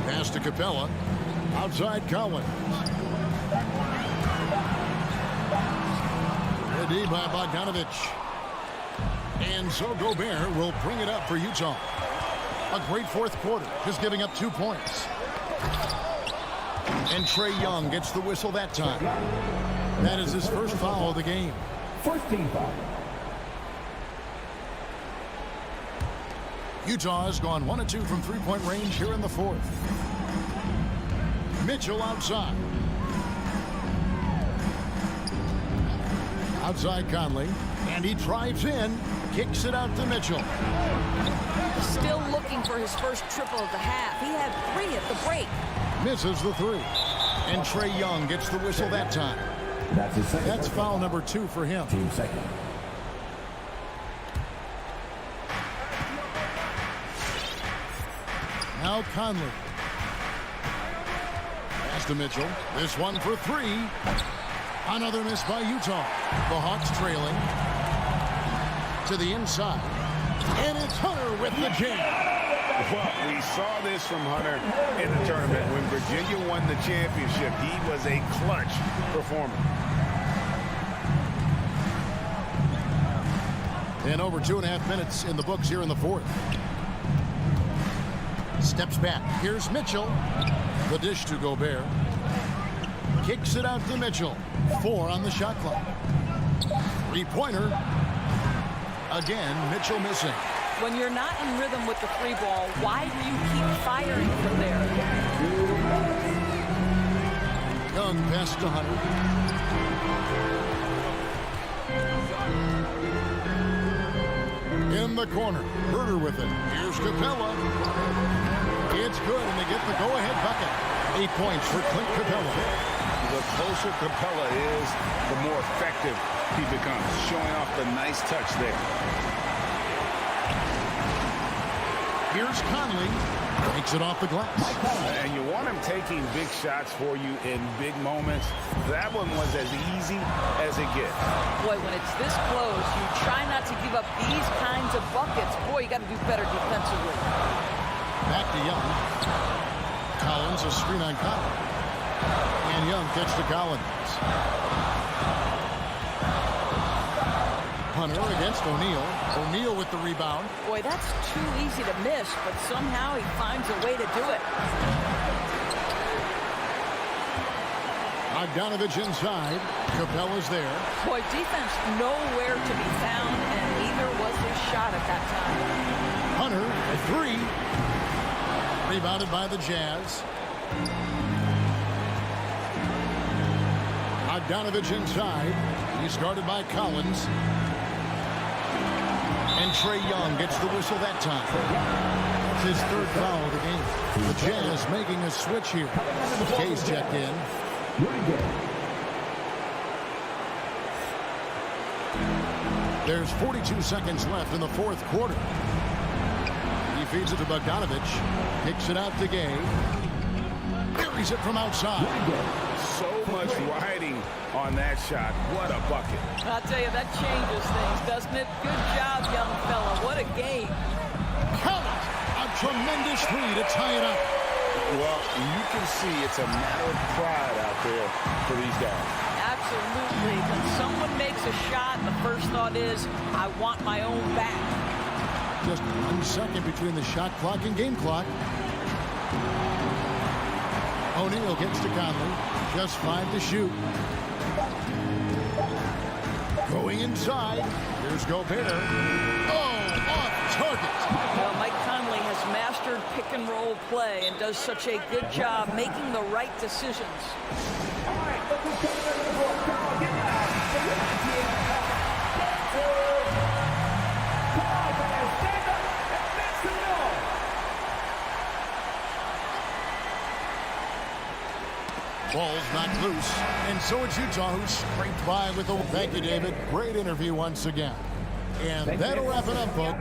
Pass to Capella. Outside Collins. Good D by Bogdanovich. And so Gobert will bring it up for Utah. A great fourth quarter, just giving up 2 points. And Trae Young gets the whistle that time. That is his first foul of the game. First team foul. Utah has gone 1 of 2 from three-point range here in the fourth. Mitchell outside. Outside Conley. And he drives in. Kicks it out to Mitchell. Still looking for his first triple of the half. He had 3 at the break. Misses the 3. And Trae Young gets the whistle that time. That's his second. That's foul number 2 for him. Team second. Now Conley. Pass to Mitchell. This one for 3. Another miss by Utah. The Hawks trailing. To the inside. And it's Hunter with the jam. Well, we saw this from Hunter in the tournament. When Virginia won the championship, he was a clutch performer. And over 2.5 minutes in the books here in the fourth. Steps back. Here's Mitchell. The dish to Gobert. Kicks it out to Mitchell. 4 on the shot clock. Three-pointer. Again, Mitchell missing. When you're not in rhythm with the 3 ball, why do you keep firing from there? Young pass to Hunter. In the corner. Herter with it. Here's Capella. It's good, and they get the go-ahead bucket. 8 points for Clint Capella. The closer Capella is, the more effective he becomes, showing off the nice touch there. Here's Conley. Takes it off the glass. And you want him taking big shots for you in big moments. That one was as easy as it gets. Boy, when it's this close, you try not to give up these kinds of buckets. Boy, you got to do better defensively. Back to Young. Collins, a screen on Collins. And Young gets to Collins. Hunter against O'Neal. O'Neal with the rebound. Boy, that's too easy to miss, but somehow he finds a way to do it. Bogdanovich inside. Capella's there. Boy, defense nowhere to be found, and neither was his shot at that time. Hunter, a 3. Rebounded by the Jazz. Bogdanovich inside. He's guarded by Collins. And Trae Young gets the whistle that time. It's his 3rd foul of the game. The Jazz making a switch here. Kay's checked in. There's 42 seconds left in the fourth quarter. He feeds it to Bogdanovich. Kicks it out to Gay. Buries it from outside. So much riding on that shot. What a bucket. I'll tell you, that changes things, doesn't it? Good job, young fella. What a game. Collins, a tremendous 3 to tie it up. Well, you can see it's a matter of pride out there for these guys. Absolutely. When someone makes a shot, the first thought is, I want my own back. Just 1 second between the shot clock and game clock. O'Neal gets to Conley. Just 5 to shoot. Going inside. Here's Gobert. Oh, off target. Well, Mike Conley has mastered pick-and-roll play and does such a good job making the right decisions. Ball's knocked loose, and so it's Utah who scraped by with a... Thank you, David. Great interview once again. And that'll wrap it up, folks.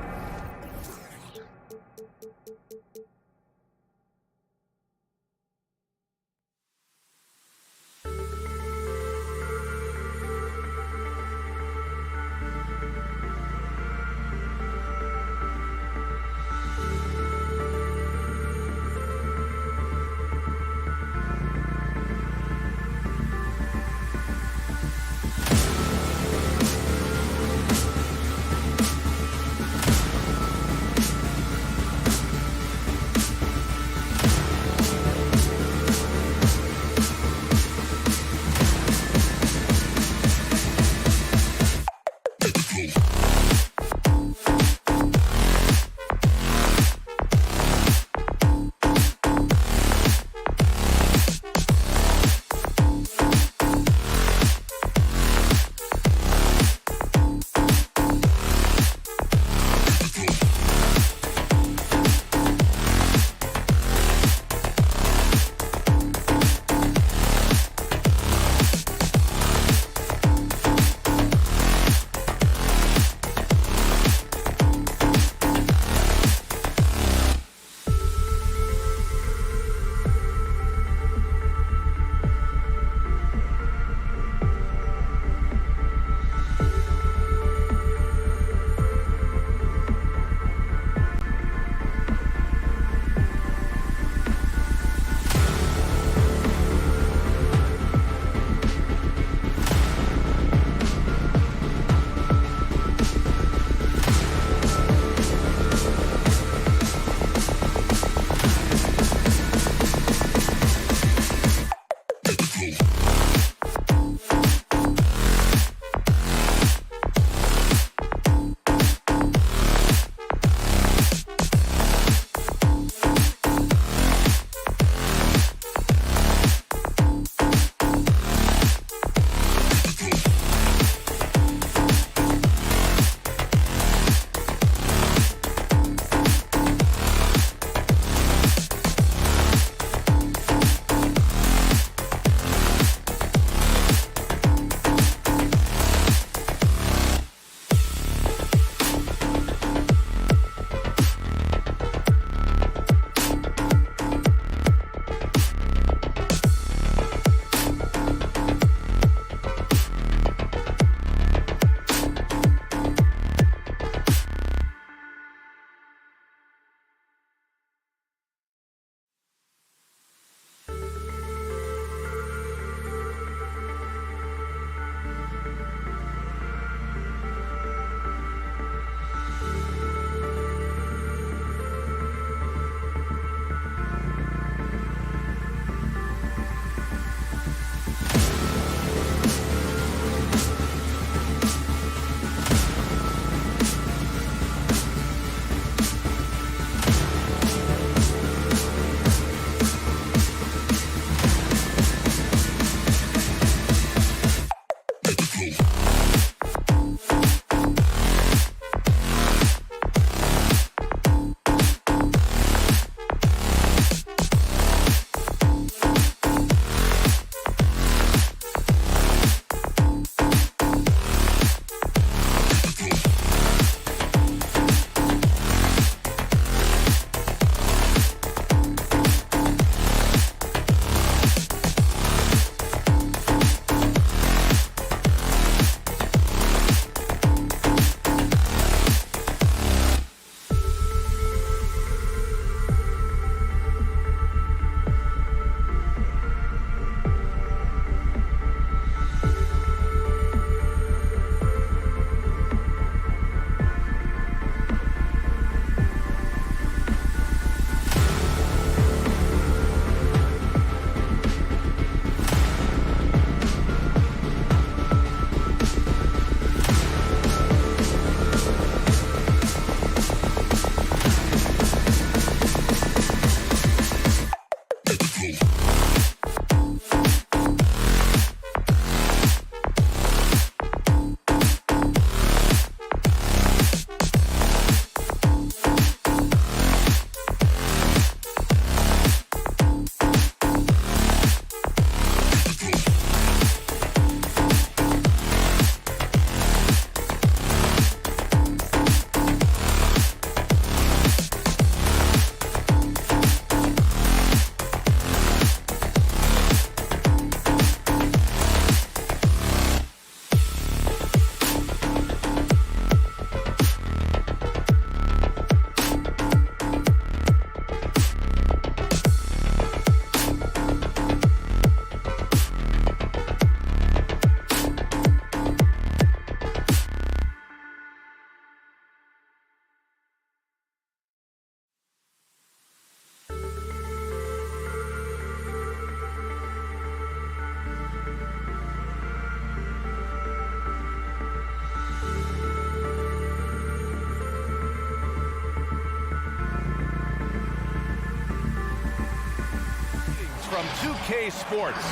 from 2K Sports.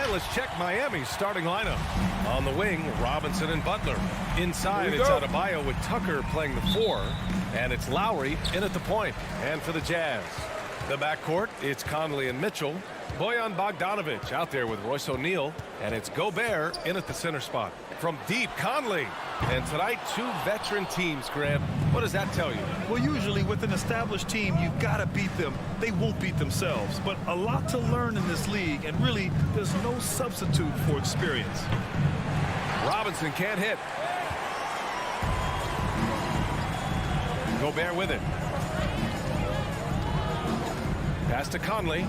And let's check Miami's starting lineup. On the wing, Robinson and Butler. Inside, it's Adebayo with Tucker playing the 4. And it's Lowry in at the point. And for the Jazz, the backcourt, it's Conley and Mitchell. Bojan Bogdanovic out there with Royce O'Neal. And it's Gobert in at the center spot. From deep, Conley. And tonight, 2 veteran teams, Graham. What does that tell you? Well, usually with an established team, you've got to beat them. They won't beat themselves. But a lot to learn in this league, and really, there's no substitute for experience. Robinson can't hit. Gobert with it. Pass to Conley.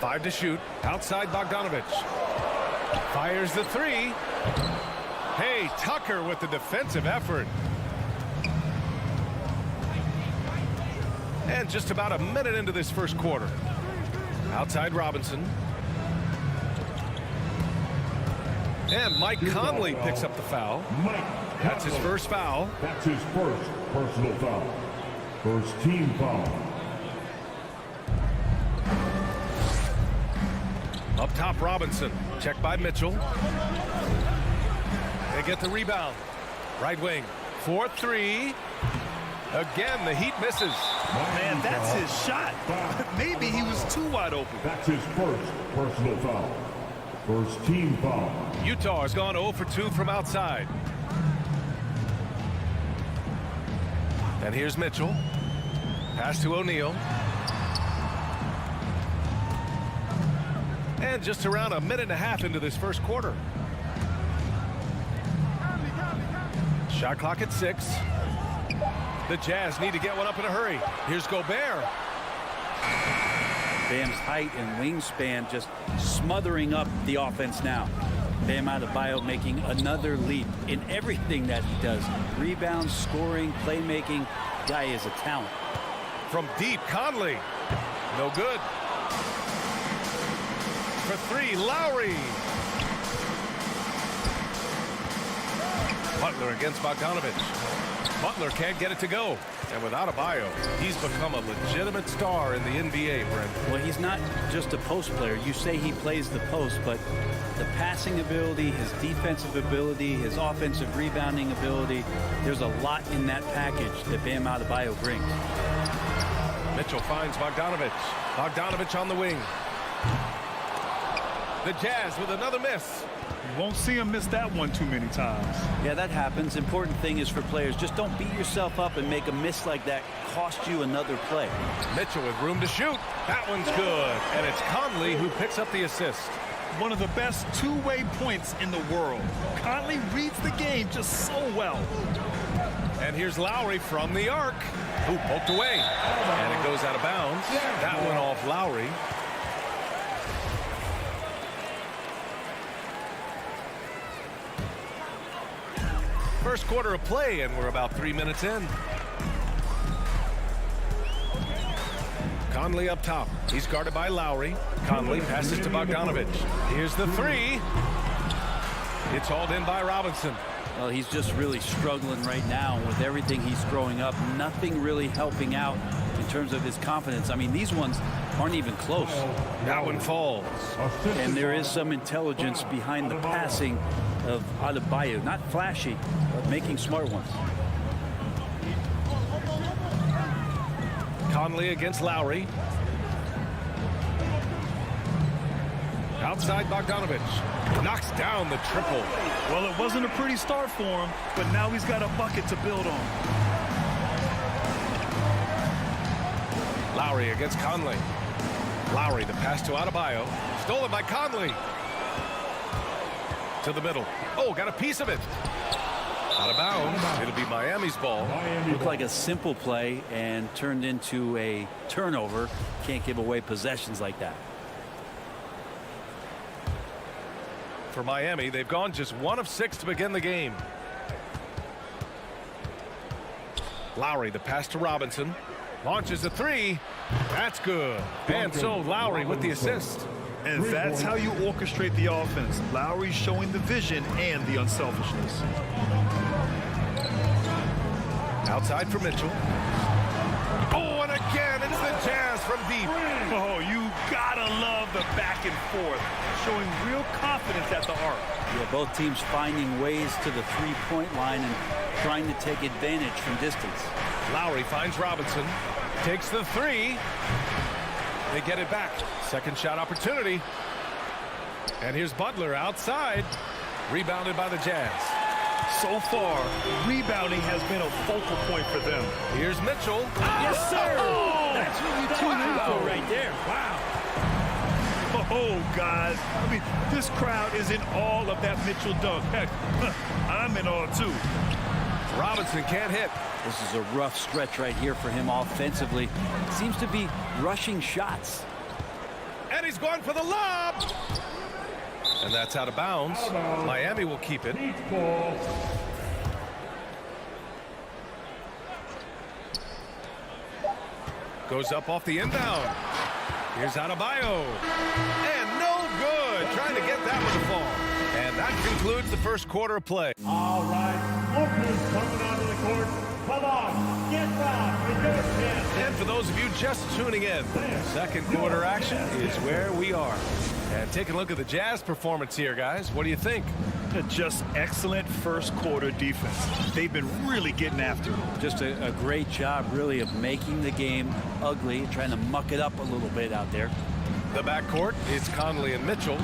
Five to shoot. Outside Bogdanovic. Fires the 3. Hey, Tucker with the defensive effort. And just about a minute into this first quarter. Outside Robinson. And Mike Conley picks up the foul. That's his first foul. That's his first personal foul. First team foul. Up top, Robinson. Checked by Mitchell. They get the rebound. Right wing. 4-3. Again, the Heat misses. Man, that's his shot. Maybe he was too wide open. That's his first personal foul. First team foul. Utah has gone 0 for 2 from outside. And here's Mitchell. Pass to O'Neal. And just around a minute and a half into this first quarter. Shot clock at 6. The Jazz need to get one up in a hurry. Here's Gobert. Bam's height and wingspan just smothering up the offense now. Bam Adebayo making another leap in everything that he does. Rebounds, scoring, playmaking. Guy is a talent. From deep, Conley. No good. For 3, Lowry. Butler against Bogdanovic. Butler can't get it to go. And without Adebayo, he's become a legitimate star in the NBA, Brent. Well, he's not just a post player. You say he plays the post, but the passing ability, his defensive ability, his offensive rebounding ability, there's a lot in that package that Bam Adebayo brings. Mitchell finds Bogdanovic. Bogdanovic on the wing. The Jazz with another miss. You won't see him miss that one too many times. Yeah, that happens. Important thing is for players, just don't beat yourself up and make a miss like that cost you another play. Mitchell with room to shoot. That one's good. And it's Conley who picks up the assist. One of the best two-way points in the world. Conley reads the game just so well. And here's Lowry from the arc, who poked away. And it goes out of bounds. That went off Lowry. First quarter of play, and we're about 3 minutes in. Conley up top. He's guarded by Lowry. Conley passes to Bogdanovic. Here's the 3. It's hauled in by Robinson. Well, he's just really struggling right now with everything he's throwing up. Nothing really helping out in terms of his confidence. I mean, these ones aren't even close. That one falls. And there is some intelligence behind the passing of Adebayo. Not flashy, but making smart ones. Conley against Lowry. Outside Bogdanovic. Knocks down the triple. Well, it wasn't a pretty start for him, but now he's got a bucket to build on. Lowry against Conley. Lowry, the pass to Adebayo. Stolen by Conley. To the middle. Oh, got a piece of it. Out of bounds. It'll be Miami's ball. Looked like a simple play and turned into a turnover. Can't give away possessions like that. For Miami, they've gone just 1 of 6 to begin the game. Lowry, the pass to Robinson. Launches a 3. That's good. And so Lowry with the assist. And that's how you orchestrate the offense. Lowry showing the vision and the unselfishness. Outside for Mitchell. Oh, and again, it's the Jazz from deep. Oh, you gotta love the back and forth, showing real confidence at the arc. Yeah, both teams finding ways to the three-point line and trying to take advantage from distance. Lowry finds Robinson. Takes the three. They get it back. Second shot opportunity. And here's Butler outside. Rebounded by the Jazz. So far, rebounding has been a focal point for them. Here's Mitchell. Yes, sir. That's what you tune in for right there. Wow. Oh, guys. I mean, this crowd is in awe of that Mitchell dunk. Heck, I'm in awe, too. Robinson can't hit. This is a rough stretch right here for him offensively. Seems to be rushing shots. And he's going for the lob. And that's out of bounds. Miami will keep it. Goes up off the inbound. Here's Adebayo. And no good. Trying to get that one to fall. And that concludes the first quarter of play. All right, Oakland's coming onto the court. Come on, get back and get a chance. And for those of you just tuning in, second quarter action is where we are. And taking a look at the Jazz performance here, guys. What do you think? Just excellent first quarter defense. They've been really getting after it. Just a great job, really, of making the game ugly, trying to muck it up a little bit out there. The backcourt is Conley and Mitchell.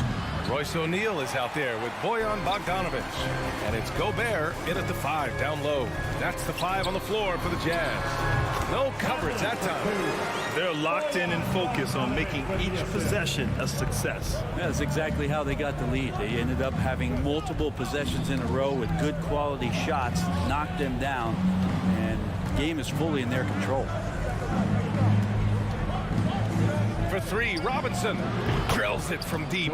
Royce O'Neal is out there with Bojan Bogdanovic. And it's Gobert in at the 5 down low. That's the 5 on the floor for the Jazz. No coverage that time. They're locked in and focused on making each possession a success. That's exactly how they got the lead. They ended up having multiple possessions in a row with good quality shots, knocked them down, and the game is fully in their control. For three, Robinson drills it from deep.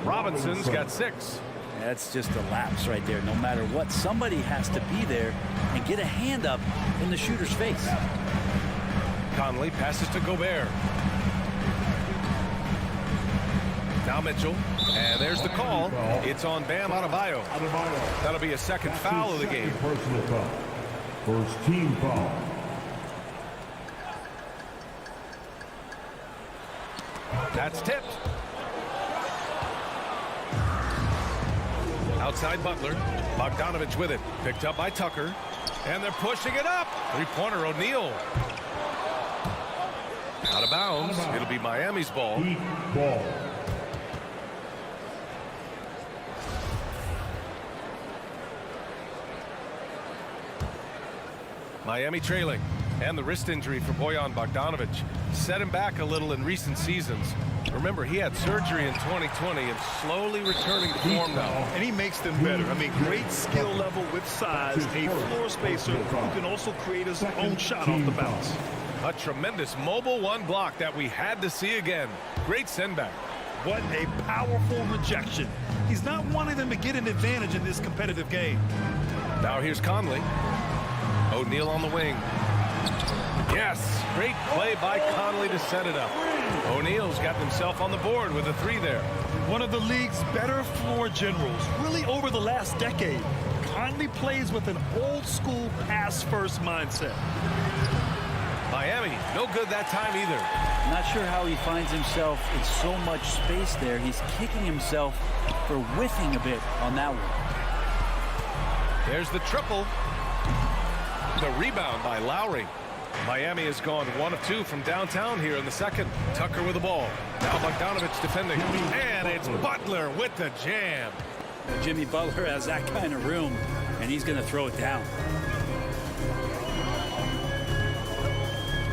Robinson's got 6. That's just a lapse right there. No matter what, somebody has to be there and get a hand up in the shooter's face. Conley passes to Gobert. Now Mitchell, and there's the call. It's on Bam Adebayo. That'll be a second foul of the game. Personal foul. First team foul. That's tipped. Outside Butler. Bogdanovic with it. Picked up by Tucker. And they're pushing it up. Three-pointer O'Neal. Out of bounds. It'll be Miami's ball. Ball. Miami trailing. And the wrist injury for Bojan Bogdanovic set him back a little in recent seasons. Remember, he had surgery in 2020 and slowly returning to form now. And he makes them better. I mean, great skill level with size, a floor spacer who can also create his own shot off the bounce. A tremendous mobile one block that we had to see again. Great send back. What a powerful rejection. He's not wanting them to get an advantage in this competitive game. Now here's Conley. O'Neal on the wing. Yes, great play by Conley to set it up. O'Neal's got himself on the board with a 3 there. One of the league's better floor generals, really over the last decade. Conley plays with an old-school pass-first mindset. Miami, no good that time either. Not sure how he finds himself in so much space there. He's kicking himself for whiffing a bit on that one. There's the triple. The rebound by Lowry. Miami has gone 1 of 2 from downtown here in the second. Tucker with the ball. Now Bogdanovic defending. And it's Butler with the jam. Jimmy Butler has that kind of room, and he's going to throw it down.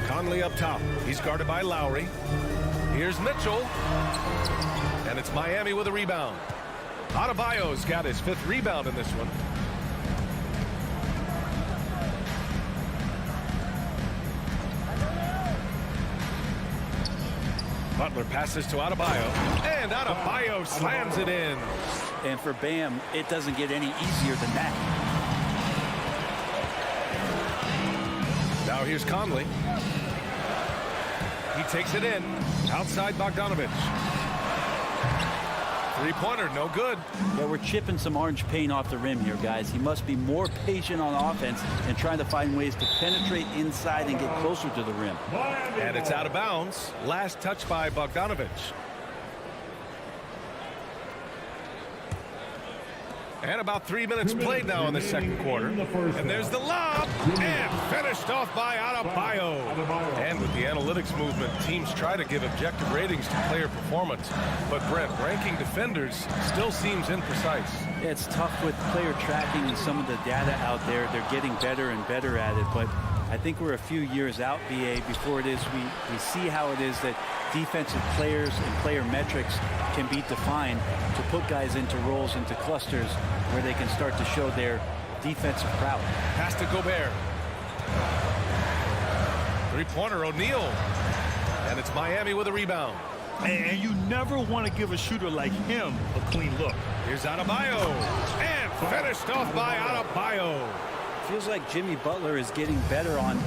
Conley up top. He's guarded by Lowry. Here's Mitchell. And it's Miami with a rebound. Adebayo's got his 5th rebound in this one. Butler passes to Adebayo, and Adebayo slams it in. And for Bam, it doesn't get any easier than that. Now here's Conley. He takes it in. Outside Bogdanovic. Three-pointer, no good. Yeah, we're chipping some orange paint off the rim here, guys. He must be more patient on offense and trying to find ways to penetrate inside and get closer to the rim. And it's out of bounds. Last touch by Bogdanovich. And about 3 minutes played now in the second quarter. And there's the lob. And finished off by Adebayo. And with the analytics movement, teams try to give objective ratings to player performance. But Brent, ranking defenders still seems imprecise. Yeah, it's tough with player tracking and some of the data out there. They're getting better and better at it. But I think we're a few years out, BA, before it is we see how it is that defensive players and player metrics can be defined to put guys into roles, into clusters where they can start to show their defensive prowess. Pass to Gobert. Three-pointer, O'Neal. And it's Miami with a rebound. And you never want to give a shooter like him a clean look. Here's Adebayo. And finished off by Adebayo. Feels like Jimmy Butler is getting better on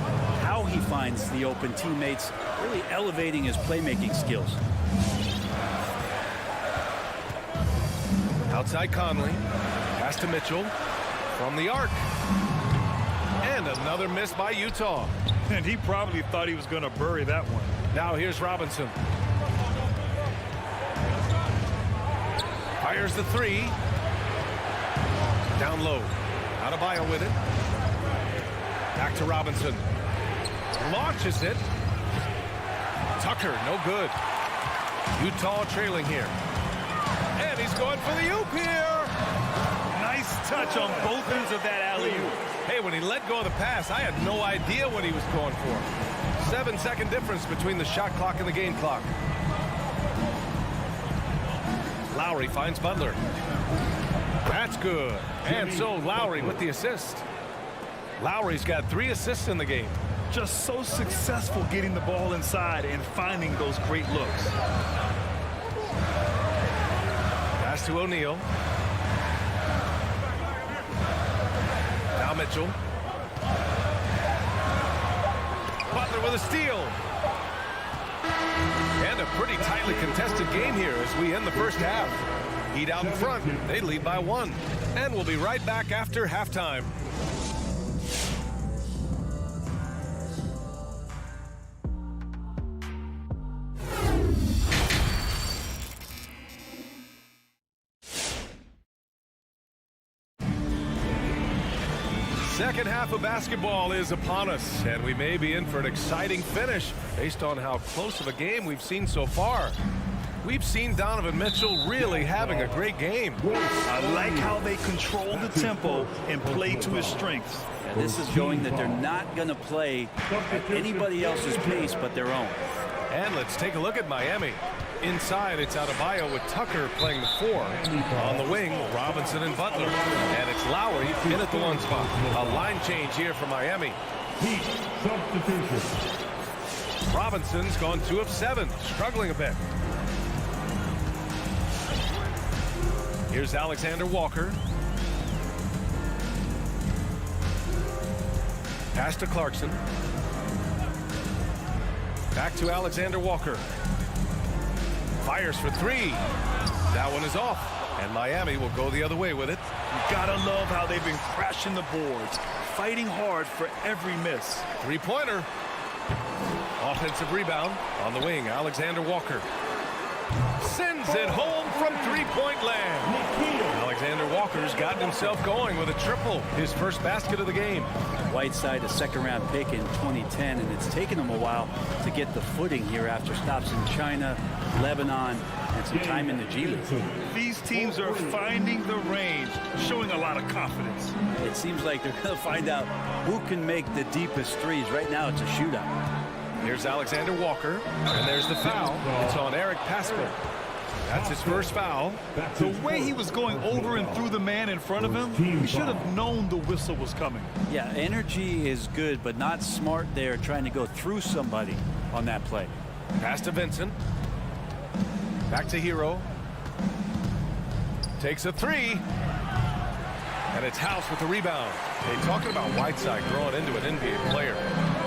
how he finds the open teammates, really elevating his playmaking skills. Outside Conley. Pass to Mitchell. From the arc. And another miss by Utah. And he probably thought he was going to bury that one. Now here's Robinson. Fires the three. Down low. Adebayo with it. Back to Robinson. Launches it. Tucker, no good. Utah trailing here. And he's going for the oop here. Nice touch on both ends of that alley-oop. Hey, when he let go of the pass, I had no idea what he was going for. 7-second difference between the shot clock and the game clock. Lowry finds Butler. That's good. And so Lowry with the assist. Lowry's got 3 assists in the game. Just so successful getting the ball inside and finding those great looks. Pass to O'Neal. Now Mitchell. Butler with a steal. And a pretty tightly contested game here as we end the first half. Heat out in front. They lead by 1. And we'll be right back after halftime. Second half of basketball is upon us, and we may be in for an exciting finish based on how close of a game we've seen so far. We've seen Donovan Mitchell really having a great game. I like how they control the tempo and play to his strengths. Yeah, this is showing that they're not going to play at anybody else's pace but their own. And let's take a look at Miami. Inside, it's Adebayo with Tucker playing the 4. On the wing, Robinson and Butler. And it's Lowry in at the 1 spot. A line change here for Miami. Robinson's gone 2 of 7, struggling a bit. Here's Alexander Walker. Pass to Clarkson. Back to Alexander Walker. Fires for 3. That one is off. And Miami will go the other way with it. You gotta love how they've been crashing the boards, fighting hard for every miss. Three-pointer. Offensive rebound on the wing. Alexander Walker sends it home from three-point land. Alexander Walker's gotten himself going with a triple, his first basket of the game. Whiteside, a second-round pick in 2010, and it's taken him a while to get the footing here after stops in China, Lebanon, and some time in the G League. These teams are finding the range, showing a lot of confidence. It seems like they're going to find out who can make the deepest threes. Right now, it's a shootout. Here's Alexander Walker, and there's the foul. It's on Eric Pascal. That's his first foul. The way he was going over and through the man in front of him, he should have known the whistle was coming. Yeah, energy is good, but not smart there trying to go through somebody on that play. Pass to Vincent. Back to Hero. Takes a 3. And it's House with the rebound. Hey, talking about Whiteside growing into an NBA player.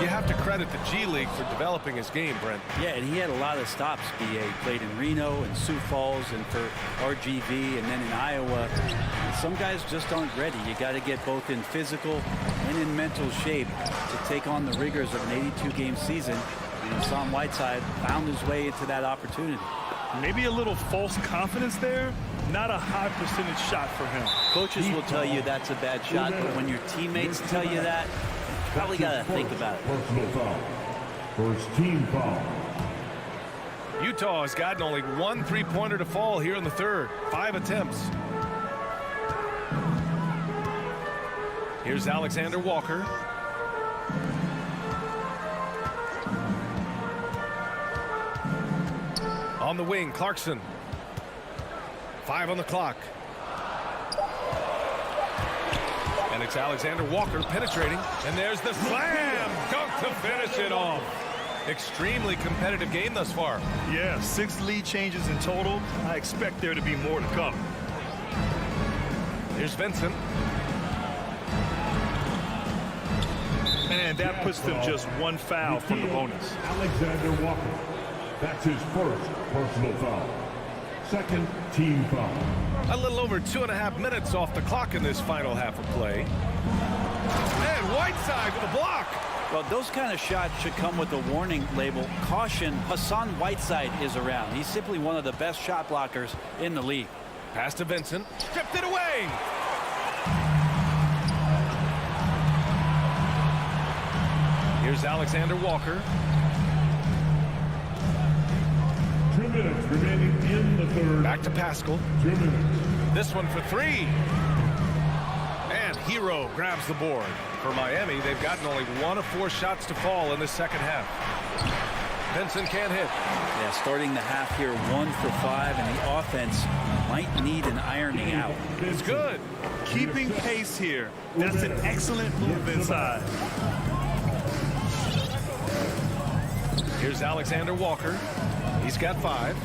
You have to credit the G League for developing his game, Brent. Yeah, and he had a lot of stops. He played in Reno and Sioux Falls and for RGV and then in Iowa. And some guys just aren't ready. You got to get both in physical and in mental shape to take on the rigors of an 82-game season. And Hassan Whiteside found his way into that opportunity. Maybe a little false confidence there. Not a high percentage shot for him. Coaches will tell you that's a bad shot, but when your teammates tell you that, you probably got to think about it. Personal foul. First team foul. Utah has gotten only one three-pointer to fall here in the third. 5 attempts. Here's Alexander Walker. On the wing, Clarkson. 5 on the clock. And it's Alexander Walker penetrating. And there's the slam dunk to finish it off. Extremely competitive game thus far. Yeah, 6 lead changes in total. I expect there to be more to come. Here's Vincent. And that puts them just 1 foul from the bonus. Alexander Walker. That's his first personal foul. Second team foul. A little over 2.5 minutes off the clock in this final half of play. And Whiteside with a block. Well, those kind of shots should come with a warning label. Caution, Hassan Whiteside is around. He's simply one of the best shot blockers in the league. Pass to Vincent. Stripped it away. Here's Alexander Walker. 2 minutes remaining in the third. Back to Pascal. 2 minutes. This one for 3. And Hero grabs the board. For Miami, they've gotten only 1 of 4 shots to fall in the second half. Vincent can't hit. Yeah, starting the half here 1 for 5, and the offense might need an ironing out. It's good. Keeping pace here. That's an excellent move inside. Here's Alexander Walker. He's got 5.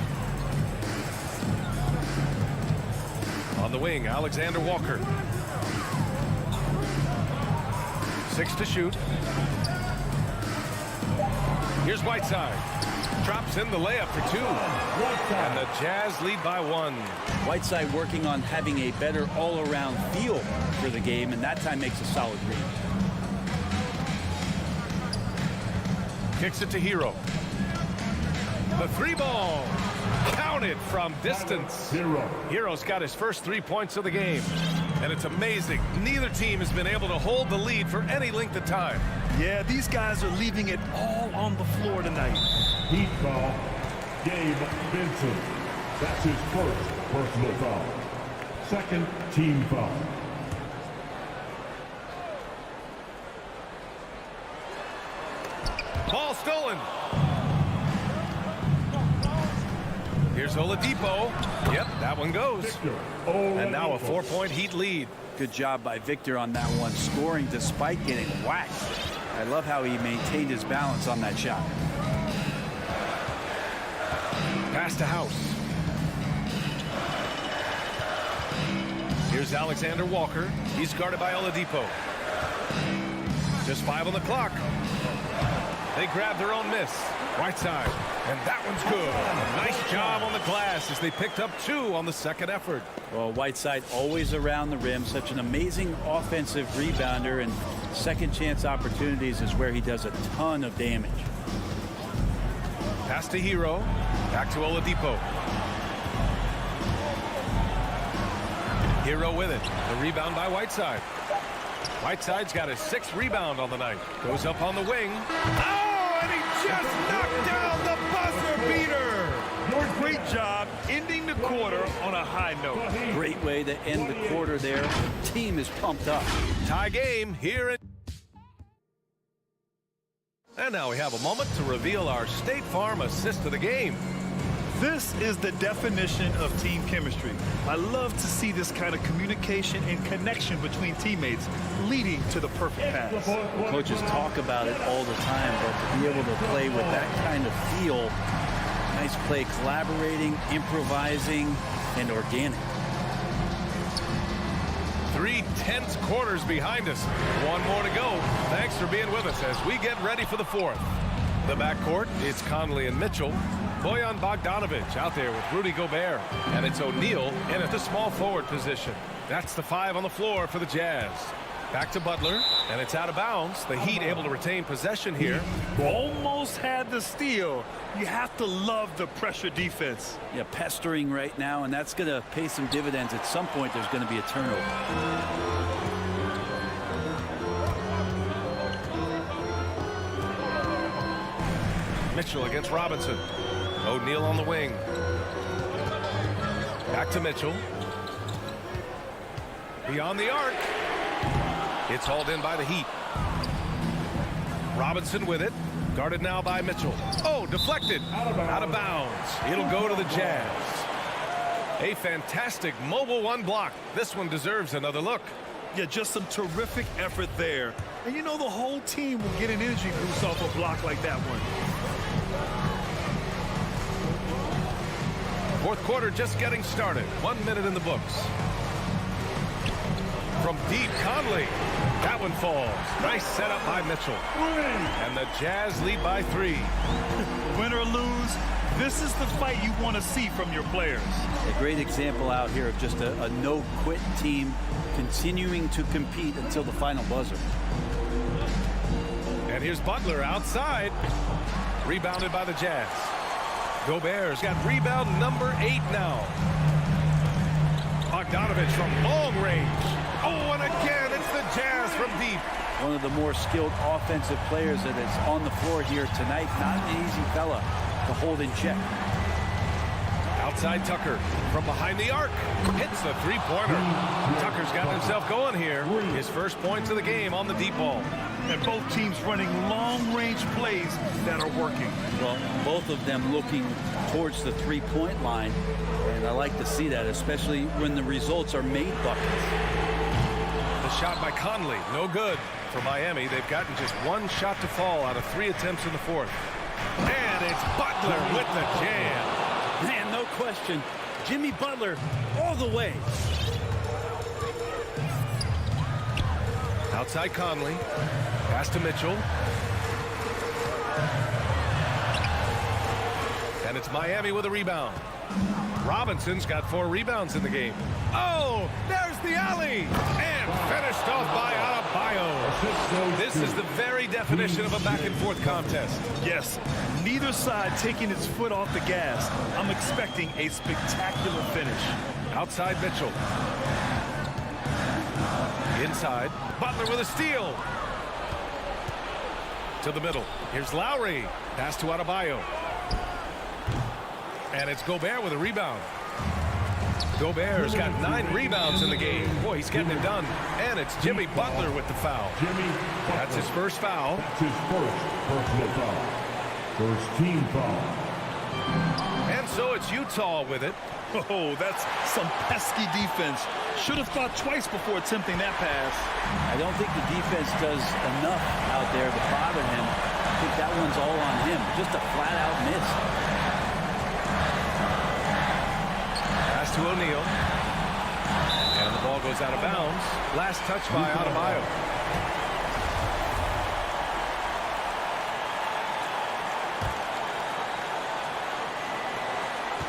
On the wing, Alexander Walker. 6 to shoot. Here's Whiteside. Drops in the layup for 2. And the Jazz lead by 1. Whiteside working on having a better all-around feel for the game, and that time makes a solid read. Kicks it to Hero. The 3-ball. Counted from distance. Hero's got his first 3 points of the game. And it's amazing. Neither team has been able to hold the lead for any length of time. Yeah, these guys are leaving it all on the floor tonight. Heat foul. Gabe Vincent. That's his first personal foul. Second team foul. Ball stolen. Here's Oladipo. Yep, that one goes. And now a 4-point Heat lead. Good job by Victor on that one, scoring despite getting whacked. I love how he maintained his balance on that shot. Pass to House. Here's Alexander Walker. He's guarded by Oladipo. Just 5 on the clock. They grab their own miss. Whiteside. And that one's good. Nice job on the glass as they picked up 2 on the second effort. Well, Whiteside always around the rim. Such an amazing offensive rebounder, and second chance opportunities is where he does a ton of damage. Pass to Hero. Back to Oladipo. Hero with it. The rebound by Whiteside. Whiteside's got his 6th rebound on the night. Goes up on the wing. Oh, and he just knocked down the buzzer beater. Great job ending the quarter on a high note. Great way to end the quarter there. Team is pumped up. Tie game here at... And now we have a moment to reveal our State Farm assist of the game. This is the definition of team chemistry. I love to see this kind of communication and connection between teammates leading to the perfect pass. Coaches talk about it all the time, but to be able to play with that kind of feel, nice play, collaborating, improvising, and organic. 3 tense quarters behind us. One more to go. Thanks for being with us as we get ready for the fourth. The backcourt, it's Conley and Mitchell. Bojan Bogdanovic out there with Rudy Gobert. And it's O'Neal in at the small forward position. That's the 5 on the floor for the Jazz. Back to Butler, and it's out of bounds. The Heat able to retain possession here. Almost had the steal. You have to love the pressure defense. Yeah, pestering right now, and that's going to pay some dividends. At some point, there's going to be a turnover. Mitchell against Robinson. O'Neal on the wing. Back to Mitchell. Beyond the arc. It's hauled in by the Heat. Robinson with it. Guarded now by Mitchell. Oh, deflected. Out of bounds. It'll go to the Jazz. A fantastic mobile one block. This one deserves another look. Yeah, just some terrific effort there. And you know the whole team will get an energy boost off a block like that one. Fourth quarter just getting started. 1 minute in the books. From deep, Conley. That one falls. Nice setup by Mitchell. And the Jazz lead by 3. Win or lose, this is the fight you want to see from your players. A great example out here of just a no-quit team continuing to compete until the final buzzer. And here's Butler outside. Rebounded by the Jazz. Gobert's got rebound number 8 now. Bogdanovic from long range. Oh, and again, it's the Jazz from deep. One of the more skilled offensive players that is on the floor here tonight. Not an easy fella to hold in check. Outside Tucker from behind the arc. Hits the three-pointer. Tucker's got himself going here. His first points of the game on the deep ball. And both teams running long-range plays that are working. Well, both of them looking towards the three-point line. And I like to see that, especially when the results are made buckets. The shot by Conley, no good for Miami. They've gotten just 1 shot to fall out of 3 attempts in the fourth. And it's Butler with the jam. Man, no question. Jimmy Butler all the way. Outside Conley. Pass to Mitchell. And it's Miami with a rebound. Robinson's got 4 rebounds in the game. Oh, there's the alley. And finished off by Adebayo. This is the very definition of a back-and-forth contest. Yes, neither side taking its foot off the gas. I'm expecting a spectacular finish. Outside Mitchell. Inside. Butler with a steal. To the middle. Here's Lowry. Pass to Adebayo. And it's Gobert with a rebound. Gobert's got 9 rebounds in the game. Boy, he's getting it done. And it's Jimmy Butler with the foul. That's his first foul. That's his first personal foul. First team foul. And so it's Utah with it. Oh, that's some pesky defense. Should have thought twice before attempting that pass. I don't think the defense does enough out there to bother him. I think that one's all on him. Just a flat-out miss. Pass to O'Neal. And the ball goes out of bounds. Last touch by Adebayo.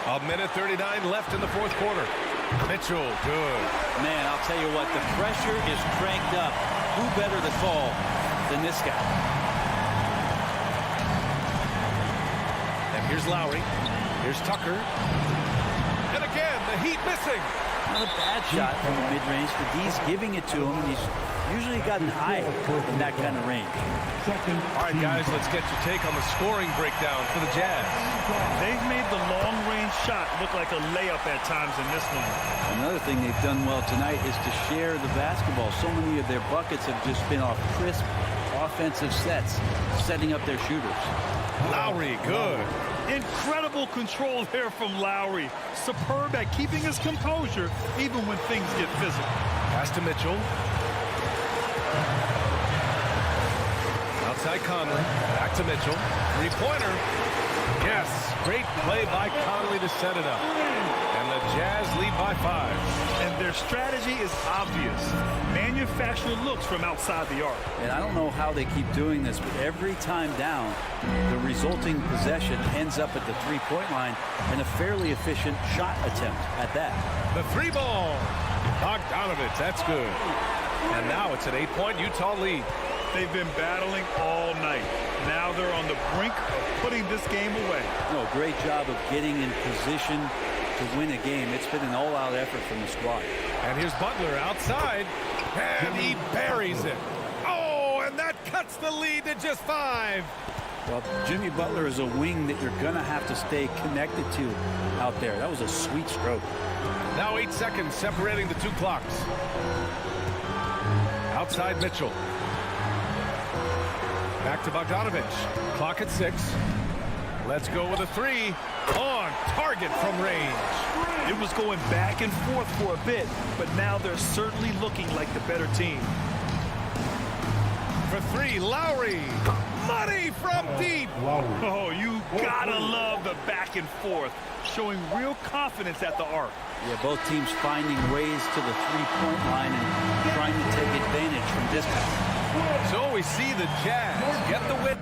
A minute 39 left in the fourth quarter. Mitchell, good. Man, I'll tell you what, the pressure is cranked up. Who better to call than this guy? And here's Lowry. Here's Tucker. And again, the Heat missing. Not a bad shot from the mid-range. The D's giving it to him, and he's usually gotten high in that kind of range. All right, guys, let's get your take on the scoring breakdown for the Jazz. They've made the long-range shot look like a layup at times in this one. Another thing they've done well tonight is to share the basketball. So many of their buckets have just been off crisp offensive sets, setting up their shooters. Lowry, good. Incredible control there from Lowry. Superb at keeping his composure even when things get physical. Pass to Mitchell. Outside Conley. Back to Mitchell. Three-pointer. Yes. Great play by Conley to set it up. And the Jazz lead by 5. And their strategy is obvious. Manufacture looks from outside the arc. And I don't know how they keep doing this, but every time down, the resulting possession ends up at the three-point line and a fairly efficient shot attempt at that. The 3-ball. Bogdanovich, that's good. And now it's an 8-point Utah lead. They've been battling all night. Now they're on the brink of putting this game away. No, great job of getting in position to win a game. It's been an all-out effort from the squad. And here's Butler outside, and he buries it. Oh, and that cuts the lead to just 5. Well, Jimmy Butler is a wing that you're going to have to stay connected to out there. That was a sweet stroke. Now 8 seconds separating the two clocks. Outside Mitchell. Back to Bogdanovich. Clock at 6. Let's go with a 3. On target from range. It was going back and forth for a bit, but now they're certainly looking like the better team. For 3, Lowry. Money from deep. Oh, you gotta love the back and forth, showing real confidence at the arc. Yeah, both teams finding ways to the three-point line and trying to take advantage from distance. So we see the Jazz get the win.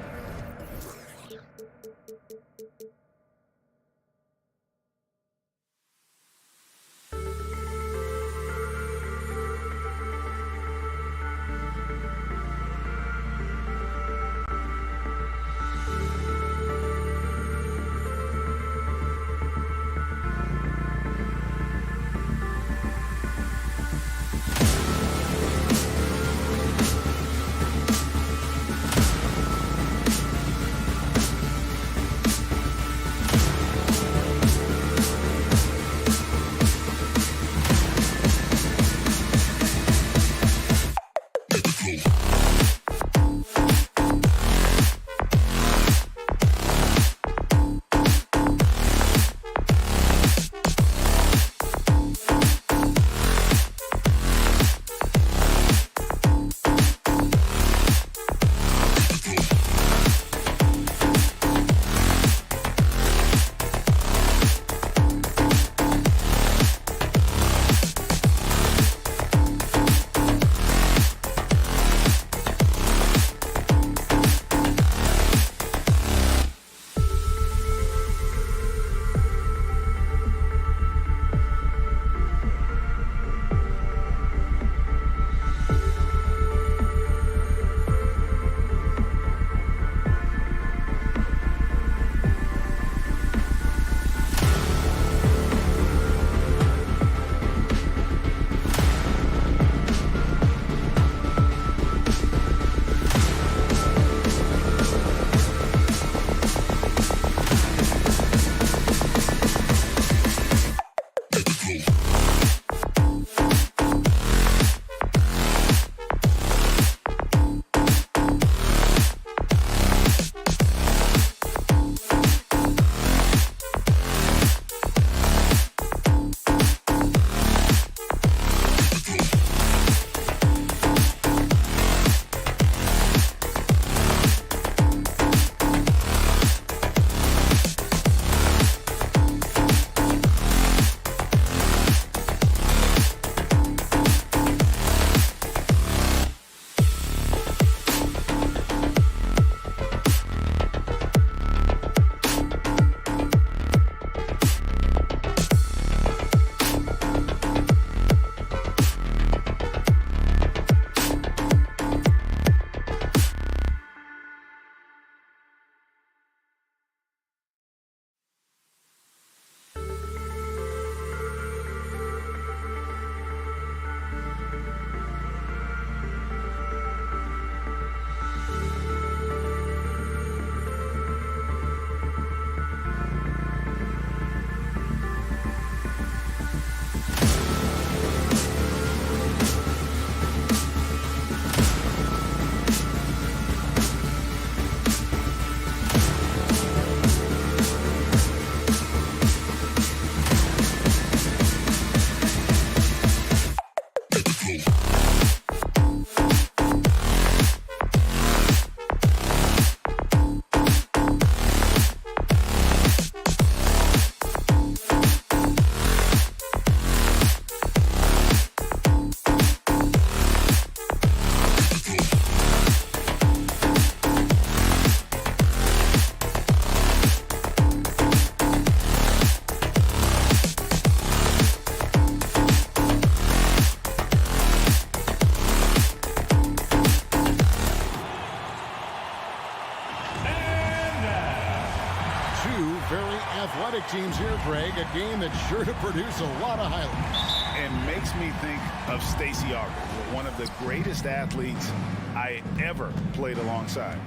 teams here, Greg. A game that's sure to produce a lot of highlights. And makes me think of Stacey Auger, one of the greatest athletes I ever played alongside.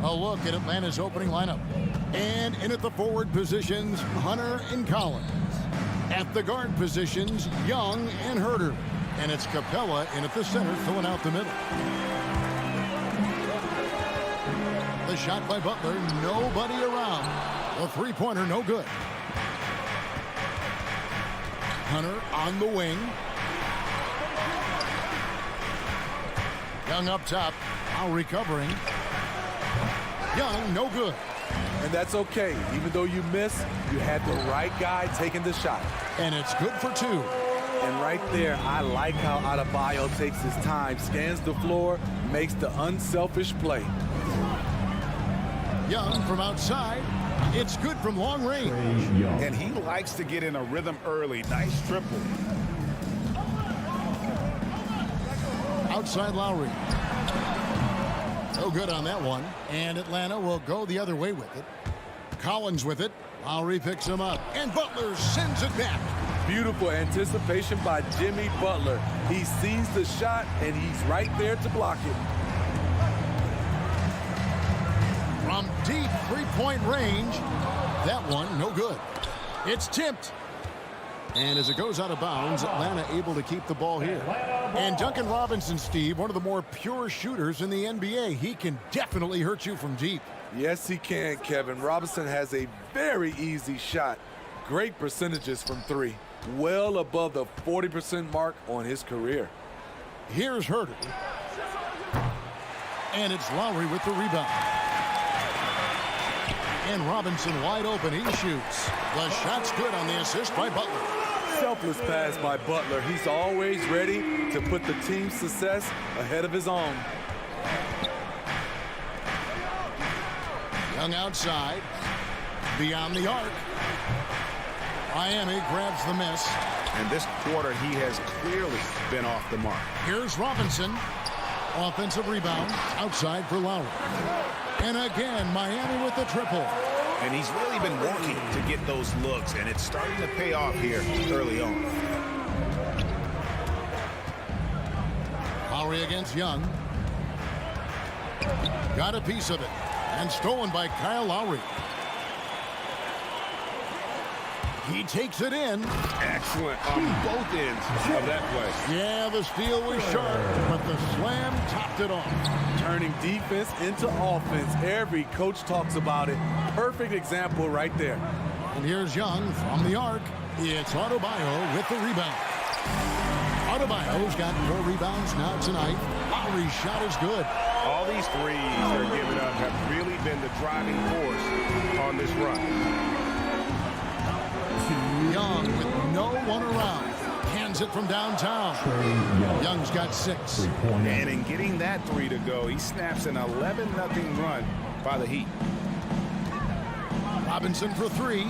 A look at Atlanta's opening lineup. And in at the forward positions, Hunter and Collins. At the guard positions, Young and Herter. And it's Capella in at the center, filling out the middle. The shot by Butler, nobody around. The three-pointer, no good. Hunter on the wing. Young up top, now recovering. Young, no good. And that's okay. Even though you miss, you had the right guy taking the shot. And it's good for two. And right there, I like how Adebayo takes his time, scans the floor, makes the unselfish play. Young from outside. It's good from long range. And he likes to get in a rhythm early. Nice triple. Outside Lowry. No good on that one. And Atlanta will go the other way with it. Collins with it. Lowry picks him up. And Butler sends it back. Beautiful anticipation by Jimmy Butler. He sees the shot, and he's right there to block it. From deep three-point range, that one no good. It's tipped. And as it goes out of bounds, Atlanta able to keep the ball here. And Duncan Robinson, Steve, one of the more pure shooters in the NBA. He can definitely hurt you from deep. Yes, he can, Kevin. Robinson has a very easy shot. Great percentages from three. Well above the 40% mark on his career. Here's Herter. And it's Lowry with the rebound. And Robinson wide open. He shoots. The shot's good on the assist by Butler. Selfless pass by Butler. He's always ready to put the team's success ahead of his own. Young outside. Beyond the arc. Miami grabs the miss. And this quarter, he has clearly been off the mark. Here's Robinson. Offensive rebound. Outside for Lowry. And again, Miami with the triple. And he's really been working to get those looks, and it's starting to pay off here early on. Lowry against Young. Got a piece of it. And stolen by Kyle Lowry. He takes it in. Excellent on both ends of that play. Yeah, the steal was sharp, but the slam topped it off. Turning defense into offense. Every coach talks about it. Perfect example right there. And here's Young from the arc. It's Adebayo with the rebound. Adebayo's got 4 rebounds now tonight. Lowry's shot is good. All these threes they're giving up have really been the driving force on this run. Young with no one around. Hands it from downtown. Young's got 6. And in getting that 3 to go, he snaps an 11-0 run by the Heat. Robinson for 3.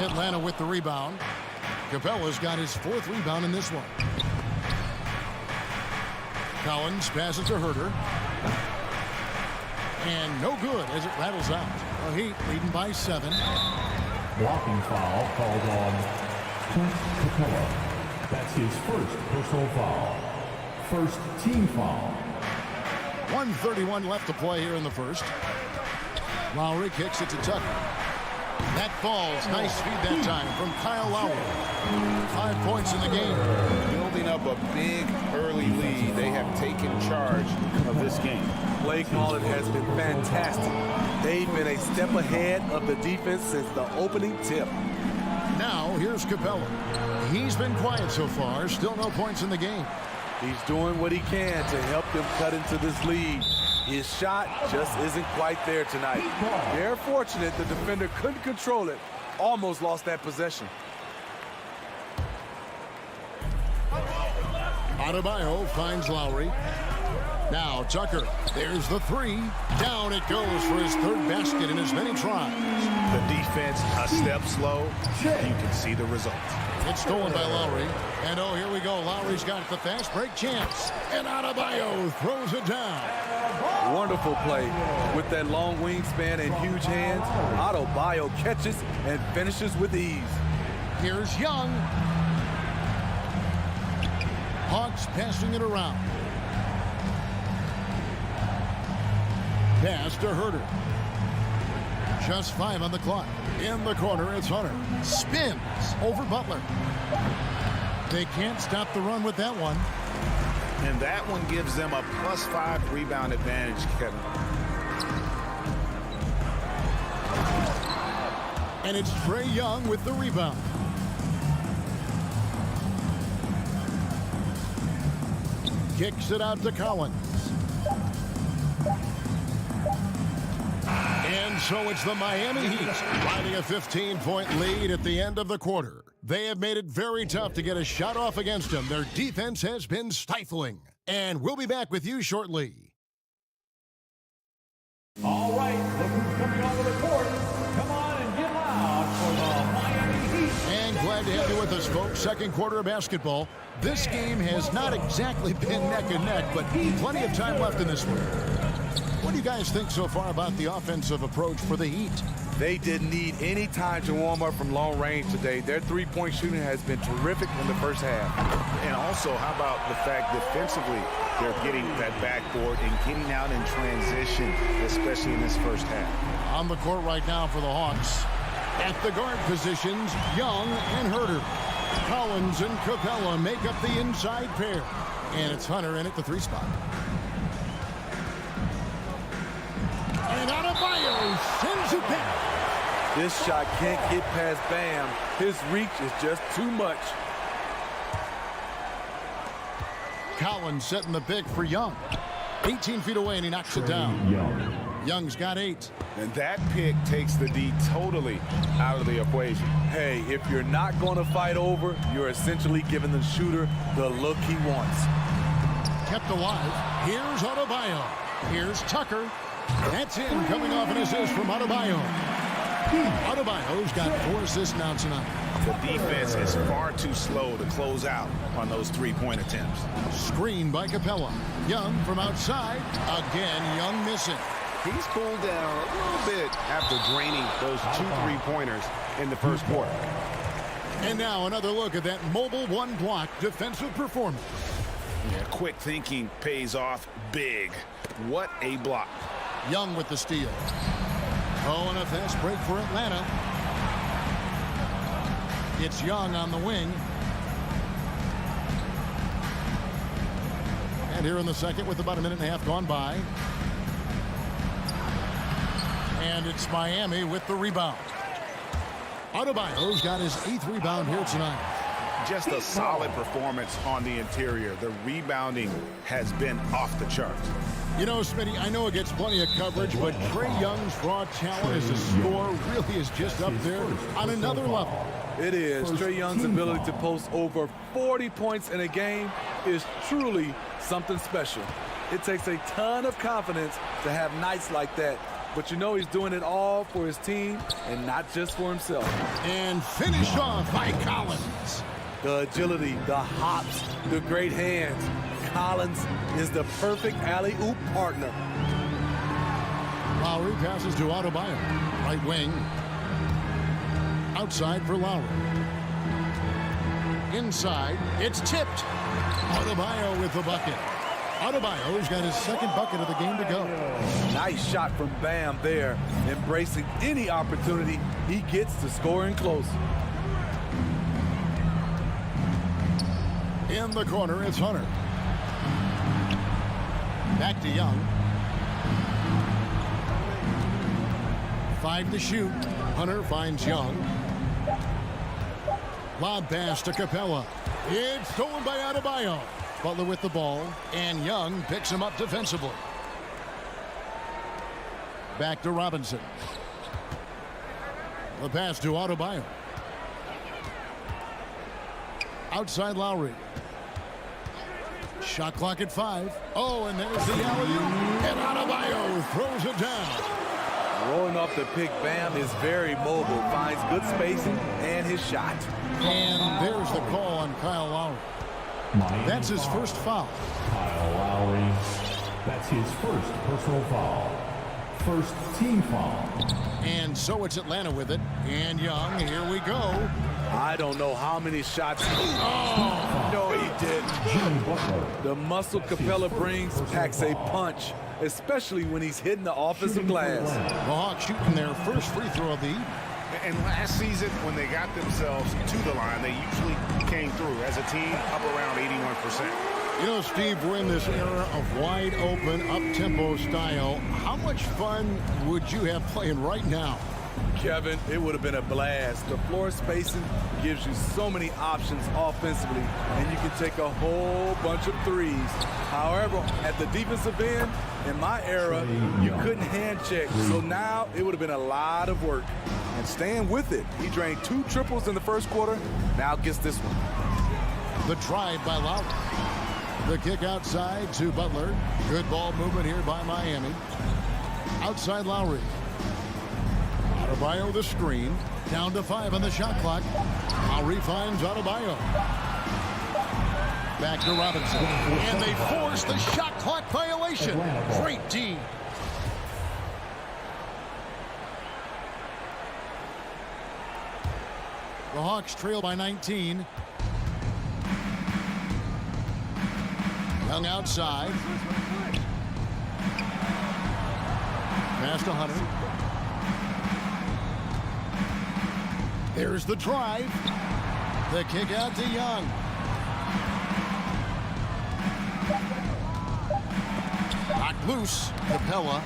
Atlanta with the rebound. Capella's got his 4th rebound in this one. Collins passes to Herter. And no good as it rattles out. The Heat leading by 7. Blocking foul called on Clint Capella. That's his first personal foul. First team foul. 1:31 left to play here in the first. Lowry kicks it to Tucker. That falls. Nice feed that time from Kyle Lowry. 5 points in the game. Building up a big early lead. They have taken charge of this game. Play calling has been fantastic. They've been a step ahead of the defense since the opening tip. Now here's Capella. He's been quiet so far. Still no points in the game. He's doing what he can to help them cut into this lead. His shot just isn't quite there tonight. They're fortunate the defender couldn't control it. Almost lost that possession. Adebayo finds Lowry. Now Tucker, there's the three. Down it goes for his third basket in as many tries. The defense a step slow. You can see the results. It's stolen by Lowry. And oh, here we go. Lowry's got the fast break chance. And Adebayo throws it down. Wonderful play. With that long wingspan and huge hands, Adebayo catches and finishes with ease. Here's Young. Hawks passing it around. Pass to Herter. Just 5 on the clock. In the corner, it's Hunter. Spins over Butler. They can't stop the run with that one. And that one gives them a +5 rebound advantage, Kevin. And it's Trae Young with the rebound. Kicks it out to Collins. And so it's the Miami Heat riding a 15-point lead at the end of the quarter. They have made it very tough to get a shot off against them. Their defense has been stifling. And we'll be back with you shortly. All right, look who's coming onto the court. Come on and get loud for the Miami Heat. And glad to have you with us, folks. Second quarter of basketball. This game has not exactly been neck and neck, but plenty of time left in this one. What do you guys think so far about the offensive approach for the Heat? They didn't need any time to warm up from long range today. Their three-point shooting has been terrific in the first half. And also, how about the fact defensively, they're getting that backboard and getting out in transition, especially in this first half. On the court right now for the Hawks. At the guard positions, Young and Herter. Collins and Capella make up the inside pair. And it's Hunter in at the 3 spot. And Adebayo sends it back. This shot can't get past Bam. His reach is just too much. Collins setting the pick for Young. 18 feet away and he knocks it down. Young's got 8. And that pick takes the D totally out of the equation. Hey, if you're not going to fight over, you're essentially giving the shooter the look he wants. Kept alive. Here's Adebayo. Here's Tucker. That's in, coming off an assist from Adebayo. Adebayo's got 4 assists now tonight. The defense is far too slow to close out on those 3-point attempts. Screen by Capella. Young from outside. Again, Young missing. He's cooled down a little bit after draining those 2 3-pointers in the first quarter. And now another look at that mobile one-block defensive performance. Yeah, quick thinking pays off big. What a block. Young with the steal. Oh, and a fast break for Atlanta. It's Young on the wing. And here in the second with about a minute and a half gone by. And it's Miami with the rebound. Adebayo's got his 8th rebound here tonight. Just a solid performance on the interior. The rebounding has been off the charts. You know, Smitty, I know it gets plenty of coverage, but Trae Young's raw talent as a scorer really is just up there on another level. It is. Trae Young's ability to post over 40 points in a game is truly something special. It takes a ton of confidence to have nights like that. But you know he's doing it all for his team and not just for himself. And finished off by Collins. The agility, the hops, the great hands. Collins is the perfect alley-oop partner. Lowry passes to Adebayo. Right wing. Outside for Lowry. Inside. It's tipped. Adebayo with the bucket. Adebayo's got his 2nd bucket of the game to go. Nice shot from Bam there, embracing any opportunity he gets to score and close. In the corner, it's Hunter. Back to Young. 5 to shoot. Hunter finds Young. Lob pass to Capella. It's stolen by Adebayo. Butler with the ball, and Young picks him up defensively. Back to Robinson. The pass to Adebayo. Outside Lowry. Shot clock at 5. Oh, and there's the alley-oop. And Adebayo throws it down. Rolling off the pick, Bam is very mobile, finds good spacing and his shot. And there's the call on Kyle Lowry. That's his first foul. Kyle Lowry. That's his first personal foul. First team foul. And so it's Atlanta with it. And Young, here we go. I don't know how many shots. Oh, no, he didn't. The muscle Capella brings packs a punch, especially when he's hitting the offensive glass. The Hawks shooting their first free throw of the evening. And last season, when they got themselves to the line, they usually came through as a team up around 81%. You know, Steve, we're in this era of wide open, up-tempo style. How much fun would you have playing right now? Kevin, it would have been a blast. The floor spacing gives you so many options offensively, and you can take a whole bunch of threes. However, at the defensive end, in my era, you couldn't hand check. So now it would have been a lot of work. And staying with it, he drained 2 triples in the first quarter, now gets this one. The drive by Lowry. The kick outside to Butler. Good ball movement here by Miami. Outside Lowry. Adebayo the screen. Down to 5 on the shot clock. Lowry finds Adebayo. Back to Robinson. And they force the shot clock violation. Great D. The Hawks trail by 19. Young outside. Pass to Hunter. There's the drive. The kick out to Young. Knocked loose. Capella.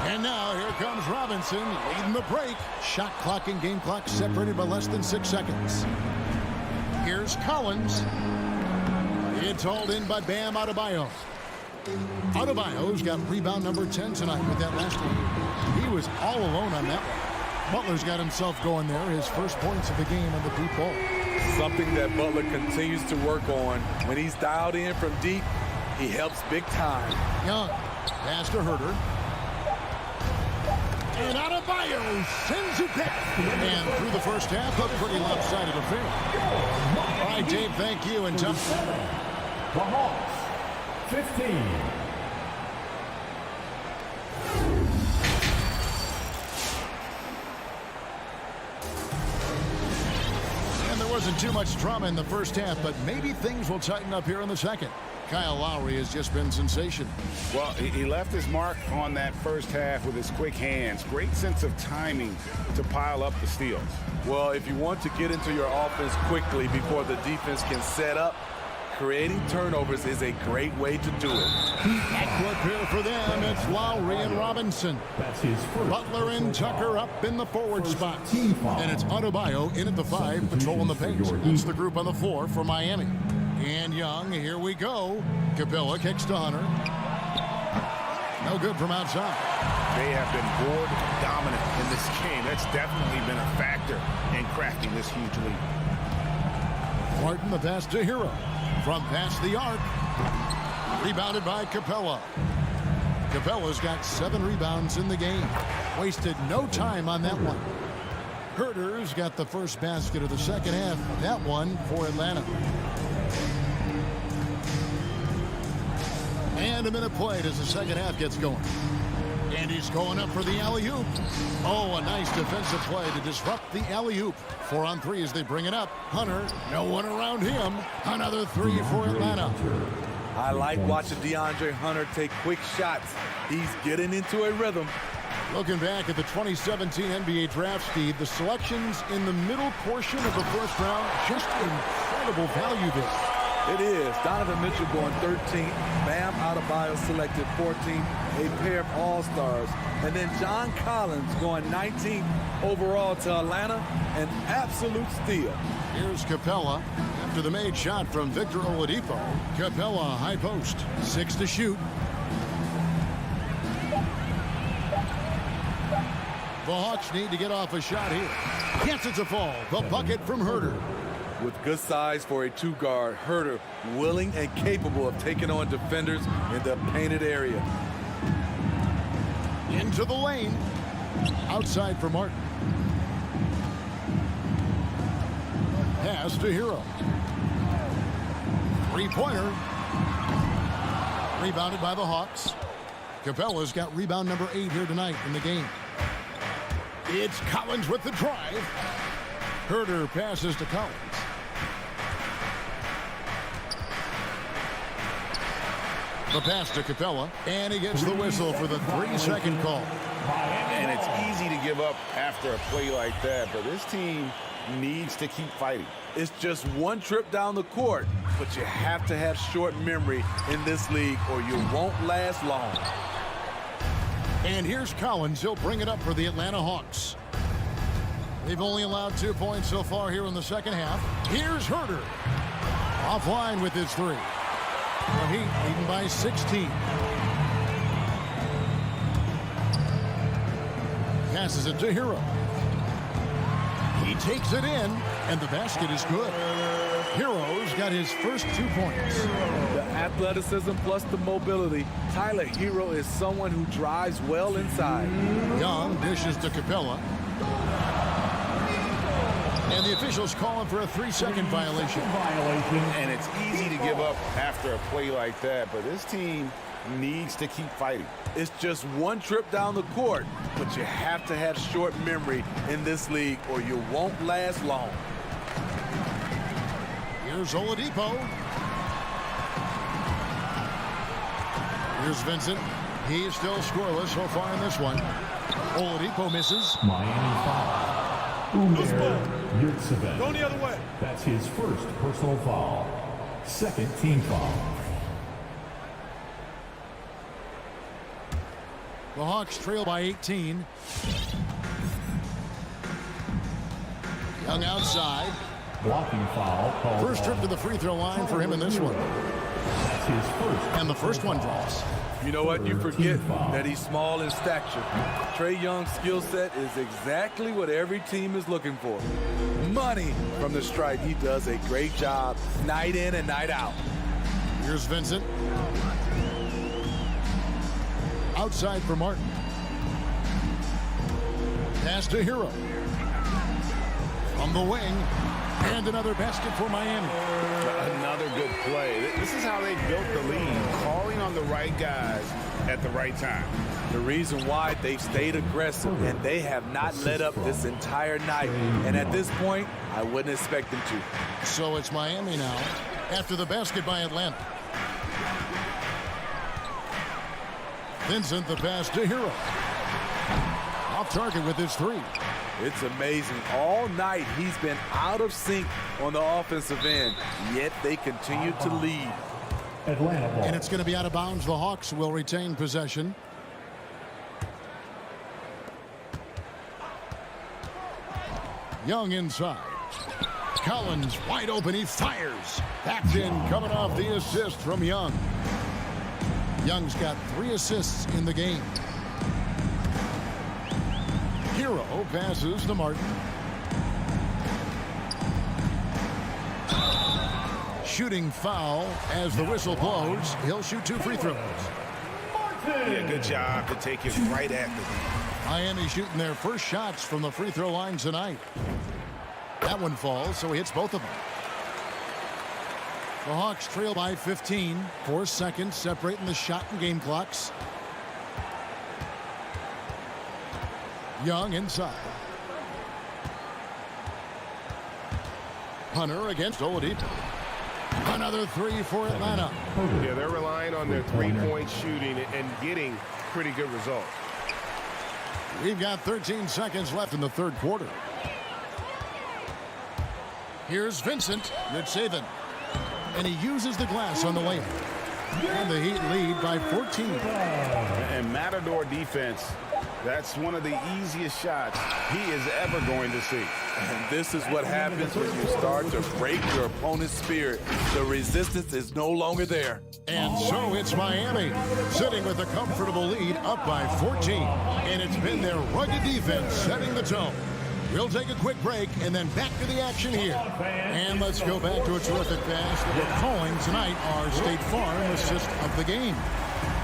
And now here comes Robinson leading the break. Shot clock and game clock separated by less than 6 seconds. Here's Collins. It's hauled in by Bam Adebayo. Adebayo's got rebound number 10 tonight with that last one. He was all alone on that one. Butler's got himself going there. His first points of the game on the deep ball. Something that Butler continues to work on. When he's dialed in from deep, he helps big time. Young. Pass to Herter. And Adebayo sends it back. And through the first half, a pretty lopsided affair. All right, Dave, thank you. And tough. The Hawks, 15. And there wasn't too much drama in the first half, but maybe things will tighten up here in the second. Kyle Lowry has just been sensational. Well, he left his mark on that first half with his quick hands. Great sense of timing to pile up the steals. Well, if you want to get into your offense quickly before the defense can set up, creating turnovers is a great way to do it. Backcourt pair for them. It's Lowry and Robinson. That's his first. Butler and Tucker up in the forward spot. And it's Adebayo in at the 5, patrolling the paint. That's the group on the floor for Miami. And Young, here we go. Capella kicks to Hunter. No good from outside. They have been board dominant in this game. That's definitely been a factor in cracking this huge lead. Martin the pass to Hero. From past the arc. Rebounded by Capella. Capella's got 7 rebounds in the game. Wasted no time on that one. Herter's got the first basket of the second half. That one for Atlanta. And a minute played as the second half gets going. And he's going up for the alley-oop. Oh, a nice defensive play to disrupt the alley-oop. 4 on 3 as they bring it up. Hunter, no one around him. Another 3 for Atlanta. I like watching DeAndre Hunter take quick shots. He's getting into a rhythm. Looking back at the 2017 NBA draft, Steve, the selections in the middle portion of the first round, just incredible value there. It is. Donovan Mitchell going 13th. Bam Adebayo selected 14th. A pair of all-stars. And then John Collins going 19th overall to Atlanta. An absolute steal. Here's Capella after the made shot from Victor Oladipo. Capella high post. 6 to shoot. The Hawks need to get off a shot here. Yes, it's a fall. The bucket from Herter. With good size for a two-guard, Herter willing and capable of taking on defenders in the painted area. Into the lane. Outside for Martin. Pass to Hero. Three-pointer. Rebounded by the Hawks. Capella's got rebound number 8 here tonight in the game. It's Collins with the drive. Herter passes to Collins. The pass to Capella, and he gets the whistle for the 3-second call. And it's easy to give up after a play like that, but this team needs to keep fighting. It's just one trip down the court, but you have to have short memory in this league or you won't last long. And here's Collins. He'll bring it up for the Atlanta Hawks. They've only allowed 2 points so far here in the second half. Here's Herter. Offline with his 3. The Heat leading by 16. Passes it to Hero. He takes it in, and the basket is good. Hero's got his first 2 points. The athleticism plus the mobility. Tyler Hero is someone who drives well inside. Young dishes to Capella. And the officials calling for a 3-second violation. And it's easy to give up after a play like that, but this team needs to keep fighting. It's just one trip down the court, but you have to have short memory in this league or you won't last long. Here's Oladipo. Here's Vincent. He's still scoreless so far in this one. Oladipo misses. Miami foul. Yurtseven. Going the other way. That's his first personal foul. Second team foul. The Hawks trail by 18. Young outside. Blocking foul. Called First trip to the free throw line for him in this one. That's his first. And the first one drops. You know what? You forget that he's small in stature. Trae Young's skill set is exactly what every team is looking for. Money from the stripe. He does a great job night in and night out. Here's Vincent. Outside for Martin. Pass to Hero. From the wing. And another basket for Miami. Another good play. This is how they built the lead, calling on the right guys at the right time. The reason why they've stayed aggressive and they have not let up this entire night. And at this point, I wouldn't expect them to. So it's Miami now after the basket by Atlanta. Vincent the pass to Hero. Off target with his 3. It's amazing. All night he's been out of sync on the offensive end, yet they continue to lead. Atlanta ball. And it's going to be out of bounds. The Hawks will retain possession. Young inside. Collins wide open. He fires. Backed in, coming off the assist from Young. Young's got 3 assists in the game. Hero passes to Martin. Shooting foul as the whistle blows. He'll shoot 2 free throws. Yeah, good job to take it right at them. Miami shooting their first shots from the free throw line tonight. That one falls, so he hits both of them. The Hawks trail by 15. 4 seconds separating the shot and game clocks. Young inside. Hunter against Oladipo. Another 3 for Atlanta. Yeah, they're relying on their three-point shooting and getting pretty good results. We've got 13 seconds left in the third quarter. Here's Vincent. Good saving. And he uses the glass on the layup. And the Heat lead by 14. And Matador defense, that's one of the easiest shots he is ever going to see. And this is what happens when you start to break your opponent's spirit. The resistance is no longer there. And so it's Miami sitting with a comfortable lead up by 14. And it's been their rugged defense setting the tone. We'll take a quick break and then back to the action here. And let's go back to a terrific pass that we're calling tonight our State Farm assist of the game.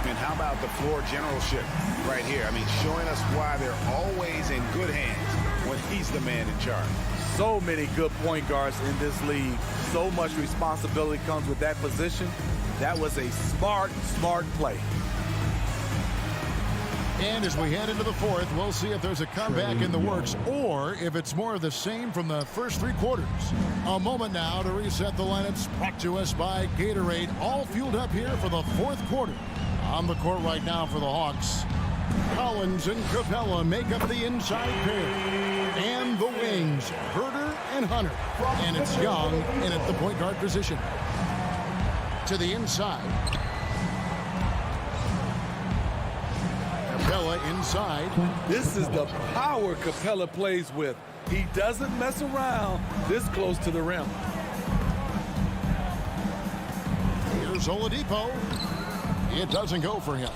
And how about the floor generalship right here? I mean, showing us why they're always in good hands when he's the man in charge. So many good point guards in this league. So much responsibility comes with that position. That was a smart play. And as we head into the fourth, we'll see if there's a comeback in the works or if it's more of the same from the first three quarters. A moment now to reset the lineups brought to us by Gatorade. All fueled up here for the fourth quarter. On the court right now for the Hawks, Collins and Capella make up the inside pair. And the wings, Herder and Hunter. And it's Young in at the point guard position. To the inside. Capella inside. This is the power Capella plays with. He doesn't mess around this close to the rim. Here's Oladipo. It doesn't go for him.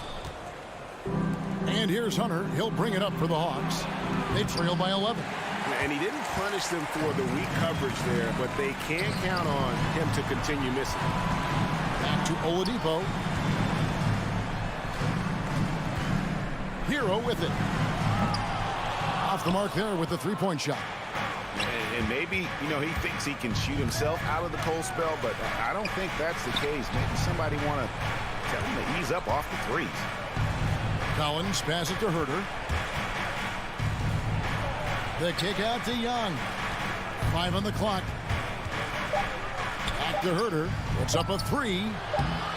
And here's Hunter. He'll bring it up for the Hawks. They trail by 11. And he didn't punish them for the weak coverage there, but they can't count on him to continue missing. Back to Oladipo. Hero with it. Off the mark there with the three-point shot. And maybe, you know, he thinks he can shoot himself out of the cold spell, but I don't think that's the case. Maybe somebody want to tell him to ease up off the threes. Collins pass it to Herder. The kick out to Young. 5 on the clock. Back to Herder. It's up a 3.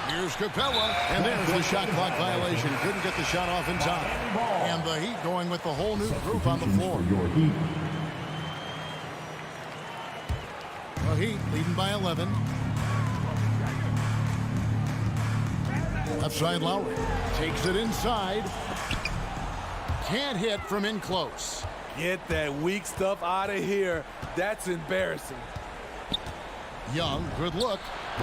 Here's Capella. And there's the shot clock violation. Couldn't get the shot off in time. And the Heat going with the whole new group on the floor. The Heat leading by 11. Left side Lowry. Takes it inside. Can't hit from in close. Get that weak stuff out of here. That's embarrassing. Young, good look.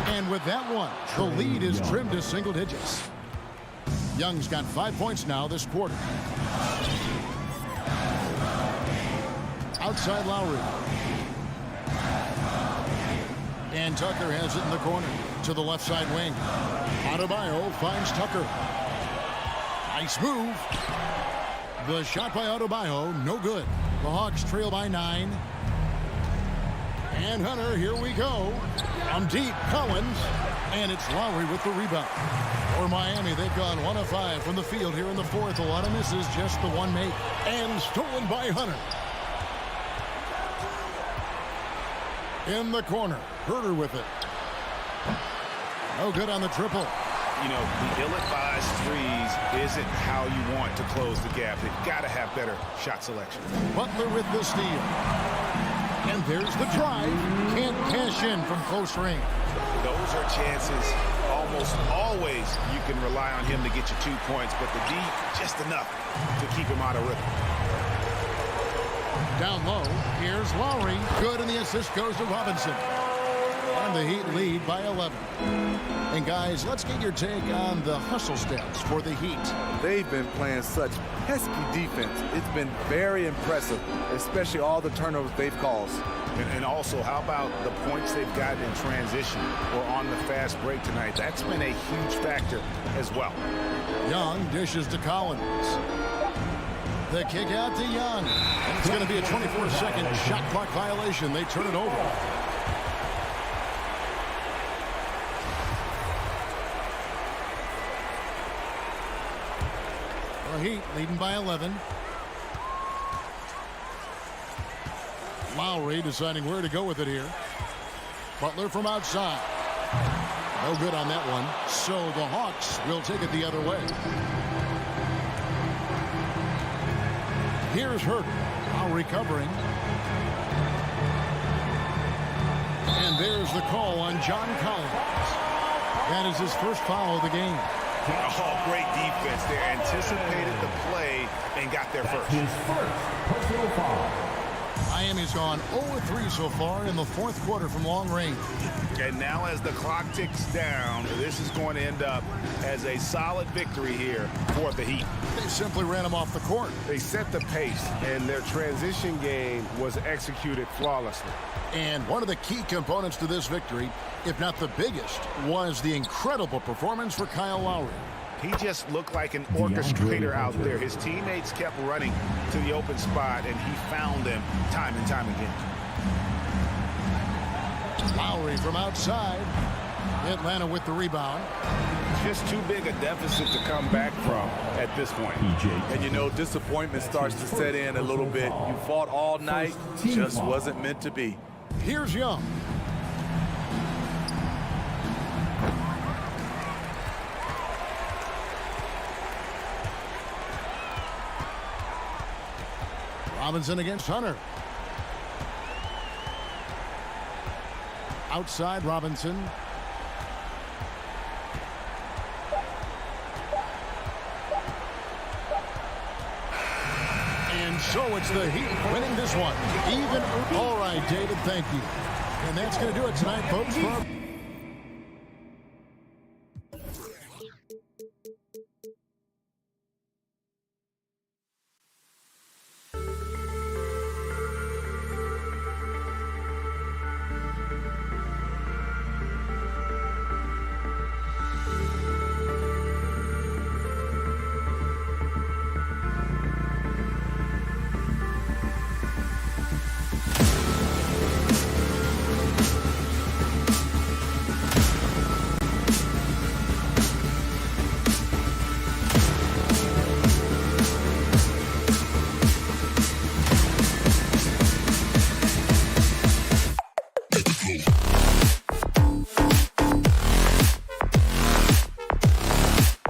And with that one, the lead is trimmed to single digits. Young's got 5 points now this quarter. Outside Lowry. And Tucker has it in the corner to the left side wing. Adebayo finds Tucker. Nice move. The shot by Adebayo, no good. The Hawks trail by 9. And Hunter, here we go. From deep, Collins. And it's Lowry with the rebound. For Miami, they've gone 1 of 5 from the field here in the fourth. A lot of misses, just the one make. And stolen by Hunter. In the corner, Herder with it. No good on the triple. You know, the ill-advised threes isn't how you want to close the gap. They've got to have better shot selection. Butler with the steal. And there's the drive. Can't cash in from close range. Those are chances. Almost always you can rely on him to get you 2 points, but the D, just enough to keep him out of rhythm. Down low, here's Lowry. Good, and the assist goes to Robinson. And the Heat lead by 11. And guys, let's get your take on the hustle stats for the Heat. They've been playing such pesky defense. It's been very impressive, especially all the turnovers they've caused. And also, how about the points they've gotten in transition or on the fast break tonight? That's been a huge factor as well. Young dishes to Collins. The kick out to Young. And it's going to be a 24-second shot clock violation. They turn it over. The Heat leading by 11. Lowry deciding where to go with it here. Butler from outside. No good on that one. So the Hawks will take it the other way. Here's Herder. Now recovering. And there's the call on John Collins. That is his first foul of the game. Oh, great defense there. Anticipated the play and got there first. His first personal foul. Miami's gone 0-3 so far in the fourth quarter from long range. And now as the clock ticks down, this is going to end up as a solid victory here for the Heat. They simply ran him off the court. They set the pace, and their transition game was executed flawlessly. And one of the key components to this victory, if not the biggest, was the incredible performance for Kyle Lowry. He just looked like an orchestrator out there. His teammates kept running to the open spot, and he found them time and time again. Lowry from outside. Atlanta with the rebound. Just too big a deficit to come back from at this point. And you know, disappointment starts to set in a little bit. You fought all night, just wasn't meant to be. Here's Young. Robinson against Hunter. Outside Robinson. And so it's the Heat winning this one. Even. All right, David, thank you. And that's going to do it tonight, folks.